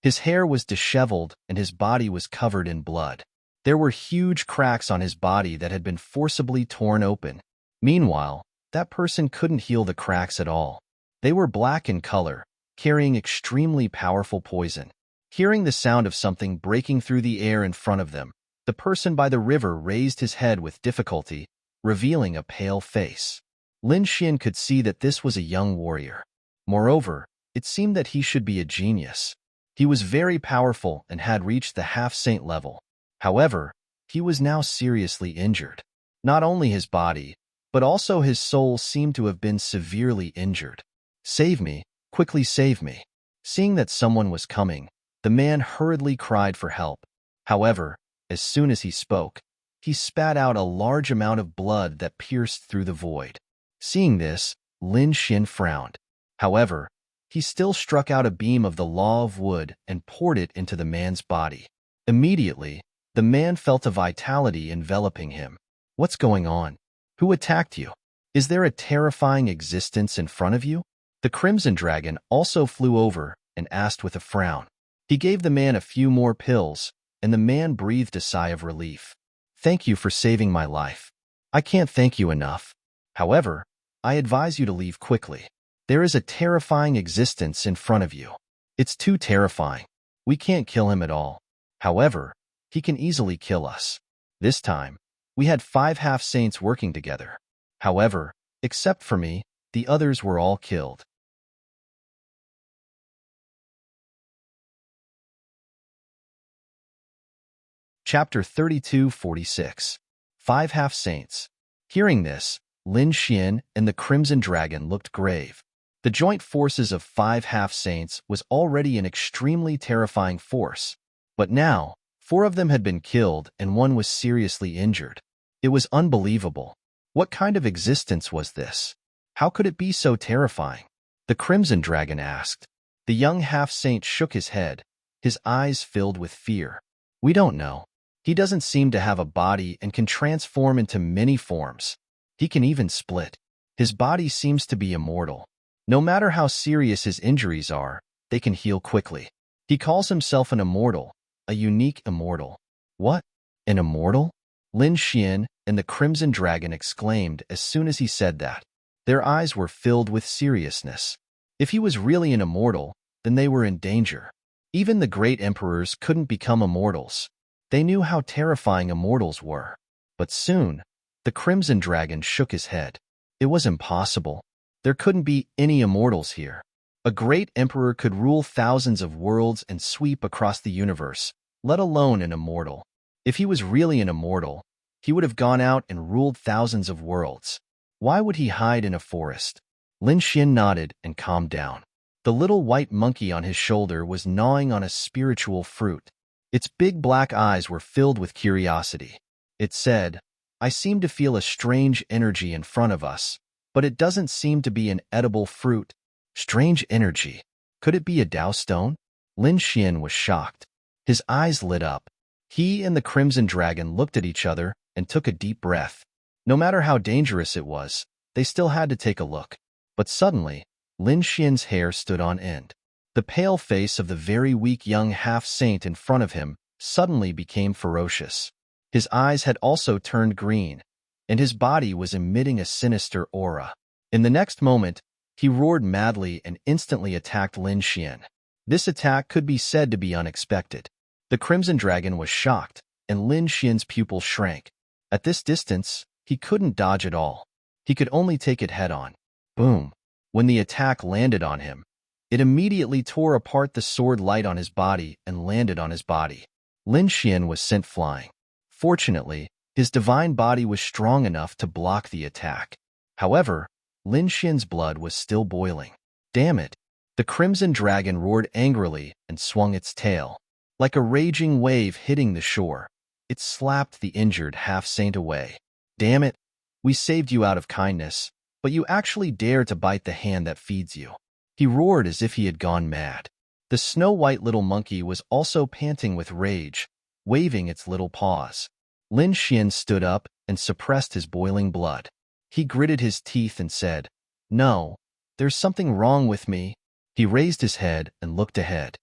His hair was disheveled and his body was covered in blood. There were huge cracks on his body that had been forcibly torn open. Meanwhile, that person couldn't heal the cracks at all. They were black in color, carrying extremely powerful poison. Hearing the sound of something breaking through the air in front of them, the person by the river raised his head with difficulty, revealing a pale face. Lin Xian could see that this was a young warrior. Moreover, it seemed that he should be a genius. He was very powerful and had reached the half-saint level. However, he was now seriously injured. Not only his body, but also his soul seemed to have been severely injured. "Save me, quickly save me." Seeing that someone was coming, the man hurriedly cried for help. However, as soon as he spoke, he spat out a large amount of blood that pierced through the void. Seeing this, Lin Xian frowned. However, he still struck out a beam of the law of wood and poured it into the man's body. Immediately, the man felt a vitality enveloping him. "What's going on? Who attacked you? Is there a terrifying existence in front of you?" The Crimson Dragon also flew over and asked with a frown. He gave the man a few more pills, and the man breathed a sigh of relief. "Thank you for saving my life. I can't thank you enough. However, I advise you to leave quickly. There is a terrifying existence in front of you. It's too terrifying. We can't kill him at all. However, he can easily kill us. This time, we had 5 half-saints working together. However, except for me, the others were all killed." Chapter 32:46. 5 Half-Saints. Hearing this, Lin Xian and the Crimson Dragon looked grave. The joint forces of 5 half-saints was already an extremely terrifying force, but now, 4 of them had been killed and 1 was seriously injured. It was unbelievable. What kind of existence was this? How could it be so terrifying? The Crimson Dragon asked. The young half-saint shook his head, his eyes filled with fear. "We don't know. He doesn't seem to have a body and can transform into many forms. He can even split. His body seems to be immortal. No matter how serious his injuries are, they can heal quickly. He calls himself an immortal, a unique immortal." "What? An immortal?" Lin Xian and the Crimson Dragon exclaimed as soon as he said that. Their eyes were filled with seriousness. If he was really an immortal, then they were in danger. Even the great emperors couldn't become immortals. They knew how terrifying immortals were. But soon, the Crimson Dragon shook his head. It was impossible. There couldn't be any immortals here. A great emperor could rule thousands of worlds and sweep across the universe, let alone an immortal. If he was really an immortal, he would have gone out and ruled thousands of worlds. Why would he hide in a forest? Lin Xian nodded and calmed down. The little white monkey on his shoulder was gnawing on a spiritual fruit. Its big black eyes were filled with curiosity. It said, "I seem to feel a strange energy in front of us, but it doesn't seem to be an edible fruit." Strange energy. Could it be a Dao stone? Lin Xian was shocked. His eyes lit up. He and the Crimson Dragon looked at each other and took a deep breath. No matter how dangerous it was, they still had to take a look. But suddenly, Lin Xian's hair stood on end. The pale face of the very weak young half-saint in front of him suddenly became ferocious. His eyes had also turned green, and his body was emitting a sinister aura. In the next moment, he roared madly and instantly attacked Lin Xian. This attack could be said to be unexpected. The Crimson Dragon was shocked, and Lin Xian's pupil shrank. At this distance, he couldn't dodge at all. He could only take it head-on. Boom! When the attack landed on him, it immediately tore apart the sword light on his body and landed on his body. Lin Xian was sent flying. Fortunately, his divine body was strong enough to block the attack. However, Lin Xian's blood was still boiling. Damn it! The Crimson Dragon roared angrily and swung its tail. Like a raging wave hitting the shore, it slapped the injured half-saint away. Damn it! We saved you out of kindness, but you actually dare to bite the hand that feeds you. He roared as if he had gone mad. The snow-white little monkey was also panting with rage, waving its little paws. Lin Xian stood up and suppressed his boiling blood. He gritted his teeth and said, "No, there's something wrong with me." He raised his head and looked ahead.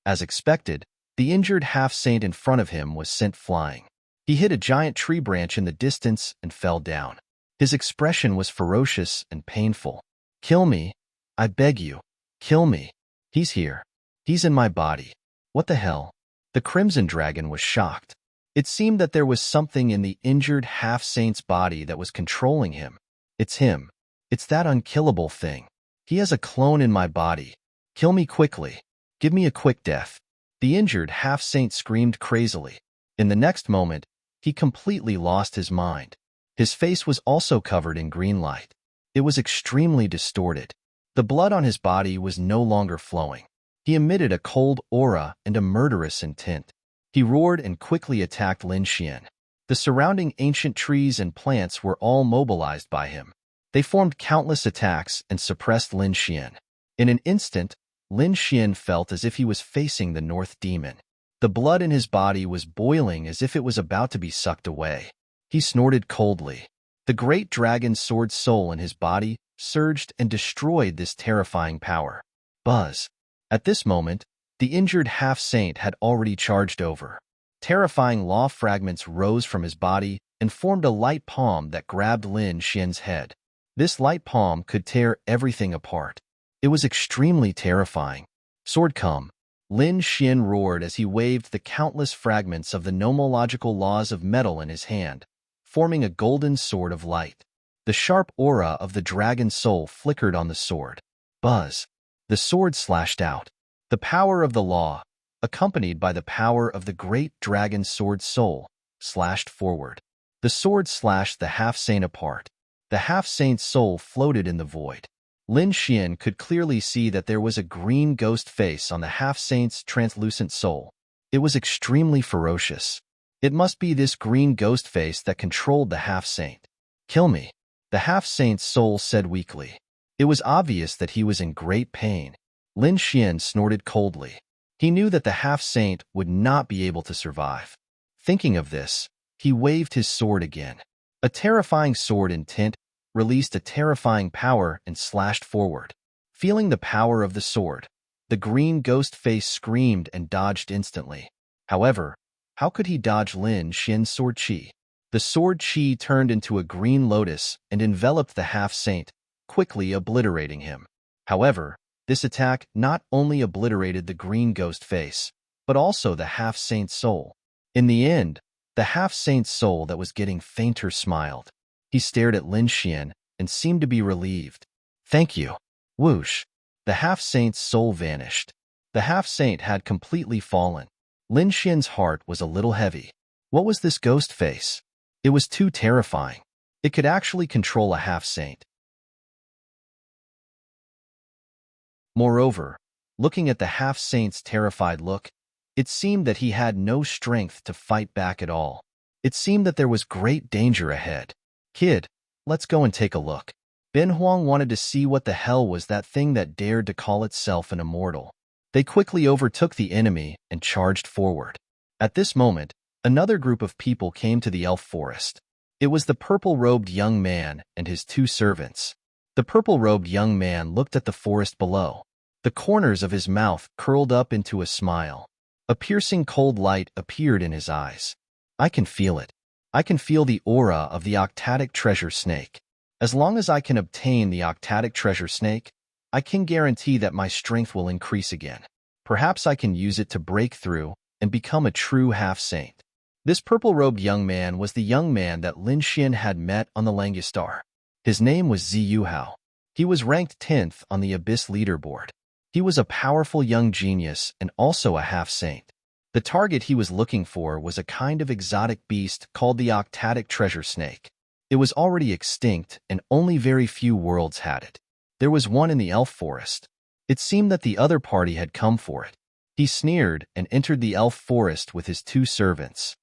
As expected, the injured half-saint in front of him was sent flying. He hit a giant tree branch in the distance and fell down. His expression was ferocious and painful. "Kill me. I beg you. Kill me. He's here. He's in my body. What the hell?" The Crimson Dragon was shocked. It seemed that there was something in the injured half-saint's body that was controlling him. "It's him. It's that unkillable thing. He has a clone in my body. Kill me quickly. Give me a quick death." The injured half-saint screamed crazily. In the next moment, he completely lost his mind. His face was also covered in green light. It was extremely distorted. The blood on his body was no longer flowing. He emitted a cold aura and a murderous intent. He roared and quickly attacked Lin Xian. The surrounding ancient trees and plants were all mobilized by him. They formed countless attacks and suppressed Lin Xian. In an instant, Lin Xian felt as if he was facing the North Demon. The blood in his body was boiling as if it was about to be sucked away. He snorted coldly. The great dragon sword soul in his body surged and destroyed this terrifying power. Buzz. At this moment, the injured half-saint had already charged over. Terrifying law fragments rose from his body and formed a light palm that grabbed Lin Xian's head. This light palm could tear everything apart. It was extremely terrifying. "Sword come!" Lin Xian roared as he waved the countless fragments of the nomological laws of metal in his hand, forming a golden sword of light. The sharp aura of the dragon soul flickered on the sword. Buzz! The sword slashed out. The power of the law, accompanied by the power of the great dragon sword soul, slashed forward. The sword slashed the half-saint apart. The half-saint's soul floated in the void. Lin Xian could clearly see that there was a green ghost face on the half-saint's translucent soul. It was extremely ferocious. It must be this green ghost face that controlled the half-saint. "Kill me," the half-saint's soul said weakly. It was obvious that he was in great pain. Lin Xian snorted coldly. He knew that the half-saint would not be able to survive. Thinking of this, he waved his sword again. A terrifying sword intent released a terrifying power and slashed forward. Feeling the power of the sword, the green ghost face screamed and dodged instantly. However, how could he dodge Lin Xian's sword chi? The sword chi turned into a green lotus and enveloped the half-saint, quickly obliterating him. However, this attack not only obliterated the green ghost face, but also the half-saint's soul. In the end, the half-saint's soul that was getting fainter smiled. He stared at Lin Xian and seemed to be relieved. "Thank you." Whoosh! The half-saint's soul vanished. The half-saint had completely fallen. Lin Xian's heart was a little heavy. What was this ghost face? It was too terrifying. It could actually control a half-saint. Moreover, looking at the half-saint's terrified look, it seemed that he had no strength to fight back at all. It seemed that there was great danger ahead. Kid, let's go and take a look. Ben Huang wanted to see what the hell was that thing that dared to call itself an immortal. They quickly overtook the enemy and charged forward. At this moment, another group of people came to the elf forest. It was the purple-robed young man and his two servants. The purple-robed young man looked at the forest below. The corners of his mouth curled up into a smile. A piercing cold light appeared in his eyes. I can feel it. I can feel the aura of the octatic treasure snake. As long as I can obtain the octatic treasure snake, I can guarantee that my strength will increase again. Perhaps I can use it to break through and become a true half-saint. This purple-robed young man was the young man that Lin Xian had met on the Langistar. His name was Ziyu Hao. He was ranked 10th on the Abyss leaderboard. He was a powerful young genius and also a half-saint. The target he was looking for was a kind of exotic beast called the octatic treasure snake. It was already extinct and only very few worlds had it. There was one in the elf forest. It seemed that the other party had come for it. He sneered and entered the elf forest with his two servants.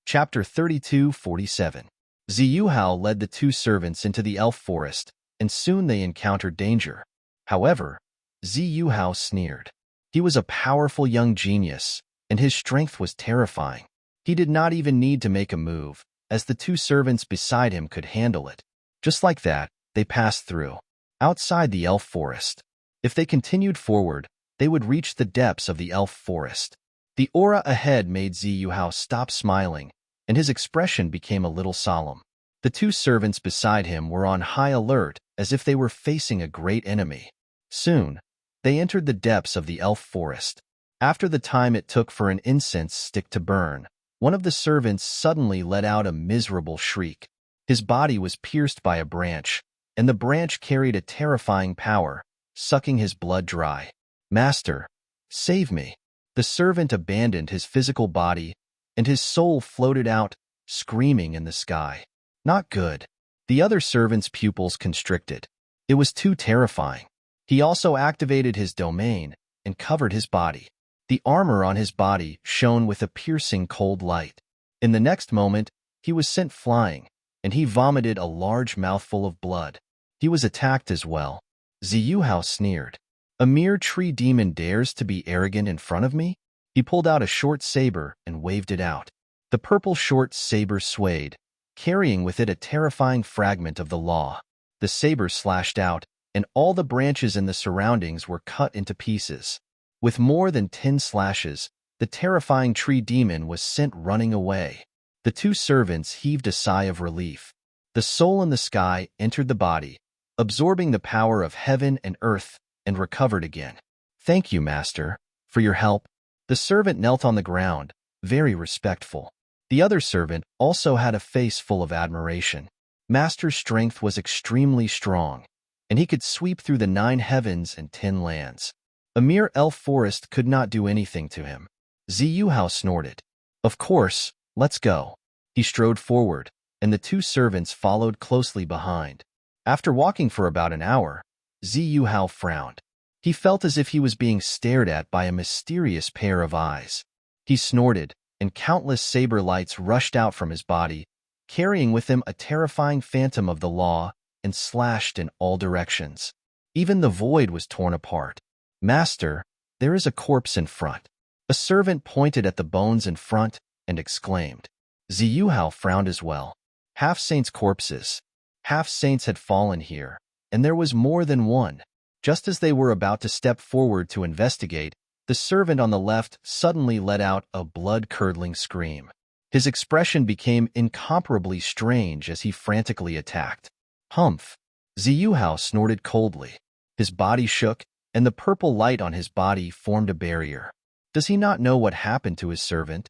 Chapter 32:47. Ziyu Hao led the two servants into the elf forest, and soon they encountered danger. However, Ziyu Hao sneered. He was a powerful young genius, and his strength was terrifying. He did not even need to make a move, as the two servants beside him could handle it. Just like that, they passed through. Outside the elf forest. If they continued forward, they would reach the depths of the elf forest. The aura ahead made Ziyu Hao stop smiling, and his expression became a little solemn. The two servants beside him were on high alert, as if they were facing a great enemy. Soon, they entered the depths of the elf forest. After the time it took for an incense stick to burn, one of the servants suddenly let out a miserable shriek. His body was pierced by a branch, and the branch carried a terrifying power, sucking his blood dry. Master, save me. The servant abandoned his physical body, and his soul floated out, screaming in the sky. Not good. The other servant's pupils constricted. It was too terrifying. He also activated his domain and covered his body. The armor on his body shone with a piercing cold light. In the next moment, he was sent flying, and he vomited a large mouthful of blood. He was attacked as well. Ziyu Hao sneered. A mere tree demon dares to be arrogant in front of me? He pulled out a short saber and waved it out. The purple short saber swayed, carrying with it a terrifying fragment of the law. The saber slashed out, and all the branches in the surroundings were cut into pieces. With more than 10 slashes, the terrifying tree demon was sent running away. The two servants heaved a sigh of relief. The soul in the sky entered the body, absorbing the power of heaven and earth, and recovered again. Thank you, Master, for your help. The servant knelt on the ground, very respectful. The other servant also had a face full of admiration. Master's strength was extremely strong, and he could sweep through the 9 heavens and 10 lands. A mere elf forest could not do anything to him. Ziyu Hao snorted. Of course, let's go. He strode forward, and the two servants followed closely behind. After walking for about an hour, Ziyu Hao frowned. He felt as if he was being stared at by a mysterious pair of eyes. He snorted, and countless saber lights rushed out from his body, carrying with them a terrifying phantom of the law, and slashed in all directions. Even the void was torn apart. Master, there is a corpse in front. A servant pointed at the bones in front and exclaimed. Ziyu Hao frowned as well. Half-saints' corpses. Half-saints had fallen here, and there was more than one. Just as they were about to step forward to investigate, the servant on the left suddenly let out a blood-curdling scream. His expression became incomparably strange as he frantically attacked. Humph! Ziyu Hao snorted coldly. His body shook, and the purple light on his body formed a barrier. Does he not know what happened to his servant?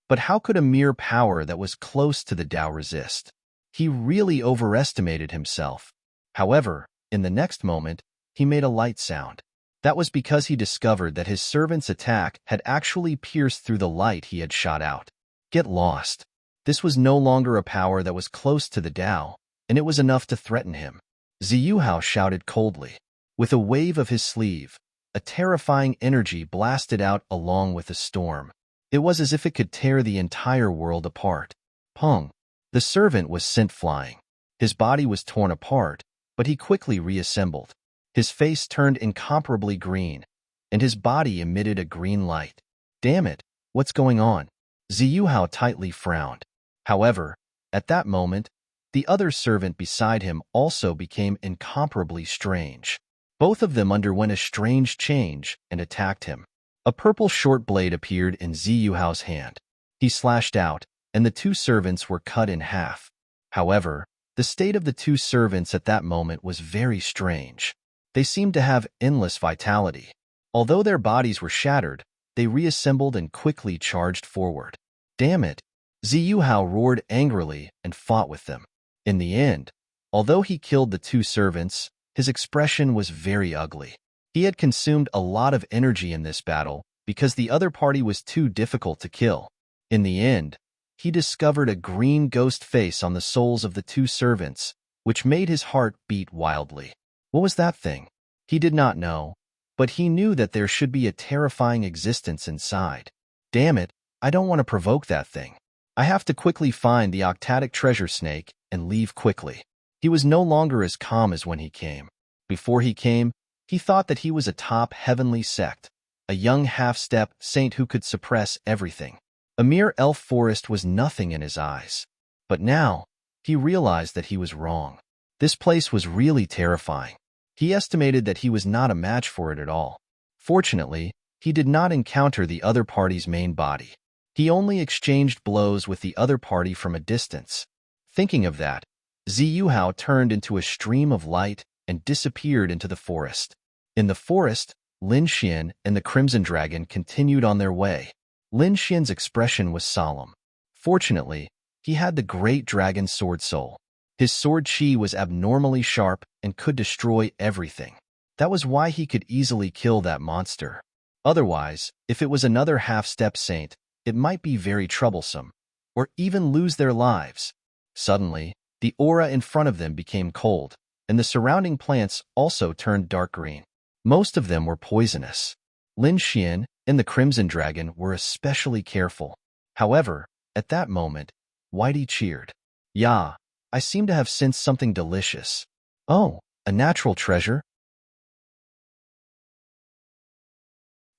But how could a mere power that was close to the Tao resist? He really overestimated himself. However, in the next moment, he made a light sound. That was because he discovered that his servant's attack had actually pierced through the light he had shot out. Get lost. This was no longer a power that was close to the Tao, and it was enough to threaten him. Ziyuhao shouted coldly. With a wave of his sleeve, a terrifying energy blasted out along with the storm. It was as if it could tear the entire world apart. Pong! The servant was sent flying. His body was torn apart, but he quickly reassembled. His face turned incomparably green, and his body emitted a green light. Damn it, what's going on? Ziyuhao tightly frowned. However, at that moment, the other servant beside him also became incomparably strange. Both of them underwent a strange change and attacked him. A purple short blade appeared in Ziyuhao's hand. He slashed out, and the two servants were cut in half. However, the state of the two servants at that moment was very strange. They seemed to have endless vitality. Although their bodies were shattered, they reassembled and quickly charged forward. Damn it! Ziyuhao roared angrily and fought with them. In the end, although he killed the two servants, his expression was very ugly. He had consumed a lot of energy in this battle because the other party was too difficult to kill. In the end, he discovered a green ghost face on the souls of the two servants, which made his heart beat wildly. What was that thing? He did not know, but he knew that there should be a terrifying existence inside. Damn it, I don't want to provoke that thing. I have to quickly find the octatic treasure snake and leave quickly. He was no longer as calm as when he came. Before he came, he thought that he was a top heavenly sect, a young half-step saint who could suppress everything. A mere elf forest was nothing in his eyes. But now, he realized that he was wrong. This place was really terrifying. He estimated that he was not a match for it at all. Fortunately, he did not encounter the other party's main body. He only exchanged blows with the other party from a distance. Thinking of that, Ziyuhao turned into a stream of light and disappeared into the forest. In the forest, Lin Xian and the Crimson Dragon continued on their way. Lin Xian's expression was solemn. Fortunately, he had the great dragon sword soul. His sword chi was abnormally sharp and could destroy everything. That was why he could easily kill that monster. Otherwise, if it was another half-step saint, it might be very troublesome, or even lose their lives. Suddenly, the aura in front of them became cold, and the surrounding plants also turned dark green. Most of them were poisonous. Lin Xian and the Crimson Dragon were especially careful. However, at that moment, Whitey cheered. "Yeah, I seem to have sensed something delicious. Oh, a natural treasure?"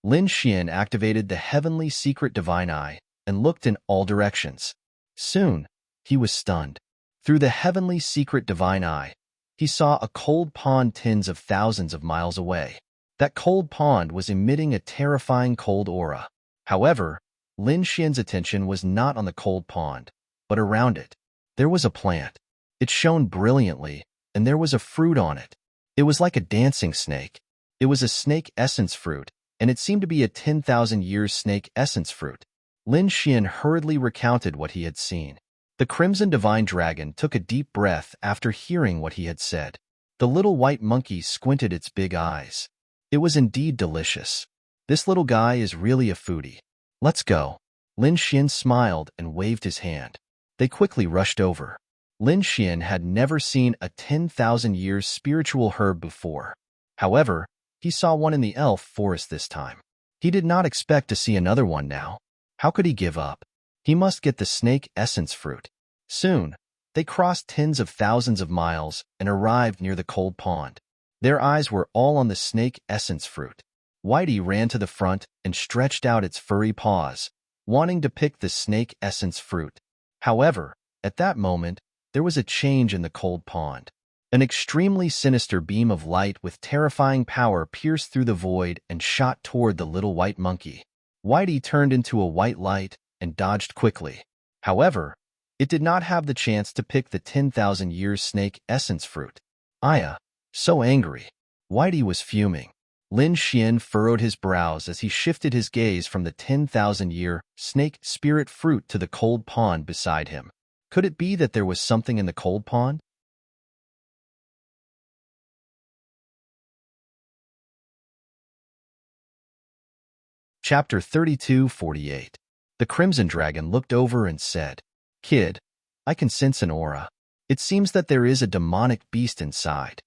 Lin Xian activated the heavenly secret divine eye and looked in all directions. Soon, he was stunned. Through the heavenly secret divine eye, he saw a cold pond tens of thousands of miles away. That cold pond was emitting a terrifying cold aura. However, Lin Xian's attention was not on the cold pond, but around it. There was a plant. It shone brilliantly, and there was a fruit on it. It was like a dancing snake. It was a snake essence fruit, and it seemed to be a 10,000 years snake essence fruit. Lin Xian hurriedly recounted what he had seen. The Crimson Divine Dragon took a deep breath after hearing what he had said. The little white monkey squinted its big eyes. It was indeed delicious. This little guy is really a foodie. Let's go. Lin Xian smiled and waved his hand. They quickly rushed over. Lin Xian had never seen a 10,000 years spiritual herb before. However, he saw one in the elf forest this time. He did not expect to see another one now. How could he give up? He must get the snake essence fruit. Soon, they crossed tens of thousands of miles and arrived near the cold pond. Their eyes were all on the snake essence fruit. Whitey ran to the front and stretched out its furry paws, wanting to pick the snake essence fruit. However, at that moment, there was a change in the cold pond. An extremely sinister beam of light with terrifying power pierced through the void and shot toward the little white monkey. Whitey turned into a white light and dodged quickly. However, it did not have the chance to pick the 10,000 years snake essence fruit. Aya, so angry. Whitey was fuming. Lin Xian furrowed his brows as he shifted his gaze from the 10,000 year snake spirit fruit to the cold pond beside him. Could it be that there was something in the cold pond? Chapter 32:48. The Crimson Dragon looked over and said, "Kid, I can sense an aura. It seems that there is a demonic beast inside."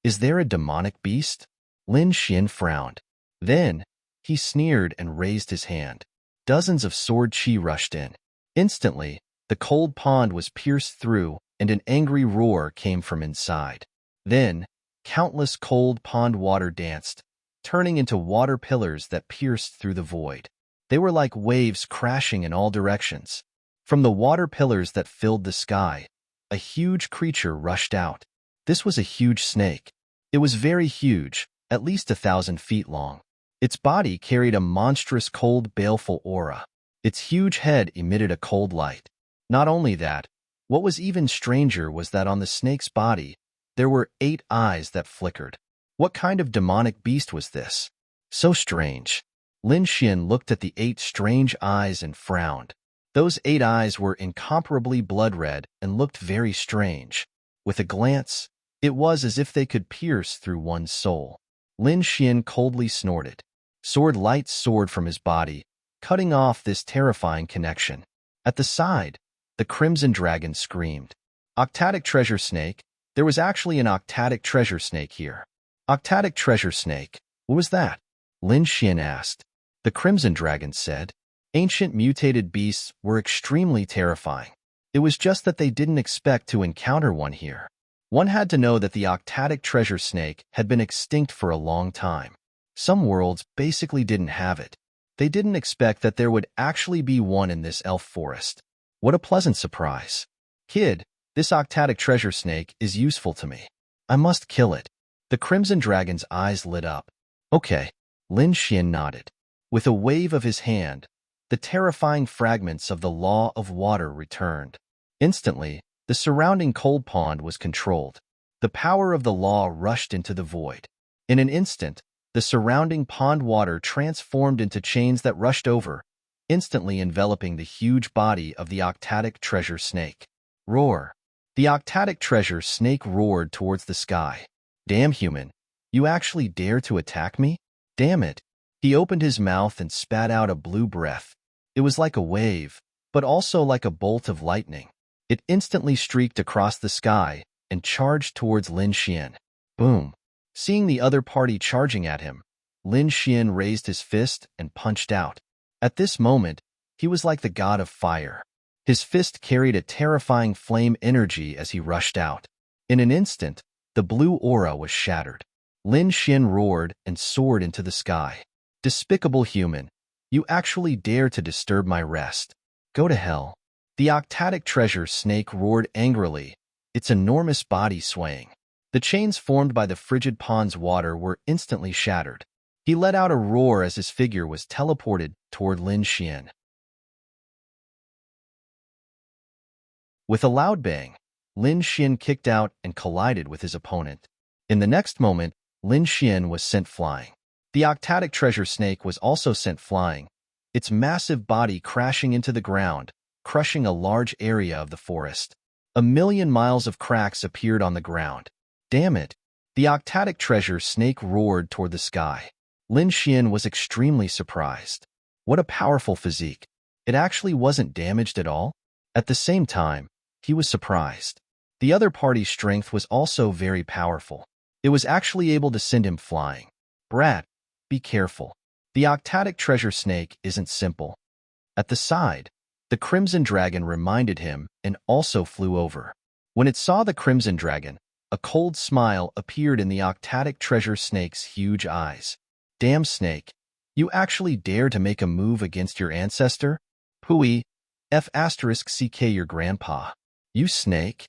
"Is there a demonic beast?" Lin Xian frowned. Then, he sneered and raised his hand. Dozens of sword chi rushed in. Instantly, the cold pond was pierced through, and an angry roar came from inside. Then, countless cold pond water danced, turning into water pillars that pierced through the void. They were like waves crashing in all directions. From the water pillars that filled the sky, a huge creature rushed out. This was a huge snake. It was very huge, at least 1,000 feet long. Its body carried a monstrous cold, baleful aura. Its huge head emitted a cold light. Not only that, what was even stranger was that on the snake's body, there were 8 eyes that flickered. What kind of demonic beast was this? So strange. Lin Xian looked at the 8 strange eyes and frowned. Those 8 eyes were incomparably blood-red and looked very strange. With a glance, it was as if they could pierce through one's soul. Lin Xian coldly snorted. Sword light soared from his body, cutting off this terrifying connection. At the side, the Crimson Dragon screamed. "Octadic treasure snake! There was actually an octadic treasure snake here." "Octadic treasure snake? What was that?" Lin Xian asked. The Crimson Dragon said, "Ancient mutated beasts were extremely terrifying. It was just that they didn't expect to encounter one here. One had to know that the octadic treasure snake had been extinct for a long time. Some worlds basically didn't have it. They didn't expect that there would actually be one in this elf forest. What a pleasant surprise. Kid, this octadic treasure snake is useful to me. I must kill it." The Crimson Dragon's eyes lit up. "Okay." Lin Xian nodded. With a wave of his hand, the terrifying fragments of the Law of Water returned. Instantly, the surrounding cold pond was controlled. The power of the law rushed into the void. In an instant, the surrounding pond water transformed into chains that rushed over, instantly enveloping the huge body of the octadic treasure snake. Roar! The octadic treasure snake roared towards the sky. "Damn human, you actually dare to attack me? Damn it." He opened his mouth and spat out a blue breath. It was like a wave, but also like a bolt of lightning. It instantly streaked across the sky and charged towards Lin Xian. Boom! Seeing the other party charging at him, Lin Xian raised his fist and punched out. At this moment, he was like the god of fire. His fist carried a terrifying flame energy as he rushed out. In an instant, the blue aura was shattered. Lin Xian roared and soared into the sky. "Despicable human, you actually dare to disturb my rest. Go to hell." The octadic treasure snake roared angrily, its enormous body swaying. The chains formed by the frigid pond's water were instantly shattered. He let out a roar as his figure was teleported toward Lin Xian. With a loud bang, Lin Xian kicked out and collided with his opponent. In the next moment, Lin Xian was sent flying. The octadic treasure snake was also sent flying, its massive body crashing into the ground, crushing a large area of the forest. 1,000,000 miles of cracks appeared on the ground. "Damn it!" The octadic treasure snake roared toward the sky. Lin Xian was extremely surprised. What a powerful physique. It actually wasn't damaged at all. At the same time, he was surprised. The other party's strength was also very powerful. It was actually able to send him flying. "Brat, be careful. The octadic treasure snake isn't simple." At the side, the Crimson Dragon reminded him and also flew over. When it saw the Crimson Dragon, a cold smile appeared in the octadic treasure snake's huge eyes. "Damn snake, you actually dare to make a move against your ancestor? Pooey, *CK your grandpa. You snake."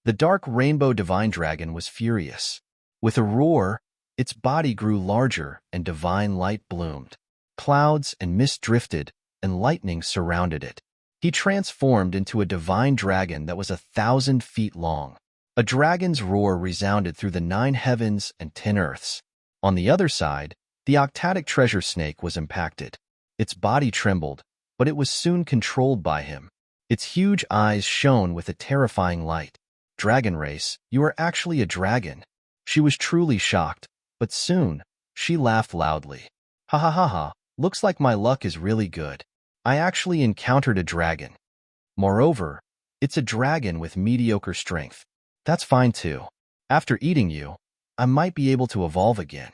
The dark rainbow divine dragon was furious. With a roar, its body grew larger and divine light bloomed. Clouds and mist drifted, and lightning surrounded it. He transformed into a divine dragon that was 1,000 feet long. A dragon's roar resounded through the 9 heavens and 10 earths. On the other side, the octadic treasure snake was impacted. Its body trembled, but it was soon controlled by him. Its huge eyes shone with a terrifying light. "Dragon race, you are actually a dragon." She was truly shocked, but soon, she laughed loudly. "Ha ha ha ha, Looks like my luck is really good. I actually encountered a dragon. Moreover, it's a dragon with mediocre strength. That's fine too. After eating you, I might be able to evolve again.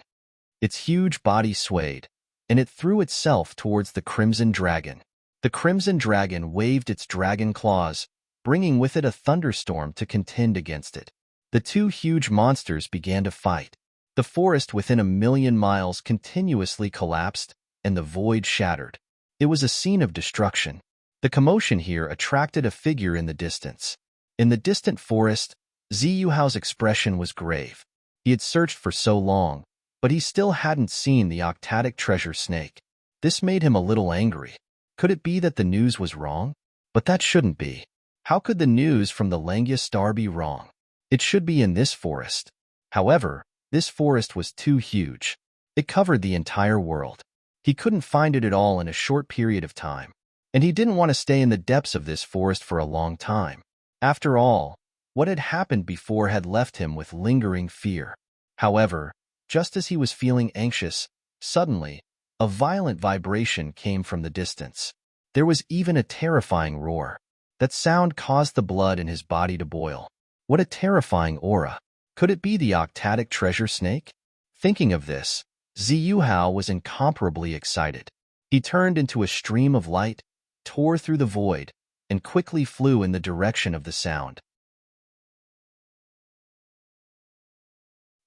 Its huge body swayed, and it threw itself towards the crimson dragon. The crimson dragon waved its dragon claws, bringing with it a thunderstorm to contend against it. The two huge monsters began to fight. The forest within 1,000,000 miles continuously collapsed, and the void shattered. It was a scene of destruction. The commotion here attracted a figure in the distance. In the distant forest, Ziyuhao's expression was grave. He had searched for so long, but he still hadn't seen the octatic treasure snake. This made him a little angry. Could it be that the news was wrong? But that shouldn't be. How could the news from the Langya star be wrong? It should be in this forest. However, this forest was too huge. It covered the entire world. He couldn't find it at all in a short period of time, and he didn't want to stay in the depths of this forest for a long time. After all, what had happened before had left him with lingering fear. However, just as he was feeling anxious, suddenly, a violent vibration came from the distance. There was even a terrifying roar. That sound caused the blood in his body to boil. What a terrifying aura. Could it be the octatic treasure snake? Thinking of this, Ziyuhao was incomparably excited. He turned into a stream of light, tore through the void, and quickly flew in the direction of the sound.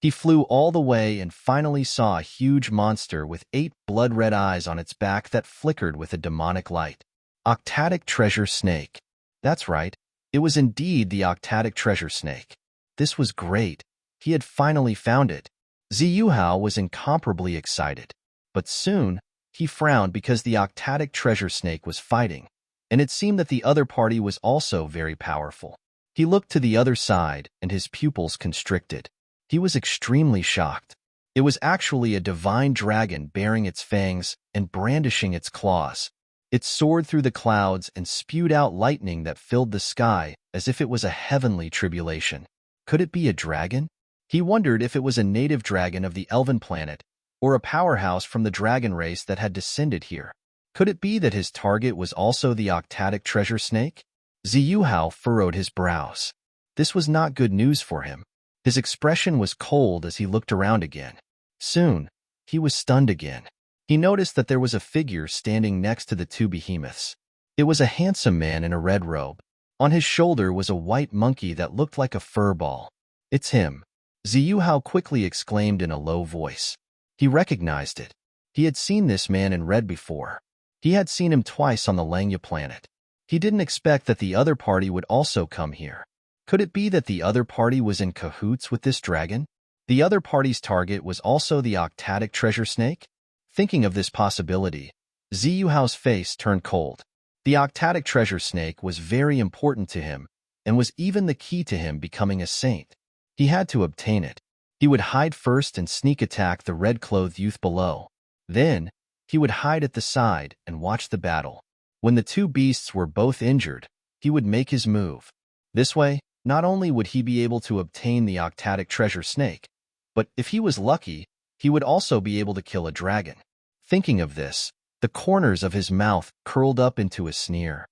He flew all the way and finally saw a huge monster with 8 blood-red eyes on its back that flickered with a demonic light. Octatic treasure snake. That's right, it was indeed the octatic treasure snake. This was great. He had finally found it. Ziyuhao was incomparably excited. But soon, he frowned because the octatic treasure snake was fighting, and it seemed that the other party was also very powerful. He looked to the other side, and his pupils constricted. He was extremely shocked. It was actually a divine dragon bearing its fangs and brandishing its claws. It soared through the clouds and spewed out lightning that filled the sky as if it was a heavenly tribulation. Could it be a dragon? He wondered if it was a native dragon of the elven planet, or a powerhouse from the dragon race that had descended here. Could it be that his target was also the octatic treasure snake? Ziyuhao furrowed his brows. This was not good news for him. His expression was cold as he looked around again. Soon, he was stunned again. He noticed that there was a figure standing next to the two behemoths. It was a handsome man in a red robe. On his shoulder was a white monkey that looked like a fur ball. "It's him," Ziyuhao quickly exclaimed in a low voice. He recognized it. He had seen this man in red before. He had seen him twice on the Langya planet. He didn't expect that the other party would also come here. Could it be that the other party was in cahoots with this dragon? The other party's target was also the octatic treasure snake? Thinking of this possibility, Ziyuhao's face turned cold. The octatic treasure snake was very important to him and was even the key to him becoming a saint. He had to obtain it. He would hide first and sneak attack the red-clothed youth below. Then, he would hide at the side and watch the battle. When the two beasts were both injured, he would make his move. This way, not only would he be able to obtain the octatic treasure snake, but if he was lucky, he would also be able to kill a dragon. Thinking of this, the corners of his mouth curled up into a sneer.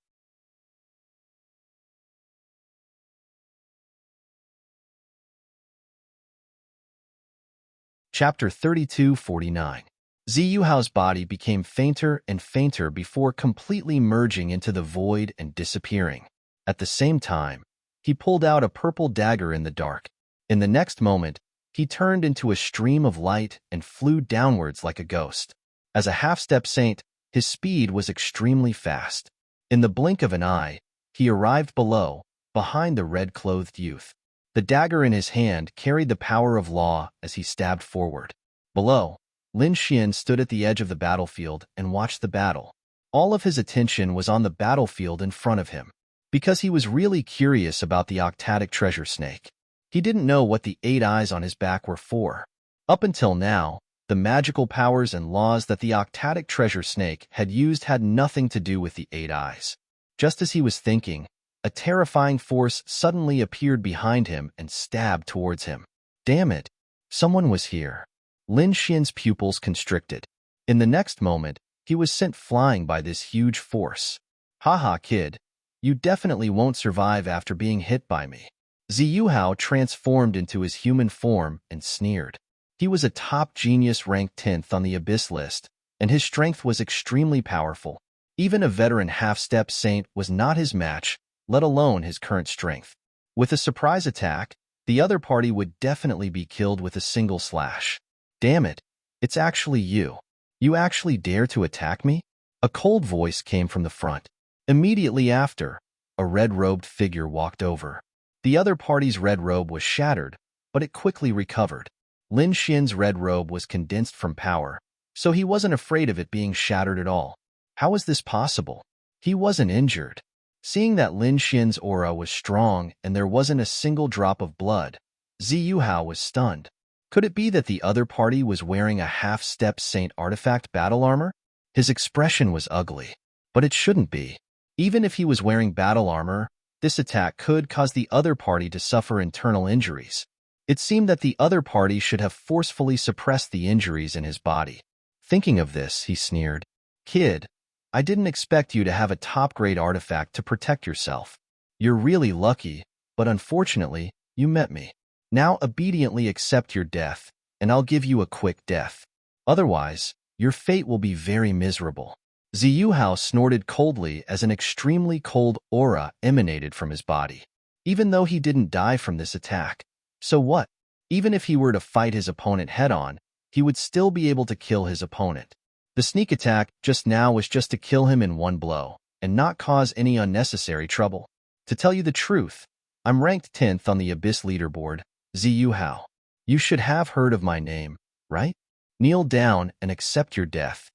Chapter 32:49. Ziyuhao's body became fainter and fainter before completely merging into the void and disappearing. At the same time, he pulled out a purple dagger in the dark. In the next moment, he turned into a stream of light and flew downwards like a ghost. As a half-step saint, his speed was extremely fast. In the blink of an eye, he arrived below, behind the red-clothed youth. The dagger in his hand carried the power of law as he stabbed forward. Below, Lin Xian stood at the edge of the battlefield and watched the battle. All of his attention was on the battlefield in front of him, because he was really curious about the octatic treasure snake. He didn't know what the 8 eyes on his back were for. Up until now, the magical powers and laws that the octatic treasure snake had used had nothing to do with the 8 eyes. Just as he was thinking, a terrifying force suddenly appeared behind him and stabbed towards him. Damn it! Someone was here. Lin Xian's pupils constricted. In the next moment, He was sent flying by this huge force. Haha, kid. You definitely won't survive after being hit by me. Ziyuhao transformed into his human form and sneered. He was a top genius ranked 10th on the Abyss list, and his strength was extremely powerful. Even a veteran half-step saint was not his match, let alone his current strength. With a surprise attack, the other party would definitely be killed with a single slash. Damn it, it's actually you. You actually dare to attack me? A cold voice came from the front. Immediately after, a red-robed figure walked over. The other party's red robe was shattered, but it quickly recovered. Lin Xian's red robe was condensed from power, so he wasn't afraid of it being shattered at all. How was this possible? He wasn't injured. Seeing that Lin Xian's aura was strong and there wasn't a single drop of blood, Ziyuhao was stunned. Could it be that the other party was wearing a half-step saint artifact battle armor? His expression was ugly, but it shouldn't be. Even if he was wearing battle armor, this attack could cause the other party to suffer internal injuries. It seemed that the other party should have forcefully suppressed the injuries in his body. Thinking of this, he sneered. Kid, I didn't expect you to have a top-grade artifact to protect yourself. You're really lucky, but unfortunately, you met me. Now obediently accept your death, and I'll give you a quick death. Otherwise, your fate will be very miserable. Ziyuhao snorted coldly as an extremely cold aura emanated from his body. Even though he didn't die from this attack, so what? Even if he were to fight his opponent head-on, he would still be able to kill his opponent. The sneak attack just now was just to kill him in one blow, and not cause any unnecessary trouble. To tell you the truth, I'm ranked 10th on the Abyss leaderboard, Ziyuhao. You should have heard of my name, right? Kneel down and accept your death.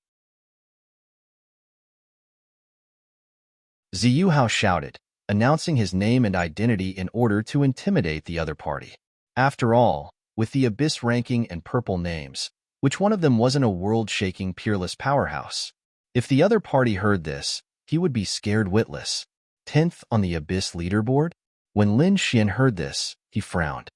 Ziyuhao shouted, announcing his name and identity in order to intimidate the other party. After all, with the Abyss ranking and purple names, which one of them wasn't a world-shaking peerless powerhouse? If the other party heard this, he would be scared witless. 10th on the Abyss leaderboard? When Lin Xian heard this, he frowned.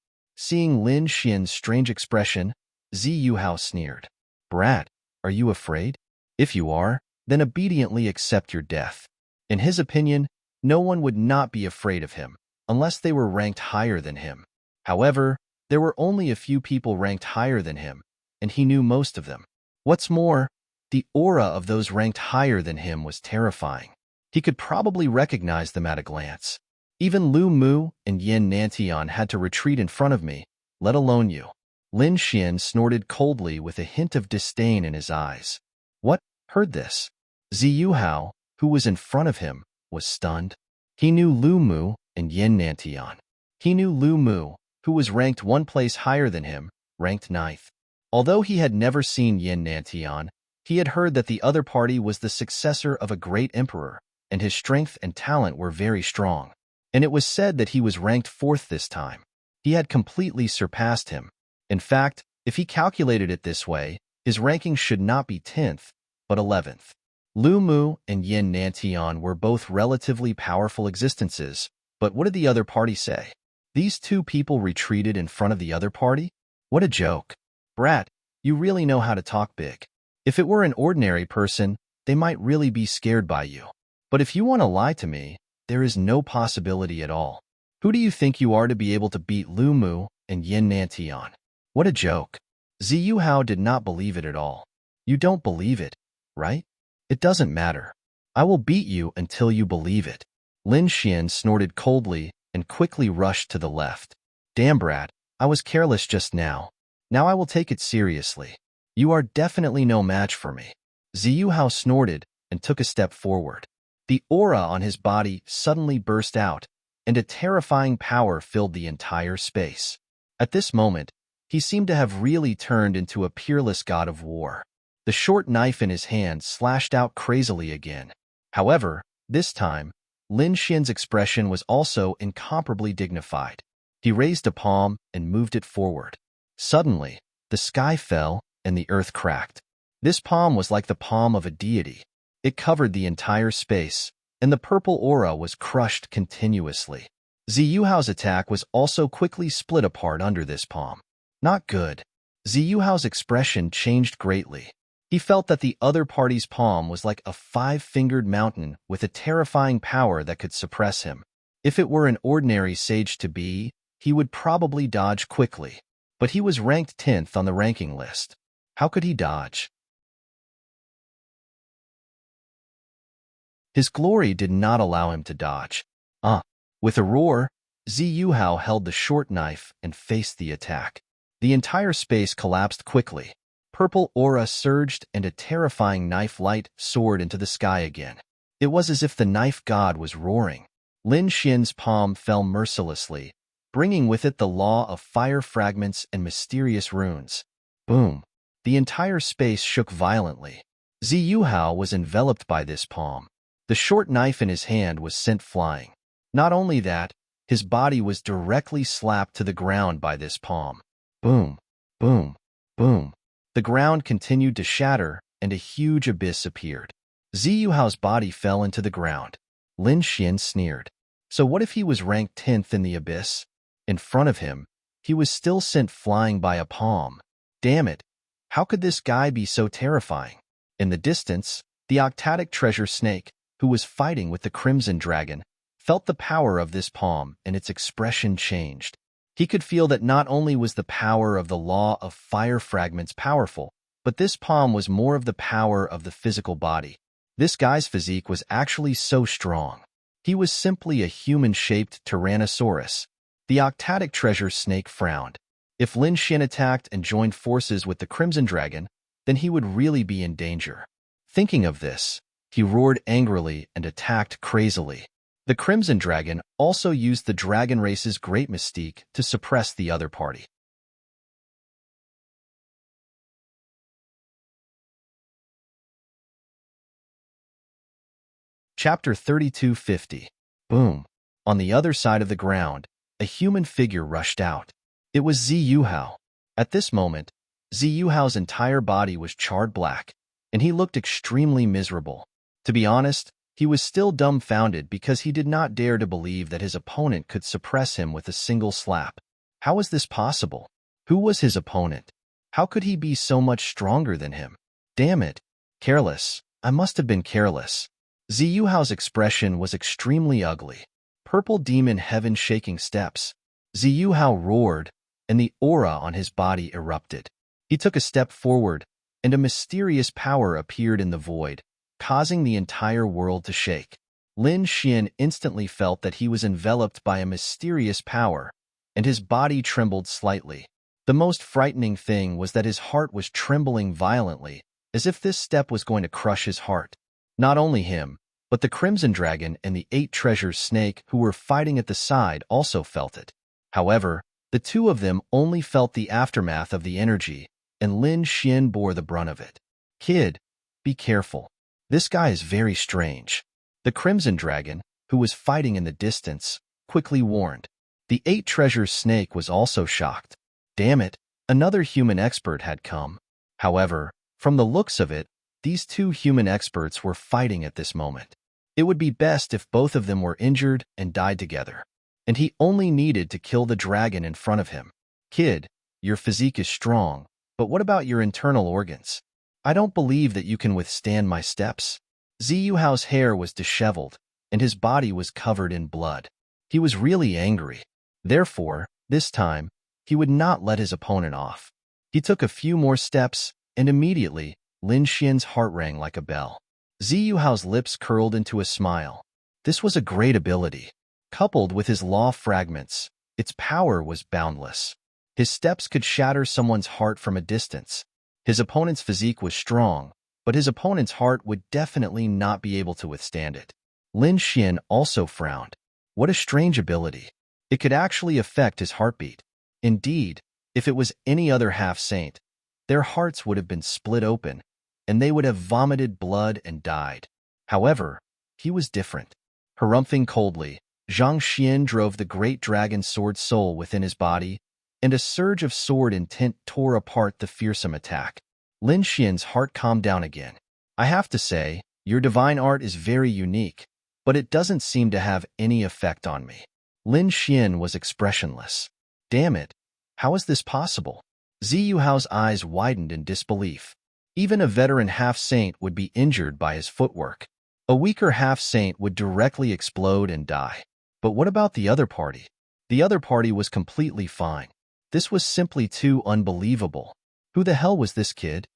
Seeing Lin Xian's strange expression, Ziyuhao sneered. Brat, are you afraid? If you are, then obediently accept your death. In his opinion, no one would not be afraid of him, unless they were ranked higher than him. However, there were only a few people ranked higher than him, and he knew most of them. What's more, the aura of those ranked higher than him was terrifying. He could probably recognize them at a glance. Even Lu Mu and Yin Nantian had to retreat in front of me, let alone you. Lin Xian snorted coldly with a hint of disdain in his eyes. What? Heard this? Ziyuhao, who was in front of him, was stunned. He knew Lu Mu and Yin Nantian. He knew Lu Mu, who was ranked one place higher than him, ranked 9th. Although he had never seen Yin Nantian, he had heard that the other party was the successor of a great emperor, and his strength and talent were very strong. And it was said that he was ranked 4th this time. He had completely surpassed him. In fact, if he calculated it this way, his ranking should not be 10th, but 11th. Lu Mu and Yin Nantian were both relatively powerful existences, but what did the other party say? These two people retreated in front of the other party? What a joke. Brat, you really know how to talk big. If it were an ordinary person, they might really be scared by you. But if you want to lie to me, there is no possibility at all. Who do you think you are to be able to beat Lu Mu and Yin Nantian? What a joke. Ziyuhao did not believe it at all. You don't believe it, right? It doesn't matter. I will beat you until you believe it. Lin Xian snorted coldly and quickly rushed to the left. Damn brat, I was careless just now. Now I will take it seriously. You are definitely no match for me. Ziyuhao snorted and took a step forward. The aura on his body suddenly burst out, and a terrifying power filled the entire space. At this moment, he seemed to have really turned into a peerless god of war. The short knife in his hand slashed out crazily again. However, this time, Lin Xian's expression was also incomparably dignified. He raised a palm and moved it forward. Suddenly, the sky fell and the earth cracked. This palm was like the palm of a deity. It covered the entire space, and the purple aura was crushed continuously. Ziyuhao's attack was also quickly split apart under this palm. Not good. Ziyuhao's expression changed greatly. He felt that the other party's palm was like a five-fingered mountain with a terrifying power that could suppress him. If it were an ordinary sage to be, he would probably dodge quickly. But he was ranked 10th on the ranking list. How could he dodge? His glory did not allow him to dodge. With a roar, Ziyuhao held the short knife and faced the attack. The entire space collapsed quickly. Purple aura surged and a terrifying knife light soared into the sky again. It was as if the knife god was roaring. Lin Xian's palm fell mercilessly, bringing with it the law of fire fragments and mysterious runes. Boom! The entire space shook violently. Ziyuhao was enveloped by this palm. The short knife in his hand was sent flying. Not only that, his body was directly slapped to the ground by this palm. Boom! Boom! Boom! The ground continued to shatter, and a huge abyss appeared. Ziyuhao's body fell into the ground. Lin Xian sneered. So what if he was ranked 10th in the abyss? In front of him, he was still sent flying by a palm. Damn it! How could this guy be so terrifying? In the distance, the octatic treasure snake, who was fighting with the crimson dragon, felt the power of this palm, and its expression changed. He could feel that not only was the power of the law of fire fragments powerful, but this palm was more of the power of the physical body. This guy's physique was actually so strong. He was simply a human-shaped Tyrannosaurus. The octatic treasure snake frowned. If Lin Xian attacked and joined forces with the crimson dragon, then he would really be in danger. Thinking of this, he roared angrily and attacked crazily. The crimson dragon also used the dragon race's great mystique to suppress the other party. Chapter 3250. Boom! On the other side of the ground, a human figure rushed out. It was Ziyuhao. At this moment, Ziyuhao's entire body was charred black, and he looked extremely miserable. To be honest, he was still dumbfounded because he did not dare to believe that his opponent could suppress him with a single slap. How was this possible? Who was his opponent? How could he be so much stronger than him? Damn it! Careless. I must have been careless. Ziyuhao's expression was extremely ugly. Purple demon heaven shaking steps. Ziyuhao roared, and the aura on his body erupted. He took a step forward, and a mysterious power appeared in the void, causing the entire world to shake. Lin Xian instantly felt that he was enveloped by a mysterious power, and his body trembled slightly. The most frightening thing was that his heart was trembling violently, as if this step was going to crush his heart. Not only him, but the crimson dragon and the 8 treasures snake who were fighting at the side also felt it. However, the two of them only felt the aftermath of the energy, and Lin Xian bore the brunt of it. Kid, be careful. This guy is very strange. The crimson dragon, who was fighting in the distance, quickly warned. The 8 treasures snake was also shocked. Damn it, another human expert had come. However, from the looks of it, these 2 human experts were fighting at this moment. It would be best if both of them were injured and died together. And he only needed to kill the dragon in front of him. Kid, your physique is strong, but what about your internal organs? I don't believe that you can withstand my steps. Ziyuhao's hair was disheveled, and his body was covered in blood. He was really angry. Therefore, this time, he would not let his opponent off. He took a few more steps, and immediately, Lin Xian's heart rang like a bell. Ziyuhao's lips curled into a smile. This was a great ability. Coupled with his law fragments, its power was boundless. His steps could shatter someone's heart from a distance. His opponent's physique was strong, but his opponent's heart would definitely not be able to withstand it. Lin Xian also frowned. What a strange ability. It could actually affect his heartbeat. Indeed, if it was any other half-saint, their hearts would have been split open, and they would have vomited blood and died. However, he was different. Harumphing coldly, Zhang Xian drove the great dragon sword soul within his body, and a surge of sword intent tore apart the fearsome attack. Lin Xian's heart calmed down again. I have to say, your divine art is very unique, but it doesn't seem to have any effect on me. Lin Xian was expressionless. Damn it, how is this possible? Ziyuhao's eyes widened in disbelief. Even a veteran half-saint would be injured by his footwork. A weaker half-saint would directly explode and die. But what about the other party? The other party was completely fine. This was simply too unbelievable. Who the hell was this kid?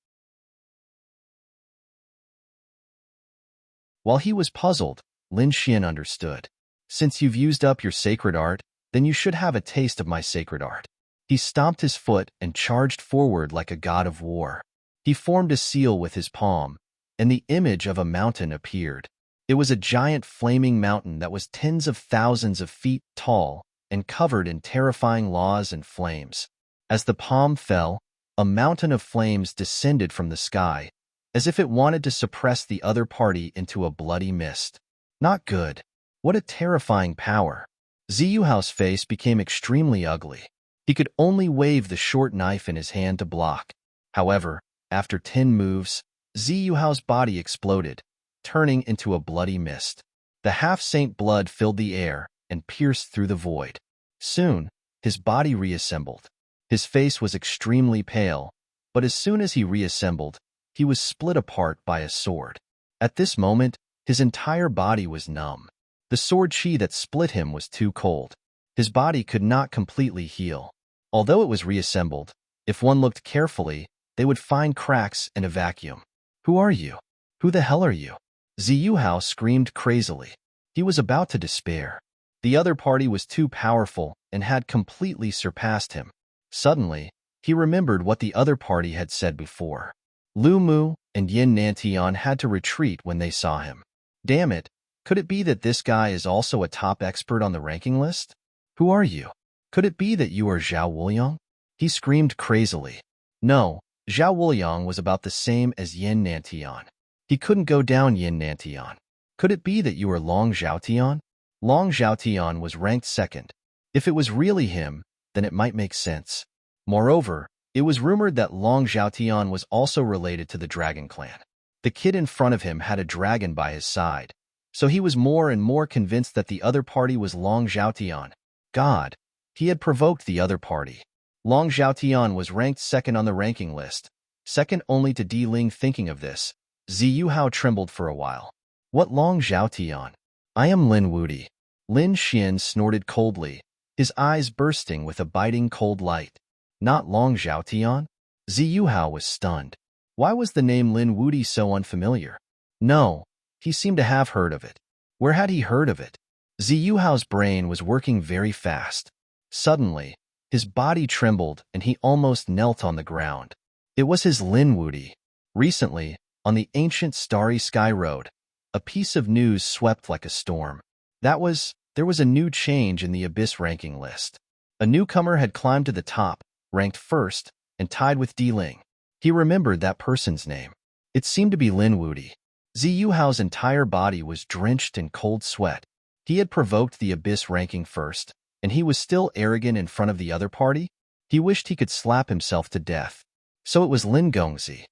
While he was puzzled, Lin Xian understood. Since you've used up your sacred art, then you should have a taste of my sacred art. He stomped his foot and charged forward like a god of war. He formed a seal with his palm, and the image of a mountain appeared. It was a giant flaming mountain that was tens of thousands of feet tall and covered in terrifying laws and flames. As the palm fell, a mountain of flames descended from the sky, as if it wanted to suppress the other party into a bloody mist. Not good. What a terrifying power. Ziyuhao's face became extremely ugly. He could only wave the short knife in his hand to block. However, after 10 moves, Ziyuhao's body exploded, turning into a bloody mist. The half-saint blood filled the air and pierced through the void. Soon, his body reassembled. His face was extremely pale, but as soon as he reassembled, he was split apart by a sword. At this moment, his entire body was numb. The sword chi that split him was too cold. His body could not completely heal. Although it was reassembled, if one looked carefully, they would find cracks and a vacuum. Who are you? Who the hell are you? Ziyuhao screamed crazily. He was about to despair. The other party was too powerful and had completely surpassed him. Suddenly, he remembered what the other party had said before. Lu Mu and Yin Nantian had to retreat when they saw him. Damn it, could it be that this guy is also a top expert on the ranking list? Who are you? Could it be that you are Zhao Wuliang? He screamed crazily. No, Zhao Wuliang was about the same as Yin Nantian. He couldn't go down Yin Nantian. Could it be that you are Long Zhaotian? Long Zhaotian was ranked second. If it was really him, then it might make sense. Moreover, it was rumored that Long Zhaotian was also related to the Dragon Clan. The kid in front of him had a dragon by his side, so he was more and more convinced that the other party was Long Zhaotian. God, he had provoked the other party. Long Zhaotian was ranked second on the ranking list, second only to Di Ling. Thinking of this, Ziyuhao trembled for a while. What Long Zhaotian? I am Lin Wudi. Lin Xian snorted coldly, his eyes bursting with a biting cold light. Not Long Zhaotian? Ziyuhao was stunned. Why was the name Lin Wudi so unfamiliar? No, he seemed to have heard of it. Where had he heard of it? Ziyuhao's brain was working very fast. Suddenly, his body trembled and he almost knelt on the ground. It was his Lin Wudi. Recently, on the ancient starry sky road, a piece of news swept like a storm. There was a new change in the Abyss ranking list. A newcomer had climbed to the top, ranked first, and tied with Di Ling. He remembered that person's name. It seemed to be Lin Wudi. Ziyuhao's entire body was drenched in cold sweat. He had provoked the Abyss ranking first, and he was still arrogant in front of the other party? He wished he could slap himself to death. So it was Lin Gongzi.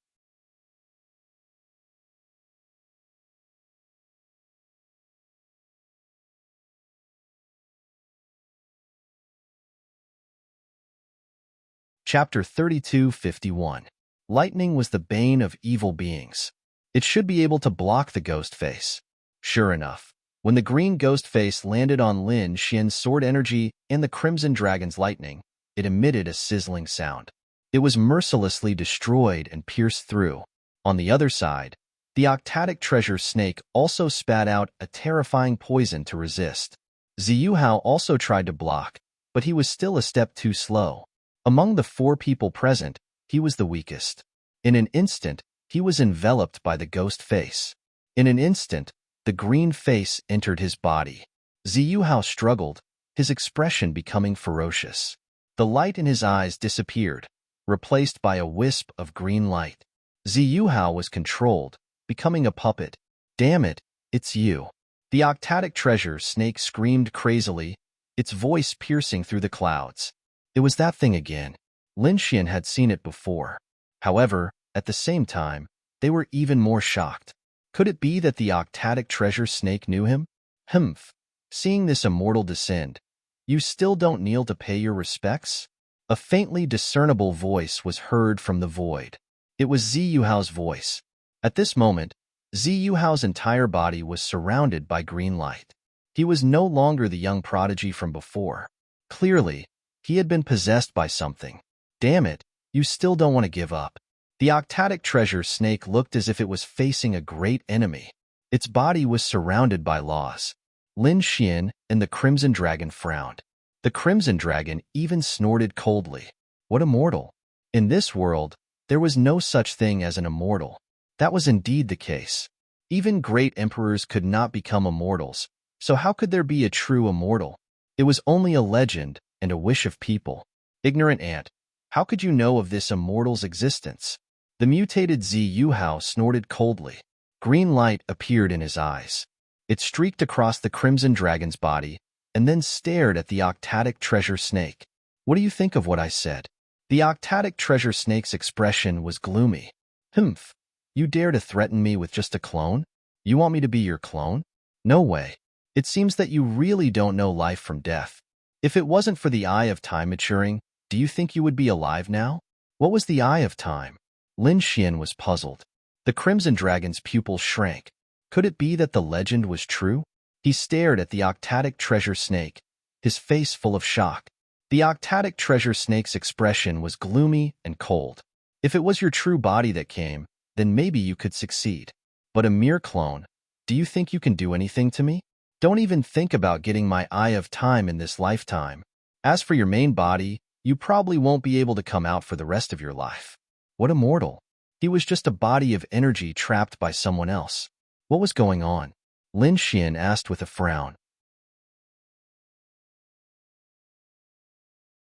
Chapter 3251. Lightning was the bane of evil beings. It should be able to block the ghost face. Sure enough, when the green ghost face landed on Lin Xian's sword energy and the crimson dragon's lightning, it emitted a sizzling sound. It was mercilessly destroyed and pierced through. On the other side, the octatic treasure snake also spat out a terrifying poison to resist. Ziyuhao also tried to block, but he was still a step too slow. Among the 4 people present, he was the weakest. In an instant, he was enveloped by the ghost face. In an instant, the green face entered his body. Ziyuhao struggled, his expression becoming ferocious. The light in his eyes disappeared, replaced by a wisp of green light. Ziyuhao was controlled, becoming a puppet. Damn it, it's you. The octatic treasure snake screamed crazily, its voice piercing through the clouds. It was that thing again. Lin Xian had seen it before. However, at the same time, they were even more shocked. Could it be that the octatic treasure snake knew him? Humph. Seeing this immortal descend, you still don't kneel to pay your respects? A faintly discernible voice was heard from the void. It was Zhi Yuhao's voice. At this moment, Zhi Yuhao's entire body was surrounded by green light. He was no longer the young prodigy from before. Clearly, he had been possessed by something. Damn it, you still don't want to give up. The octatic treasure snake looked as if it was facing a great enemy. Its body was surrounded by laws. Lin Xian and the Crimson Dragon frowned. The Crimson Dragon even snorted coldly. What a mortal! In this world, there was no such thing as an immortal. That was indeed the case. Even great emperors could not become immortals, so how could there be a true immortal? It was only a legend and a wish of people. Ignorant ant, how could you know of this immortal's existence? The mutated Zhi Yuhao snorted coldly. Green light appeared in his eyes. It streaked across the Crimson Dragon's body and then stared at the octatic treasure snake. What do you think of what I said? The octatic treasure snake's expression was gloomy. Humph, you dare to threaten me with just a clone? You want me to be your clone? No way. It seems that you really don't know life from death. If it wasn't for the Eye of Time maturing, do you think you would be alive now? What was the Eye of Time? Lin Xian was puzzled. The Crimson Dragon's pupil shrank. Could it be that the legend was true? He stared at the octatic treasure snake, his face full of shock. The octatic treasure snake's expression was gloomy and cold. If it was your true body that came, then maybe you could succeed. But a mere clone, do you think you can do anything to me? Don't even think about getting my Eye of Time in this lifetime. As for your main body, you probably won't be able to come out for the rest of your life. What a mortal! He was just a body of energy trapped by someone else. What was going on? Lin Xian asked with a frown.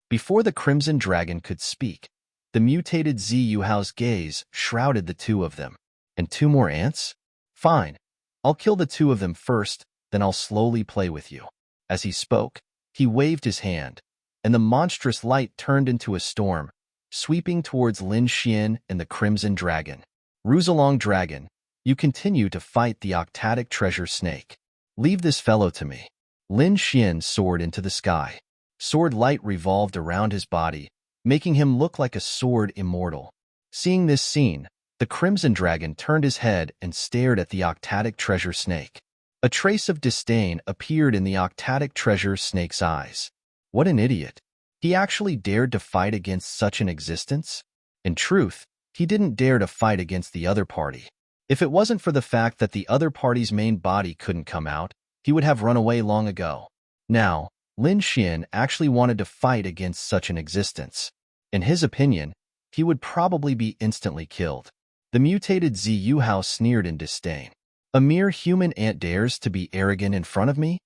Before the Crimson Dragon could speak, the mutated Zhi Yuhao's gaze shrouded the two of them. And two more ants? Fine. I'll kill the two of them first, then I'll slowly play with you. As he spoke, he waved his hand, and the monstrous light turned into a storm, sweeping towards Lin Xian and the Crimson Dragon. Ruse along, dragon. You continue to fight the octatic treasure snake. Leave this fellow to me. Lin Xian soared into the sky. Sword light revolved around his body, making him look like a sword immortal. Seeing this scene, the Crimson Dragon turned his head and stared at the octatic treasure snake. A trace of disdain appeared in the octatic treasure snake's eyes. What an idiot. He actually dared to fight against such an existence? In truth, he didn't dare to fight against the other party. If it wasn't for the fact that the other party's main body couldn't come out, he would have run away long ago. Now, Lin Xian actually wanted to fight against such an existence. In his opinion, he would probably be instantly killed. The mutated Zhi Yuhao sneered in disdain. A mere human ant dares to be arrogant in front of me?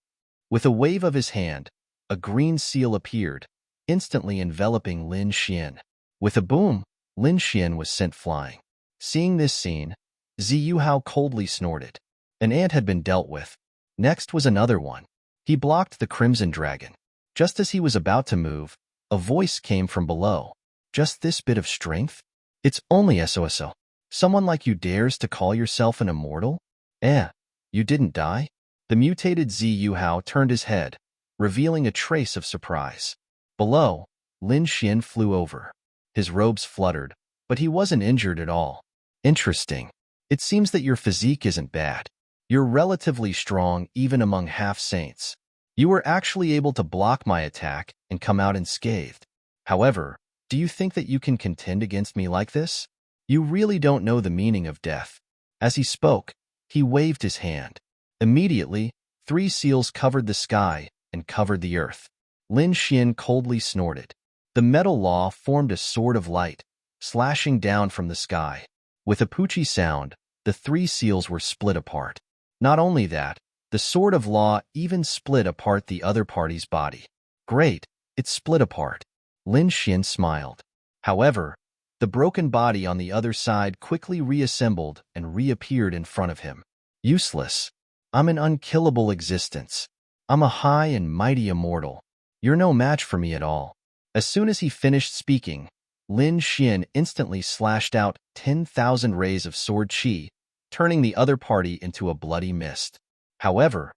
With a wave of his hand, a green seal appeared, instantly enveloping Lin Xian. With a boom, Lin Xian was sent flying. Seeing this scene, Zhi Yuhao coldly snorted. An ant had been dealt with. Next was another one. He blocked the Crimson Dragon. Just as he was about to move, a voice came from below. Just this bit of strength? It's only SOSO. Someone like you dares to call yourself an immortal? You didn't die? The mutated Zhi Yuhao turned his head, revealing a trace of surprise. Below, Lin Xian flew over. His robes fluttered, but he wasn't injured at all. Interesting. It seems that your physique isn't bad. You're relatively strong even among half-saints. You were actually able to block my attack and come out unscathed. However, do you think that you can contend against me like this? You really don't know the meaning of death. As he spoke, he waved his hand. Immediately, 3 seals covered the sky and covered the earth. Lin Xian coldly snorted. The metal law formed a sword of light, slashing down from the sky. With a poochie sound, the 3 seals were split apart. Not only that, the sword of law even split apart the other party's body. Great, it split apart. Lin Xian smiled. However, the broken body on the other side quickly reassembled and reappeared in front of him. Useless. I'm an unkillable existence. I'm a high and mighty immortal. You're no match for me at all. As soon as he finished speaking, Lin Xian instantly slashed out 10,000 rays of sword chi, turning the other party into a bloody mist. However,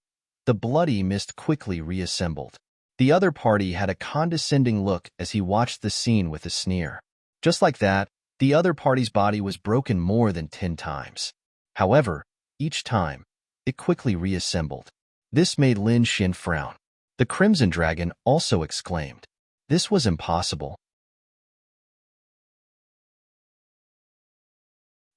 the bloody mist quickly reassembled. The other party had a condescending look as he watched the scene with a sneer. Just like that, the other party's body was broken more than 10 times. However, each time, it quickly reassembled. This made Lin Xin frown. The Crimson Dragon also exclaimed, "This was impossible.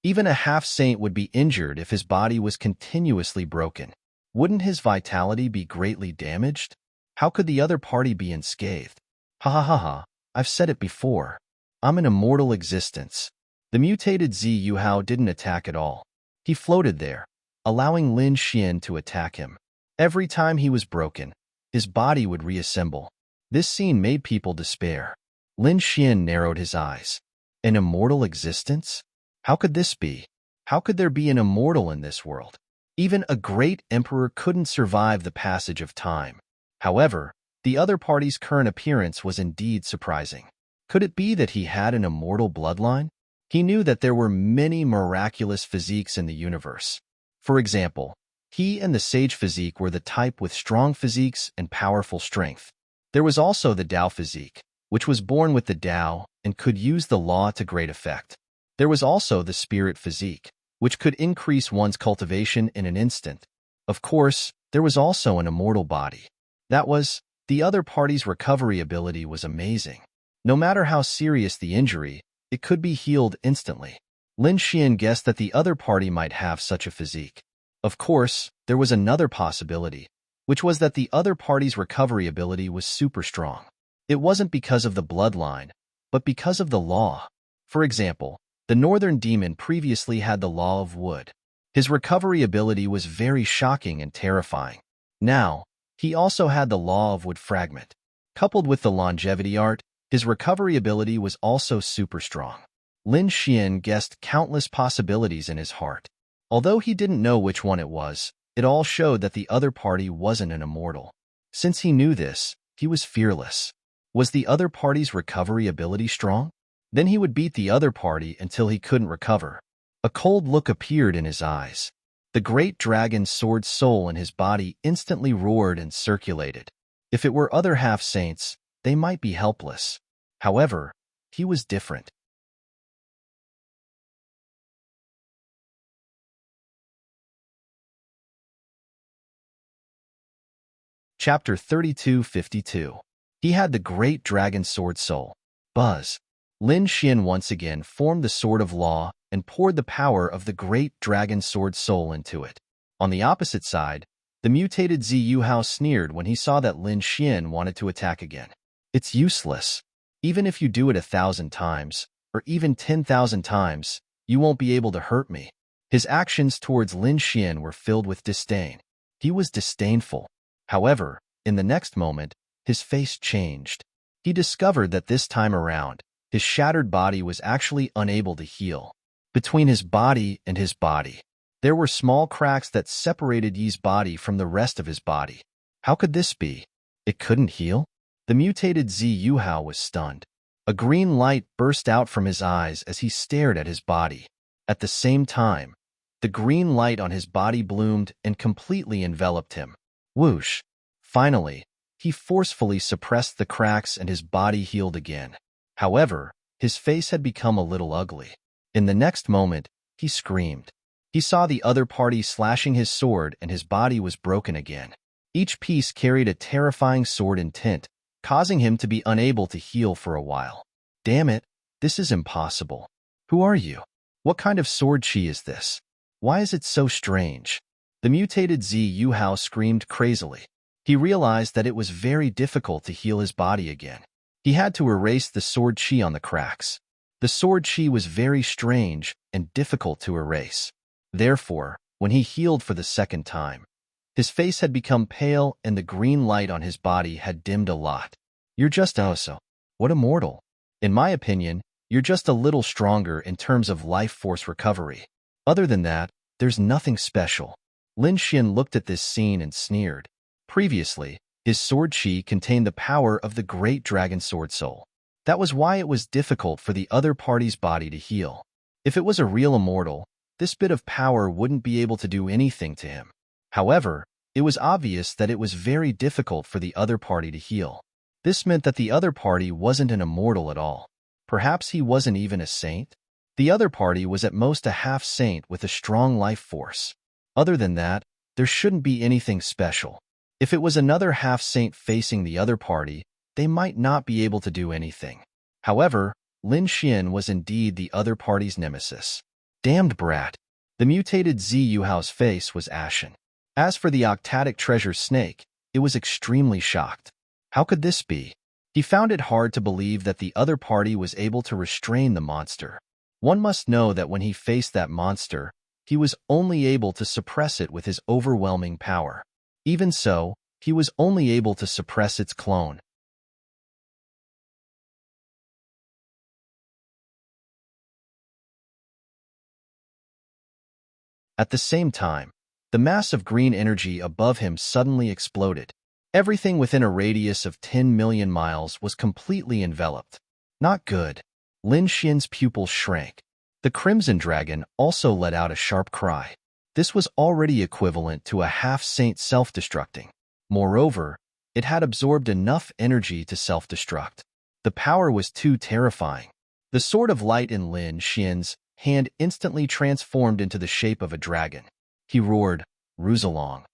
Even a half-saint would be injured if his body was continuously broken. Wouldn't his vitality be greatly damaged? How could the other party be unscathed? Ha ha ha ha, I've said it before. I'm an immortal existence." The mutated Zi Yuhao didn't attack at all. He floated there, allowing Lin Xin to attack him. Every time he was broken, his body would reassemble. This scene made people despair. Lin Xin narrowed his eyes. An immortal existence? How could this be? How could there be an immortal in this world? Even a great emperor couldn't survive the passage of time. However, the other party's current appearance was indeed surprising. Could it be that he had an immortal bloodline? He knew that there were many miraculous physiques in the universe. For example, he and the sage physique were the type with strong physiques and powerful strength. There was also the Tao physique, which was born with the Tao and could use the law to great effect. There was also the spirit physique, which could increase one's cultivation in an instant. Of course, there was also an immortal body. That was, the other party's recovery ability was amazing. No matter how serious the injury, it could be healed instantly. Lin Xin guessed that the other party might have such a physique. Of course, there was another possibility, which was that the other party's recovery ability was super strong. It wasn't because of the bloodline, but because of the law. For example, the Northern Demon previously had the law of wood. His recovery ability was very shocking and terrifying. Now, he also had the law of wood fragment. Coupled with the longevity art, his recovery ability was also super strong. Lin Xin guessed countless possibilities in his heart. Although he didn't know which one it was, it all showed that the other party wasn't an immortal. Since he knew this, he was fearless. Was the other party's recovery ability strong? Then he would beat the other party until he couldn't recover. A cold look appeared in his eyes. The great dragon's sword soul in his body instantly roared and circulated. If it were other half-saints, they might be helpless. However, he was different. Chapter 3252. He had the great dragon sword soul. Buzz. Lin Xin once again formed the sword of law and poured the power of the great dragon sword soul into it. On the opposite side, the mutated Zi Yuhao sneered when he saw that Lin Xin wanted to attack again. It's useless. Even if you do it 1,000 times, or even 10,000 times, you won't be able to hurt me. His actions towards Lin Xin were filled with disdain. He was disdainful. However, in the next moment, his face changed. He discovered that this time around, his shattered body was actually unable to heal. Between his body and his body, there were small cracks that separated Yi's body from the rest of his body. How could this be? It couldn't heal? The mutated Zi Yuhao was stunned. A green light burst out from his eyes as he stared at his body. At the same time, the green light on his body bloomed and completely enveloped him. Whoosh! Finally, he forcefully suppressed the cracks and his body healed again. However, his face had become a little ugly. In the next moment, he screamed. He saw the other party slashing his sword and his body was broken again. Each piece carried a terrifying sword intent, causing him to be unable to heal for a while. Damn it, this is impossible. Who are you? What kind of sword chi is this? Why is it so strange? The mutated Zi Yuhao screamed crazily. He realized that it was very difficult to heal his body again. He had to erase the sword chi on the cracks. The sword chi was very strange and difficult to erase. Therefore, when he healed for the second time, his face had become pale and the green light on his body had dimmed a lot. You're just Oso. What a mortal. In my opinion, you're just a little stronger in terms of life force recovery. Other than that, there's nothing special. Lin Xin looked at this scene and sneered. Previously, his sword chi contained the power of the great dragon sword soul. That was why it was difficult for the other party's body to heal. If it was a real immortal, this bit of power wouldn't be able to do anything to him. However, it was obvious that it was very difficult for the other party to heal. This meant that the other party wasn't an immortal at all. Perhaps he wasn't even a saint? The other party was at most a half-saint with a strong life force. Other than that, there shouldn't be anything special. If it was another half-saint facing the other party, they might not be able to do anything. However, Lin Xian was indeed the other party's nemesis. Damned brat. The mutated Zi Yuhao's face was ashen. As for the octatic treasure snake, it was extremely shocked. How could this be? He found it hard to believe that the other party was able to restrain the monster. One must know that when he faced that monster, he was only able to suppress it with his overwhelming power. Even so, he was only able to suppress its clone. At the same time, the mass of green energy above him suddenly exploded. Everything within a radius of 10 million miles was completely enveloped. Not good. Lin Xian's pupils shrank. The Crimson Dragon also let out a sharp cry. This was already equivalent to a half-saint self-destructing. Moreover, it had absorbed enough energy to self-destruct. The power was too terrifying. The sword of light in Lin Xian's hand instantly transformed into the shape of a dragon. He roared, "Ruzalong,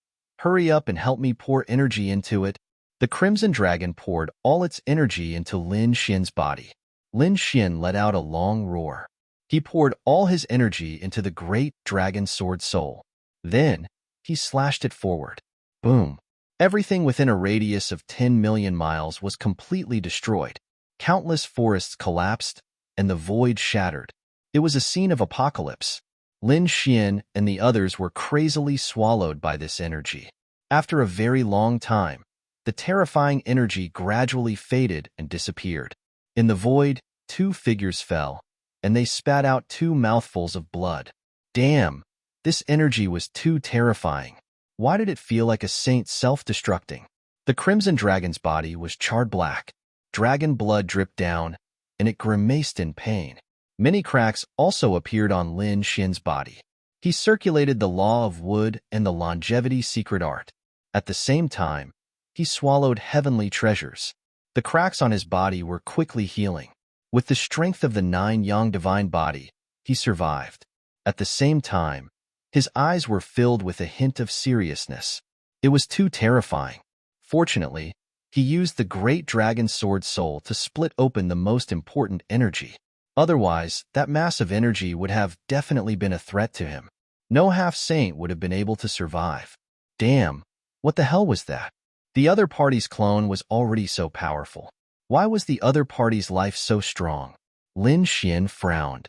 hurry up and help me pour energy into it." The Crimson Dragon poured all its energy into Lin Xian's body. Lin Xian let out a long roar. He poured all his energy into the great dragon sword soul. Then, he slashed it forward. Boom! Everything within a radius of 10 million miles was completely destroyed. Countless forests collapsed, and the void shattered. It was a scene of apocalypse. Lin Xian and the others were crazily swallowed by this energy. After a very long time, the terrifying energy gradually faded and disappeared. In the void, two figures fell, and they spat out 2 mouthfuls of blood. Damn, this energy was too terrifying. Why did it feel like a saint self-destructing? The Crimson Dragon's body was charred black. Dragon blood dripped down, and it grimaced in pain. Many cracks also appeared on Lin Xian's body. He circulated the law of wood and the longevity secret art. At the same time, he swallowed heavenly treasures. The cracks on his body were quickly healing. With the strength of the 9 yang divine body, he survived. At the same time, his eyes were filled with a hint of seriousness. It was too terrifying. Fortunately, he used the great dragon sword soul to split open the most important energy. Otherwise, that mass of energy would have definitely been a threat to him. No half-saint would have been able to survive. Damn, what the hell was that? The other party's clone was already so powerful. Why was the other party's life so strong? Lin Xian frowned.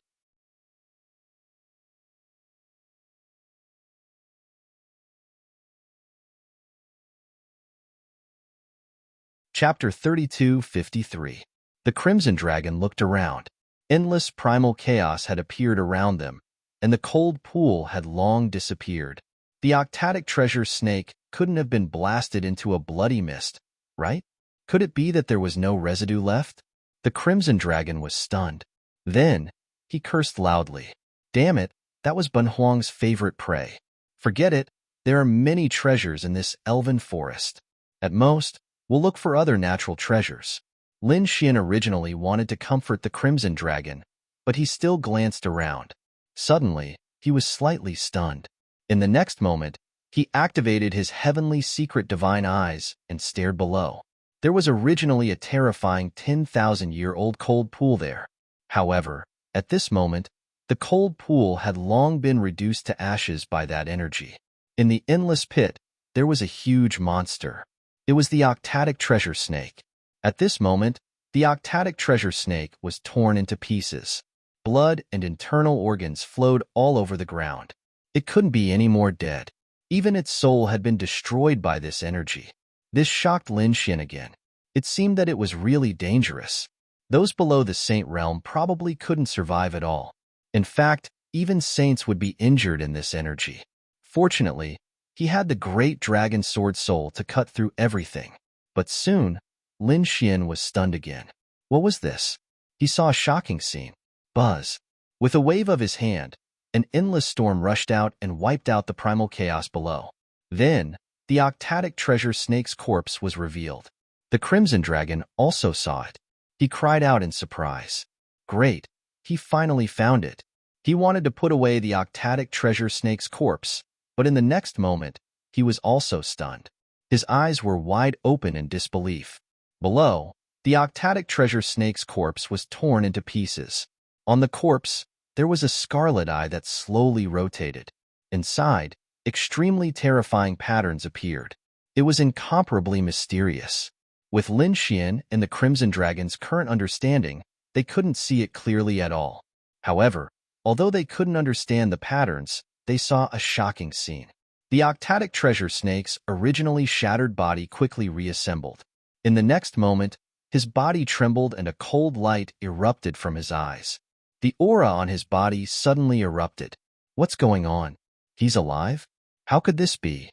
Chapter 32:53. The Crimson Dragon looked around. Endless primal chaos had appeared around them, and the cold pool had long disappeared. The octatic treasure snake couldn't have been blasted into a bloody mist, right? Could it be that there was no residue left? The Crimson Dragon was stunned. Then, he cursed loudly. Damn it, that was Bunhuang's favorite prey. Forget it, there are many treasures in this elven forest. At most, we'll look for other natural treasures. Lin Xian originally wanted to comfort the Crimson Dragon, but he still glanced around. Suddenly, he was slightly stunned. In the next moment, he activated his heavenly secret divine eyes and stared below. There was originally a terrifying 10,000-year-old cold pool there. However, at this moment, the cold pool had long been reduced to ashes by that energy. In the endless pit, there was a huge monster. It was the octatic treasure snake. At this moment, the octatic treasure snake was torn into pieces. Blood and internal organs flowed all over the ground. It couldn't be any more dead. Even its soul had been destroyed by this energy. This shocked Lin Xian again. It seemed that it was really dangerous. Those below the saint realm probably couldn't survive at all. In fact, even saints would be injured in this energy. Fortunately, he had the great dragon sword soul to cut through everything. But soon, Lin Xian was stunned again. What was this? He saw a shocking scene. Buzz. With a wave of his hand, an endless storm rushed out and wiped out the primal chaos below. Then, the octatic treasure snake's corpse was revealed. The Crimson Dragon also saw it. He cried out in surprise. Great, He finally found it. He wanted to put away the octatic treasure snake's corpse, but in the next moment, he was also stunned. His eyes were wide open in disbelief. Below, the octatic treasure snake's corpse was torn into pieces. On the corpse, there was a scarlet eye that slowly rotated. Inside, extremely terrifying patterns appeared. It was incomparably mysterious. With Lin Xian and the Crimson Dragon's current understanding, they couldn't see it clearly at all. However, although they couldn't understand the patterns, they saw a shocking scene. The octatic treasure snake's originally shattered body quickly reassembled. In the next moment, his body trembled and a cold light erupted from his eyes. The aura on his body suddenly erupted. What's going on? He's alive? How could this be?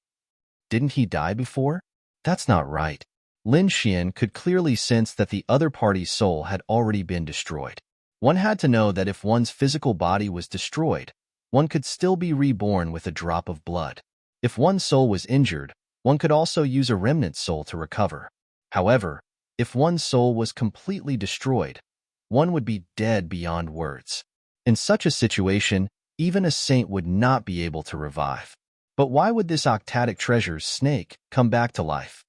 Didn't he die before? That's not right. Lin Xian could clearly sense that the other party's soul had already been destroyed. One had to know that if one's physical body was destroyed, one could still be reborn with a drop of blood. If one's soul was injured, one could also use a remnant soul to recover. However, if one's soul was completely destroyed, one would be dead beyond words. In such a situation, even a saint would not be able to revive. But why would this octatic treasure's snake come back to life?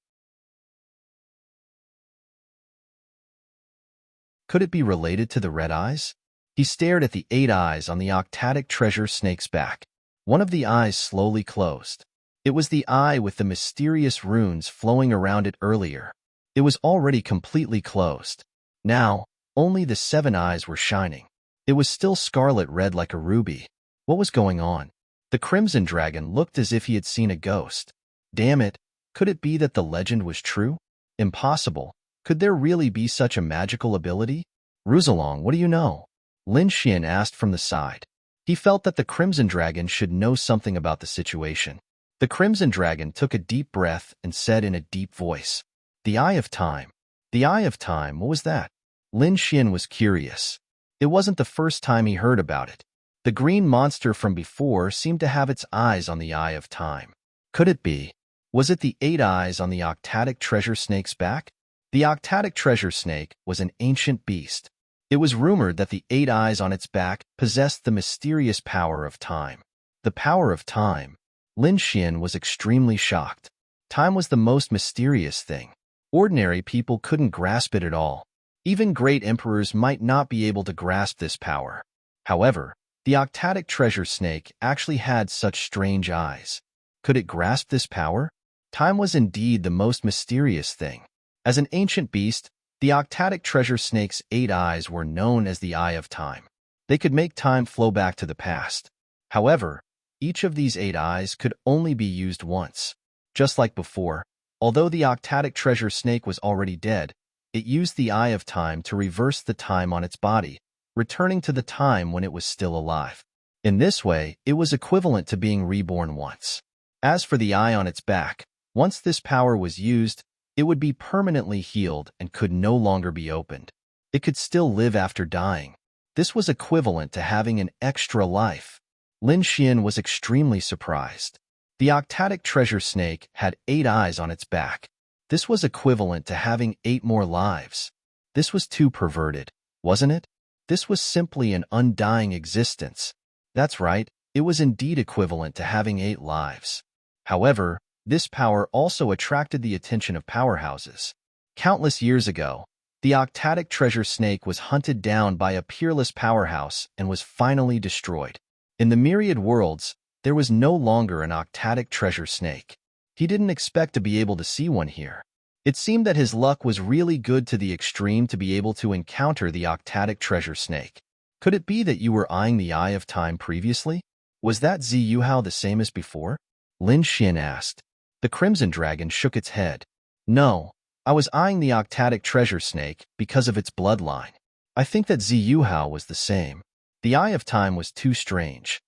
Could it be related to the red eyes? He stared at the 8 eyes on the octatic treasure snake's back. One of the eyes slowly closed. It was the eye with the mysterious runes flowing around it earlier. It was already completely closed. Now, only the 7 eyes were shining. It was still scarlet red like a ruby. What was going on? The Crimson Dragon looked as if he had seen a ghost. Damn it, could it be that the legend was true? Impossible. Could there really be such a magical ability? Ruzalong, what do you know? Lin Xian asked from the side. He felt that the Crimson Dragon should know something about the situation. The Crimson Dragon took a deep breath and said in a deep voice, "The Eye of Time." The Eye of Time, what was that? Lin Xian was curious. It wasn't the first time he heard about it. The green monster from before seemed to have its eyes on the Eye of Time. Could it be? Was it the 8 eyes on the octatic treasure snake's back? The octatic treasure snake was an ancient beast. It was rumored that the 8 eyes on its back possessed the mysterious power of time. The power of time. Lin Xian was extremely shocked. Time was the most mysterious thing. Ordinary people couldn't grasp it at all. Even great emperors might not be able to grasp this power. However, the octatic treasure snake actually had such strange eyes. Could it grasp this power? Time was indeed the most mysterious thing. As an ancient beast, the octatic treasure snake's 8 eyes were known as the Eye of Time. They could make time flow back to the past. However, each of these 8 eyes could only be used once. Just like before, although the octatic treasure snake was already dead, it used the Eye of Time to reverse the time on its body, returning to the time when it was still alive. In this way, it was equivalent to being reborn once. As for the eye on its back, once this power was used, it would be permanently healed and could no longer be opened. It could still live after dying. This was equivalent to having an extra life. Lin Xian was extremely surprised. The octatic treasure snake had 8 eyes on its back. This was equivalent to having 8 more lives. This was too perverted, wasn't it? This was simply an undying existence. That's right, it was indeed equivalent to having 8 lives. However, this power also attracted the attention of powerhouses. Countless years ago, the octatic treasure snake was hunted down by a peerless powerhouse and was finally destroyed. In the myriad worlds, there was no longer an octatic treasure snake. He didn't expect to be able to see one here. It seemed that his luck was really good to the extreme to be able to encounter the octatic treasure snake. Could it be that you were eyeing the Eye of Time previously? Was that Ziyuhao the same as before? Lin Xian asked. The Crimson Dragon shook its head. No, I was eyeing the octatic treasure snake because of its bloodline. I think that Ziyuhao was the same. The Eye of Time was too strange.